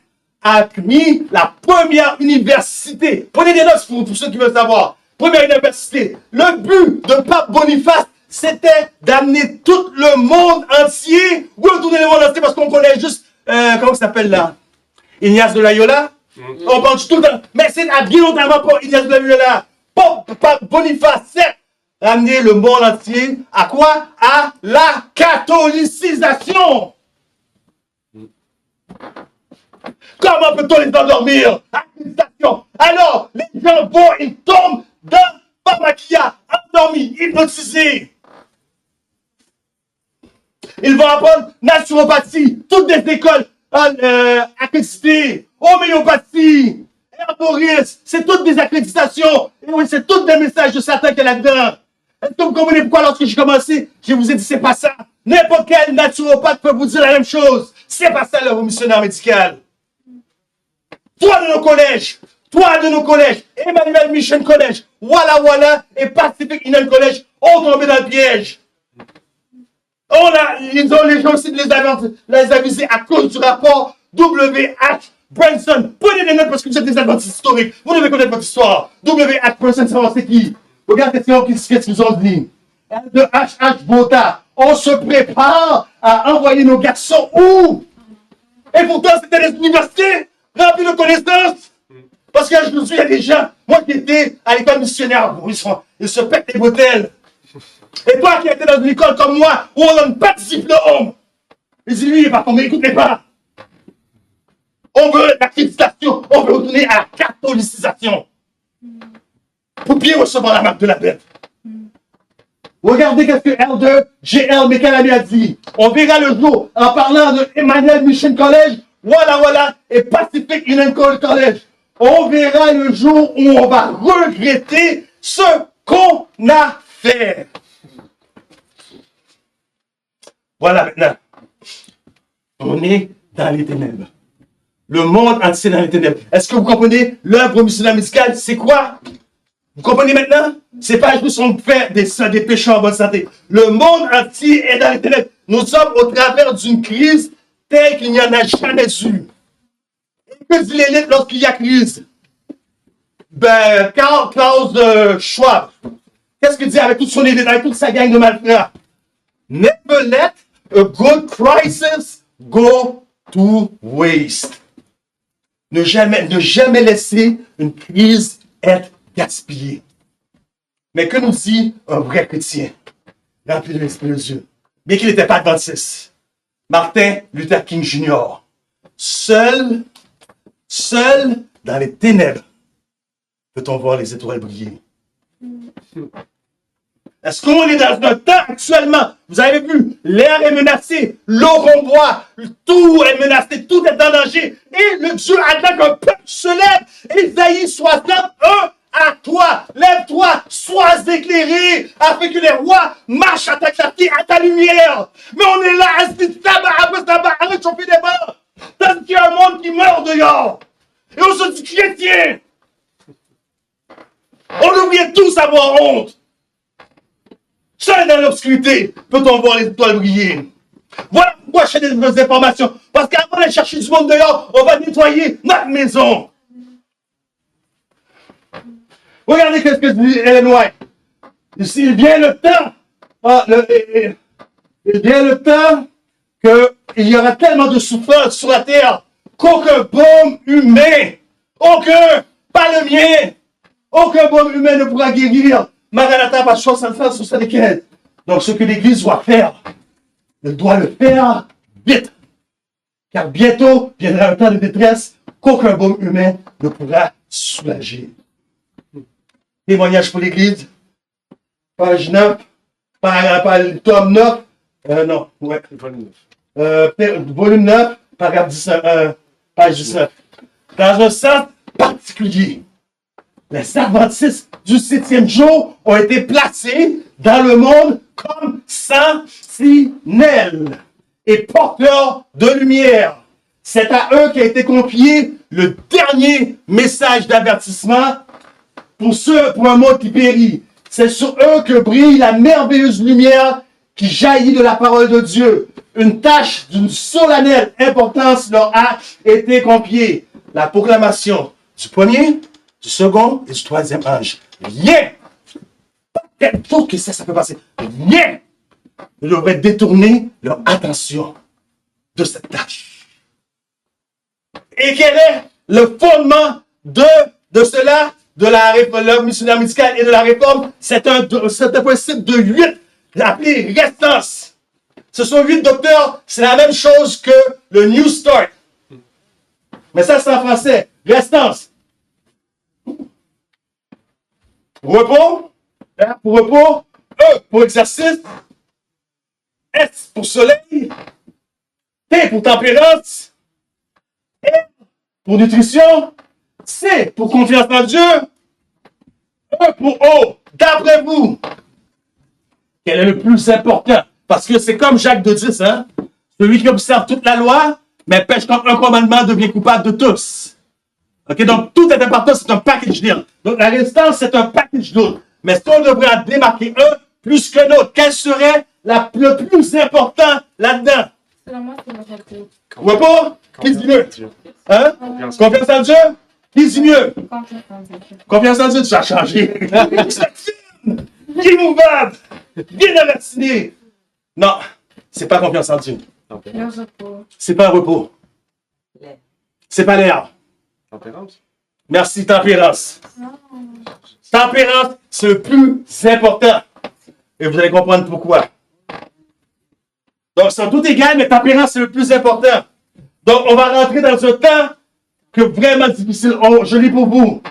a mis la première université. Prenez des notes pour ceux qui veulent savoir. Première université. Le but de Pape Boniface, c'était d'amener tout le monde entier, retourner le monde entier, parce qu'on connaît juste, comment ça s'appelle là? Ignace de Loyola. On parle tout le temps. Mais c'est bien notamment pour Ignace de Loyola. Pape Boniface VII a amené le monde entier à quoi? À la catholicisation. Comment peut-on les endormir? Accréditation. Alors, les gens vont, ils tombent dans pharmakia, endormis, hypnotisés. Ils vont apprendre naturopathie, toutes des écoles accréditées, homéopathie, herborisme, c'est toutes des accréditations. Et oui, c'est tous des messages de Satan qu'il y a là-dedans. Est-ce que vous comprenez pourquoi lorsque j'ai commencé, je vous ai dit c'est pas ça. N'importe quel naturopathe peut vous dire la même chose. C'est pas ça le missionnaire médical. Toi de nos collèges, Emmanuel Mission College, Walla Walla et Pacific Union College ont tombé dans le piège. Les gens aussi les avisés à cause du rapport W.H. Branson. Prenez des notes parce que vous êtes des adventistes historiques. Vous devez connaître votre histoire. W.H. Branson, savoir c'est qui. Regarde qu'est-ce qu'ils ont dit. De HH Bota, on se prépare à envoyer nos garçons où? Et pourtant, c'était des universités remplies de connaissances. Parce qu'aujourd'hui, il y a des gens, moi qui étais à l'école missionnaire, ils se pètent les bretelles. Et toi qui étais dans une école comme moi, où on donne pas de diplôme, ils disent, lui, il va tomber, écoutez pas. On veut l'accréditation, on veut retourner à la catholicisation. Pour bien recevoir la marque de la bête. Regardez qu'est-ce que Elder J.L. McCallamy a dit. On verra le jour en parlant de Emmanuel Mission College, voilà, et Pacific Union College. On verra le jour où on va regretter ce qu'on a fait. Voilà maintenant. On est dans les ténèbres. Le monde entier est dans les ténèbres. Est-ce que vous comprenez l'œuvre missionnaire musicale, c'est quoi? Vous comprenez maintenant? C'est pas juste on fait des péchés en bonne santé. Le monde entier est dans les ténèbres. Nous sommes au travers d'une crise telle qu'il n'y en a jamais eu. Et que dit l'élite lorsqu'il y a crise? Ben, Klaus Schwab, qu'est-ce qu'il dit avec toute son élite, avec toute sa gang de malfrats? Never let a good crisis go to waste. Ne jamais laisser une crise être gaspillée. Mais que nous dit un vrai chrétien, rempli de l'Esprit de Dieu, bien qu'il n'était pas adventiste, Martin Luther King Jr., seul dans les ténèbres, peut-on voir les étoiles briller. Est-ce qu'on est dans un temps actuellement, vous avez vu, l'air est menacé, l'eau qu'on boit, tout est menacé, tout est en danger. Et le Dieu attend qu'un peuple se lève. Ésaïe 61, à toi, lève-toi, sois éclairé, afin que les rois marchent à ta clarté, à ta lumière. Mais on est là, assis tabac après tabac, à réchauffer des bancs, tandis qu'il y a un monde qui meurt dehors. Et on se dit chrétien. On devrait tous avoir honte. Seul dans l'obscurité, peut-on voir les étoiles briller. Voilà pourquoi je cherche des informations. Parce qu'avant d'aller chercher du monde dehors, on va nettoyer notre maison. Regardez ce que dit Ellen White. Il vient le temps, il vient le temps qu'il y aura tellement de souffrance sur la terre qu'aucun baume humain, pas le mien, aucun baume humain ne pourra guérir. Maranatha, page 65, 75. Donc, ce que l'Église doit faire, elle doit le faire vite. Car bientôt viendra un temps de détresse qu'aucun baume humain ne pourra soulager. Témoignage pour l'Église, page 9, tome 9, volume 9, paragraphe 19, page 19. Dans un sens particulier, les adventistes du 7e jour ont été placés dans le monde comme sentinelles et porteurs de lumière. C'est à eux qu'a été confié le dernier message d'avertissement pour un monde qui périt. C'est sur eux que brille la merveilleuse lumière qui jaillit de la parole de Dieu. Une tâche d'une solennelle importance leur a été confiée. La proclamation du premier, du second et du troisième ange. Rien, quelque chose que ça peut passer, rien ne devrait détourner leur attention de cette tâche. Et quel est le fondement de cela, de l'œuvre missionnaire musicale et de la réforme? C'est un principe de 8, appelé restance. Ce sont 8 docteurs, c'est la même chose que le New Start. Mais ça, c'est en français. Restance. Repos. R pour repos. E pour exercice. S pour soleil. T pour tempérance. R pour nutrition. C pour confiance en Dieu. E pour O. D'après vous, quel est le plus important? Parce que c'est comme Jacques 2:10, hein? Celui qui observe toute la loi, mais pêche contre un commandement devient coupable de tous. Ok, donc tout est important, c'est un package deal. Donc la résistance, c'est un package deal. Mais si on devrait en démarquer un plus que l'autre, quel serait le plus important là-dedans? Selon moi, c'est le repos. Repos? Qui dit mieux? Hein? Confiance en Dieu? Qui dit mieux? Confiance en Dieu. Confiance en Dieu, tu as changé. immouvable, bien enraciné. Non, c'est pas confiance en Dieu. Le repos. C'est pas un repos. C'est pas l'air. Tempérance. Merci, tempérance. Tempérance, c'est le plus important. Et vous allez comprendre pourquoi. Donc, c'est tout égal, mais tempérance, c'est le plus important. Donc, on va rentrer dans un temps que vraiment difficile. Je lis pour vous.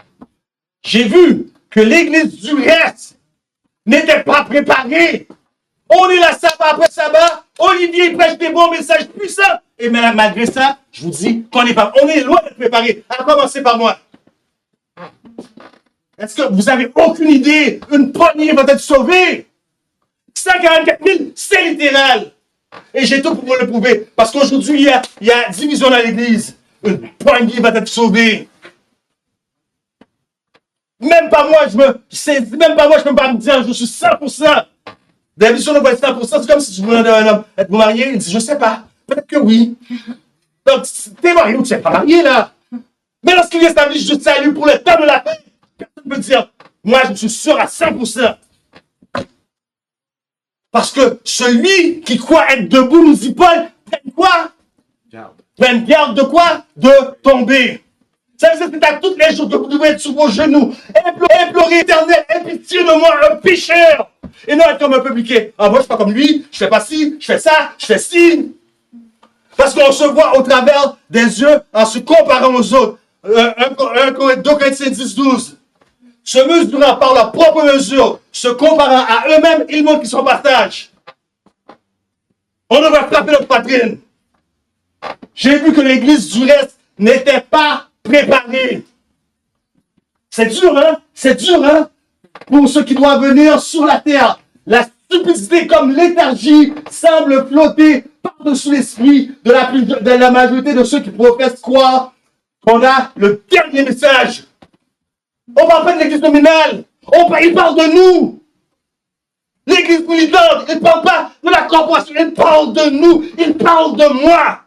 J'ai vu que l'église du reste n'était pas préparée. On est là sabbat après sabbat. Olivier prêche des bons messages puissants. Et malgré ça, je vous dis qu'on n'est pas. On est loin d'être préparé. À commencer par moi. Est-ce que vous avez aucune idée? Une poignée va être sauvée. 144 000, c'est littéral. Et j'ai tout pour vous le prouver. Parce qu'aujourd'hui, il y a division dans l'église. Une poignée va être sauvée. Même pas moi, je peux pas me dire, je suis 100%. D'habitude, on va être 100%. C'est comme si tu voulais un homme être marié. Il dit, je sais pas. Peut-être que oui. Donc, t'es marié ou tu n'es pas marié, là. Mais lorsqu'il établit juste salut pour le temps de la fin, personne ne peut dire, moi, je suis sûr à 100%. Parce que celui qui croit être debout, nous dit Paul, prenne quoi? Prenne garde de quoi? De tomber. Ça veut dire que à toutes les jours que vous devez être sur vos genoux, implorer éternel, aie pitié de moi, un pécheur. Et non être comme un publicain. Ah, moi, je suis pas comme lui, je fais pas ci, je fais ça, je fais ci. Parce qu'on se voit au travers des yeux en se comparant aux autres. 2 Corinthiens 10, 12. Se mesurant par leur propre mesure, se comparant à eux-mêmes, ils montrent qu'ils sont partage. On devrait frapper notre poitrine. J'ai vu que l'église du reste n'était pas préparée. C'est dur, hein? C'est dur, hein? Pour ceux qui doivent venir sur la terre. La stupidité comme léthargie semble flotter par-dessus l'esprit de la majorité de ceux qui professent croire qu'on a le dernier message. On ne parle pas de l'église nominale. Il parle de nous. L'église militante, il ne parle pas de la corporation. Il parle de nous. Il parle de moi.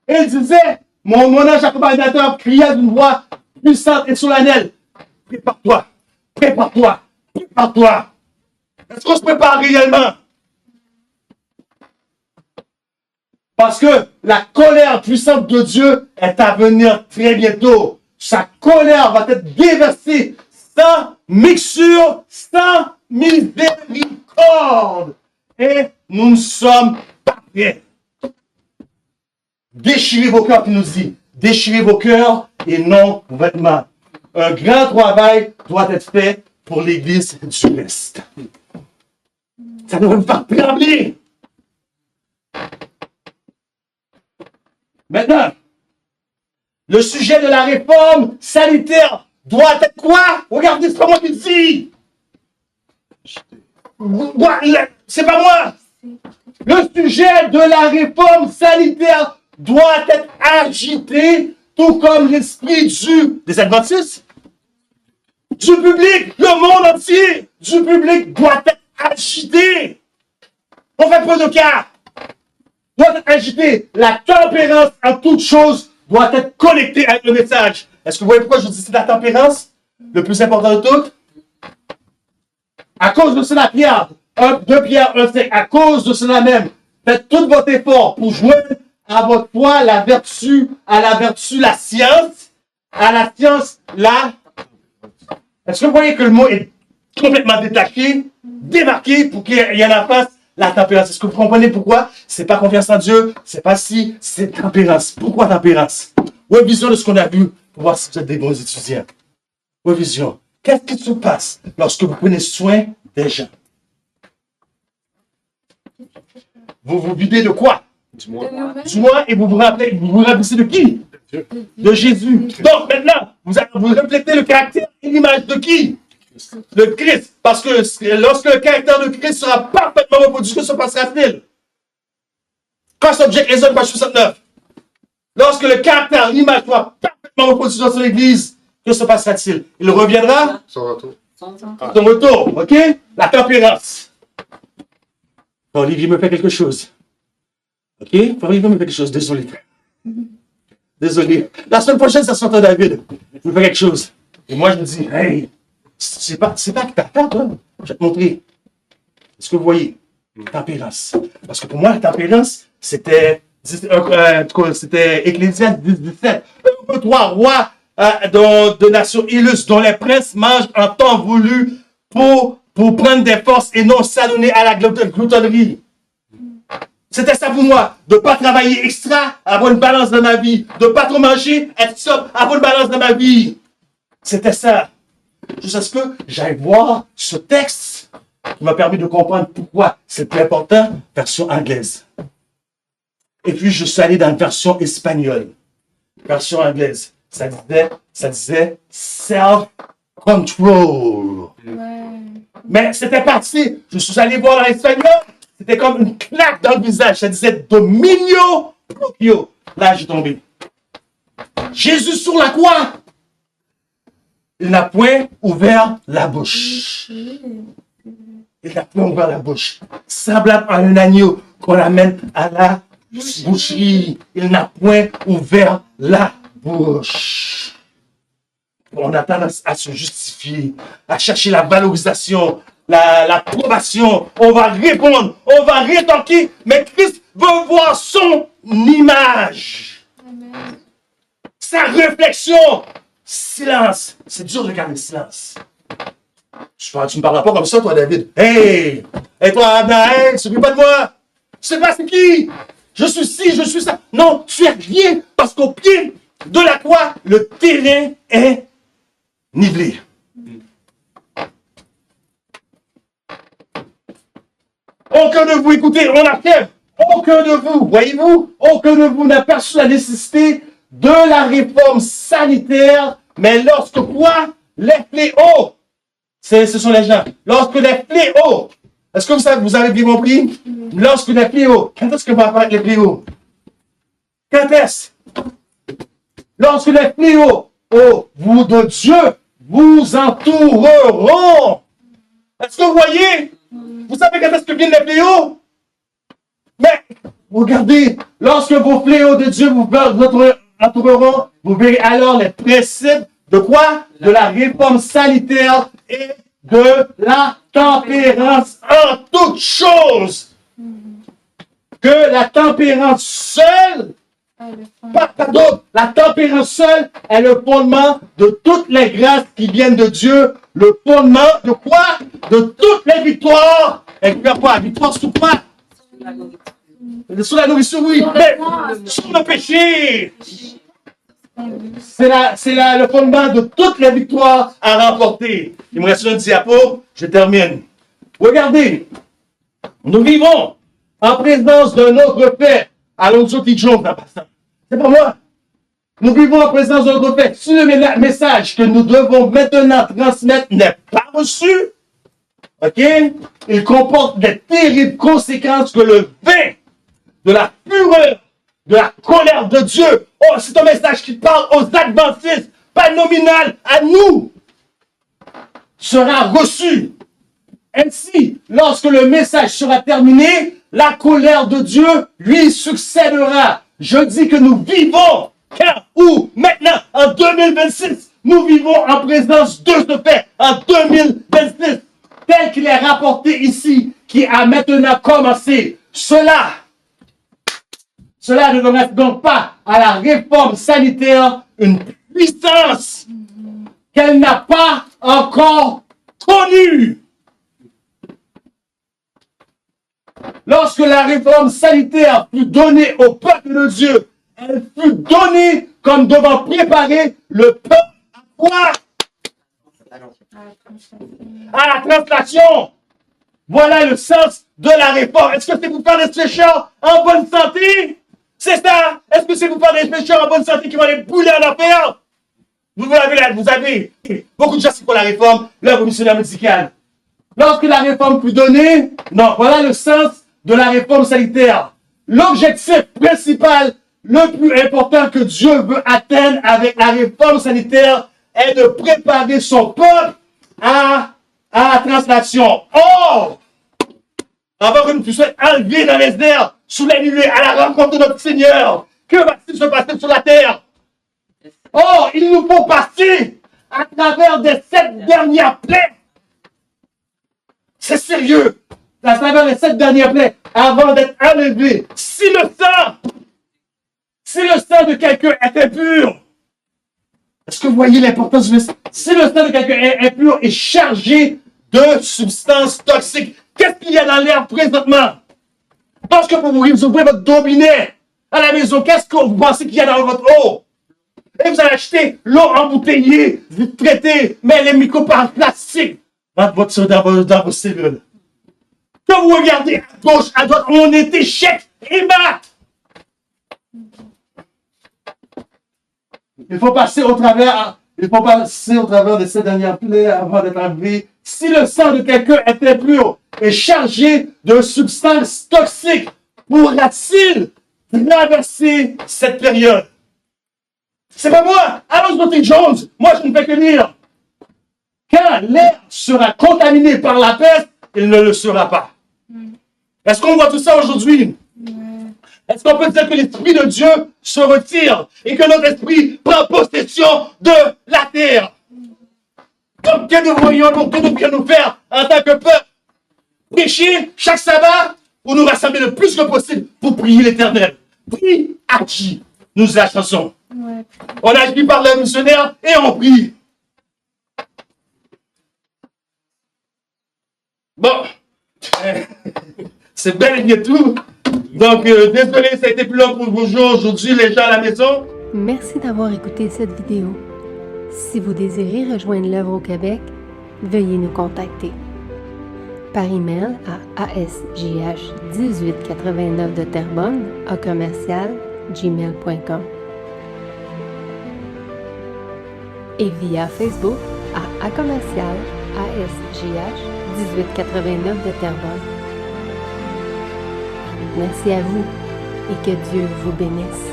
Et il disait, mon ange accompagnateur cria d'une voix puissante et solennelle. Prépare-toi. Prépare-toi. Prépare-toi. Est-ce qu'on se prépare réellement? Parce que la colère puissante de Dieu est à venir très bientôt. Sa colère va être déversée sans mixture, sans miséricorde. Et nous ne sommes pas prêts. Déchirez vos cœurs, qui nous dit. Déchirez vos cœurs et non vos vêtements. Un grand travail doit être fait pour l'église du reste. Ça devrait me faire trembler. Maintenant, le sujet de la réforme sanitaire doit être quoi? Regardez, c'est pas moi qui le dis. C'est pas moi. Le sujet de la réforme sanitaire doit être agité, tout comme l'esprit des adventistes, du public, le monde entier, du public doit être agité. On fait peu de cas. Doit être agité. La tempérance en toutes choses doit être connectée avec le message. Est-ce que vous voyez pourquoi je dis c'est la tempérance? Le plus important de tout? À cause de cela, Pierre, 2 Pierre 1,5, à cause de cela même, faites tout votre effort pour joindre à votre foi la vertu, à la vertu la science, à la science la... Est-ce que vous voyez que le mot est complètement détaché, démarqué pour qu'il y en a face la tempérance? Est-ce que vous comprenez pourquoi? C'est pas confiance en Dieu, c'est pas si, c'est tempérance. Pourquoi tempérance? Revision de ce qu'on a vu pour voir si vous êtes des bons étudiants. Revision. Qu'est-ce qui se passe lorsque vous prenez soin des gens? Vous vous videz de quoi? Du moi, et vous vous remplissez de qui? De Jésus. Donc maintenant, vous reflétez le caractère et l'image de qui? De Christ. Parce que lorsque le caractère de Christ sera parfaitement reproduit, que se passera-t-il? Quand subject Exode page 69. Lorsque le caractère, l'image sera parfaitement reproduit dans son église, que se passera-t-il? Il reviendra? Son retour. Son retour, ok? La tempérance. Olivier me fait quelque chose. Ok? Olivier me fait quelque chose. Désolé. Désolé. La semaine prochaine, ça sera David. Il me fait quelque chose. Et moi, je me dis, hey, c'est pas que t'as peur, toi. Je vais te montrer. Est-ce que vous voyez? Tempérance. Parce que pour moi, la tempérance, c'était Ecclésiaste 17. Trois rois de nations illustres, dont les princes mangent en temps voulu pour prendre des forces et non s'adonner à la gloutonnerie. C'était ça pour moi, de ne pas travailler extra, avoir une balance dans ma vie, de ne pas trop manger, être sobre, avoir une balance dans ma vie. C'était ça. Jusqu'à ce que j'aille voir ce texte qui m'a permis de comprendre pourquoi c'est plus important, version anglaise. Et puis je suis allé dans la version espagnole, version anglaise. Ça disait self-control. Mais c'était parti. Je suis allé voir dans l'espagnol. C'était comme une claque dans le visage. Ça disait dominio proprio. Là, j'ai tombé. Jésus sur la croix. Il n'a point ouvert la bouche. Il n'a point ouvert la bouche. Semblable à un agneau qu'on amène à la boucherie. Il n'a point ouvert la bouche. On a tendance à se justifier, à chercher la valorisation, l'approbation. On va répondre, on va rétorquer, mais Christ veut voir son image. Amen. Sa réflexion. Silence. C'est dur de garder le silence. Tu ne me parles pas comme ça, toi, David. Hey! Et toi, Abna, tu ne pas de moi. Tu sais pas c'est qui? Je suis ci, je suis ça. Non, tu es rien, parce qu'au pied de la croix, le terrain est nivelé. Aucun de vous, écoutez, on achève. Aucun de vous, voyez-vous, aucun de vous n'a perçu la nécessité de la réforme sanitaire, mais lorsque quoi? Les fléaux, ce sont les gens. Lorsque les fléaux, est-ce que vous avez bien compris? Lorsque les fléaux, quand est-ce que va apparaître les fléaux? Quand est-ce? Lorsque les fléaux, vous de Dieu, vous entoureront. Est-ce que vous voyez? Vous savez quand est-ce que viennent les fléaux? Mais, regardez, lorsque vos fléaux de Dieu vous entoureront, vous verrez alors les principes de quoi? De la réforme sanitaire et de la tempérance en toutes choses. Que la tempérance seule, pardon, la tempérance seule est le fondement de toutes les grâces qui viennent de Dieu. Le fondement de quoi? De toutes les victoires. Et quoi? Victoire sur quoi? Sur la nourriture, oui. Mais sur le péché. C'est le fondement de toutes les victoires à remporter. Il me reste un diapo, je termine. Regardez, nous vivons en présence d'un autre fait. Alonso Tidjon, c'est pas moi. Nous vivons en présence d'un autre fait. Si le message que nous devons maintenant transmettre n'est pas reçu, ok, il comporte des terribles conséquences que le vin de la fureur, de la colère de Dieu. Oh, c'est un message qui parle aux adventistes, pas nominal, à nous, sera reçu. Ainsi, lorsque le message sera terminé, la colère de Dieu lui succédera. Je dis que nous vivons, car où maintenant, en 2026, nous vivons en présence de ce fait, en 2026, tel qu'il est rapporté ici, qui a maintenant commencé. Cela ne donnerait donc pas à la réforme sanitaire une puissance qu'elle n'a pas encore connue. Lorsque la réforme sanitaire fut donnée au peuple de Dieu, elle fut donnée comme devant préparer le peuple à quoi? À la translation. Voilà le sens de la réforme. Est-ce que c'est pour faire des pécheurs en bonne santé? C'est ça? Est-ce que c'est pour faire des pécheurs en bonne santé qui vont les brûler en enfer? Vous avez beaucoup de gens qui font la réforme, l'œuvre missionnaire médicale. Lorsque la réforme fut donnée, non, voilà le sens de la réforme sanitaire. L'objectif principal, le plus important que Dieu veut atteindre avec la réforme sanitaire est de préparer son peuple à la translation. Or, avant que nous puissions être enlevés dans les airs, sous les nuées, à la rencontre de notre Seigneur, que va-t-il se passer sur la terre? Or, il nous faut passer à travers des 7 dernières plaies. C'est sérieux. À travers les 7 dernières plaies, avant d'être enlevé, si le sang de quelqu'un est impur, est-ce que vous voyez l'importance du sang? Si le sang de quelqu'un est impur et chargé de substances toxiques, qu'est-ce qu'il y a dans l'air présentement? Lorsque vous ouvrez votre robinet à la maison, qu'est-ce que vous pensez qu'il y a dans votre eau? Et vous allez acheter l'eau embouteillée, vous traitez, mais les microplastiques plastique dans vos cellules. Quand vous regardez à gauche, à droite, on est échec et mat. Il faut passer au travers de ces dernières plaies avant d'être enlevé. Si le sang de quelqu'un est impur et chargé de substances toxiques, pourra-t-il traverser cette période? C'est pas moi, Amos Notting-Jones, moi je ne fais que lire. Quand l'air sera contaminé par la peste, il ne le sera pas. Est-ce qu'on voit tout ça aujourd'hui? Est-ce qu'on peut dire que l'Esprit de Dieu se retire et que notre esprit prend possession de la terre? Donc, que devrions-nous faire en tant que peuple? Prêcher chaque sabbat ou nous rassembler le plus que possible pour prier l'Éternel? Prie, agis, nous la chanson. On agit par le missionnaire et on prie. Bon, c'est bel et bien tout. Donc, désolé, ça a été plus long pour vous aujourd'hui, les gens à la maison. Merci d'avoir écouté cette vidéo. Si vous désirez rejoindre l'œuvre au Québec, veuillez nous contacter par email à asjh1889 de Terrebonne @gmail.com et via Facebook à commercial ASJH1889 de Terrebonne. Merci à vous et que Dieu vous bénisse.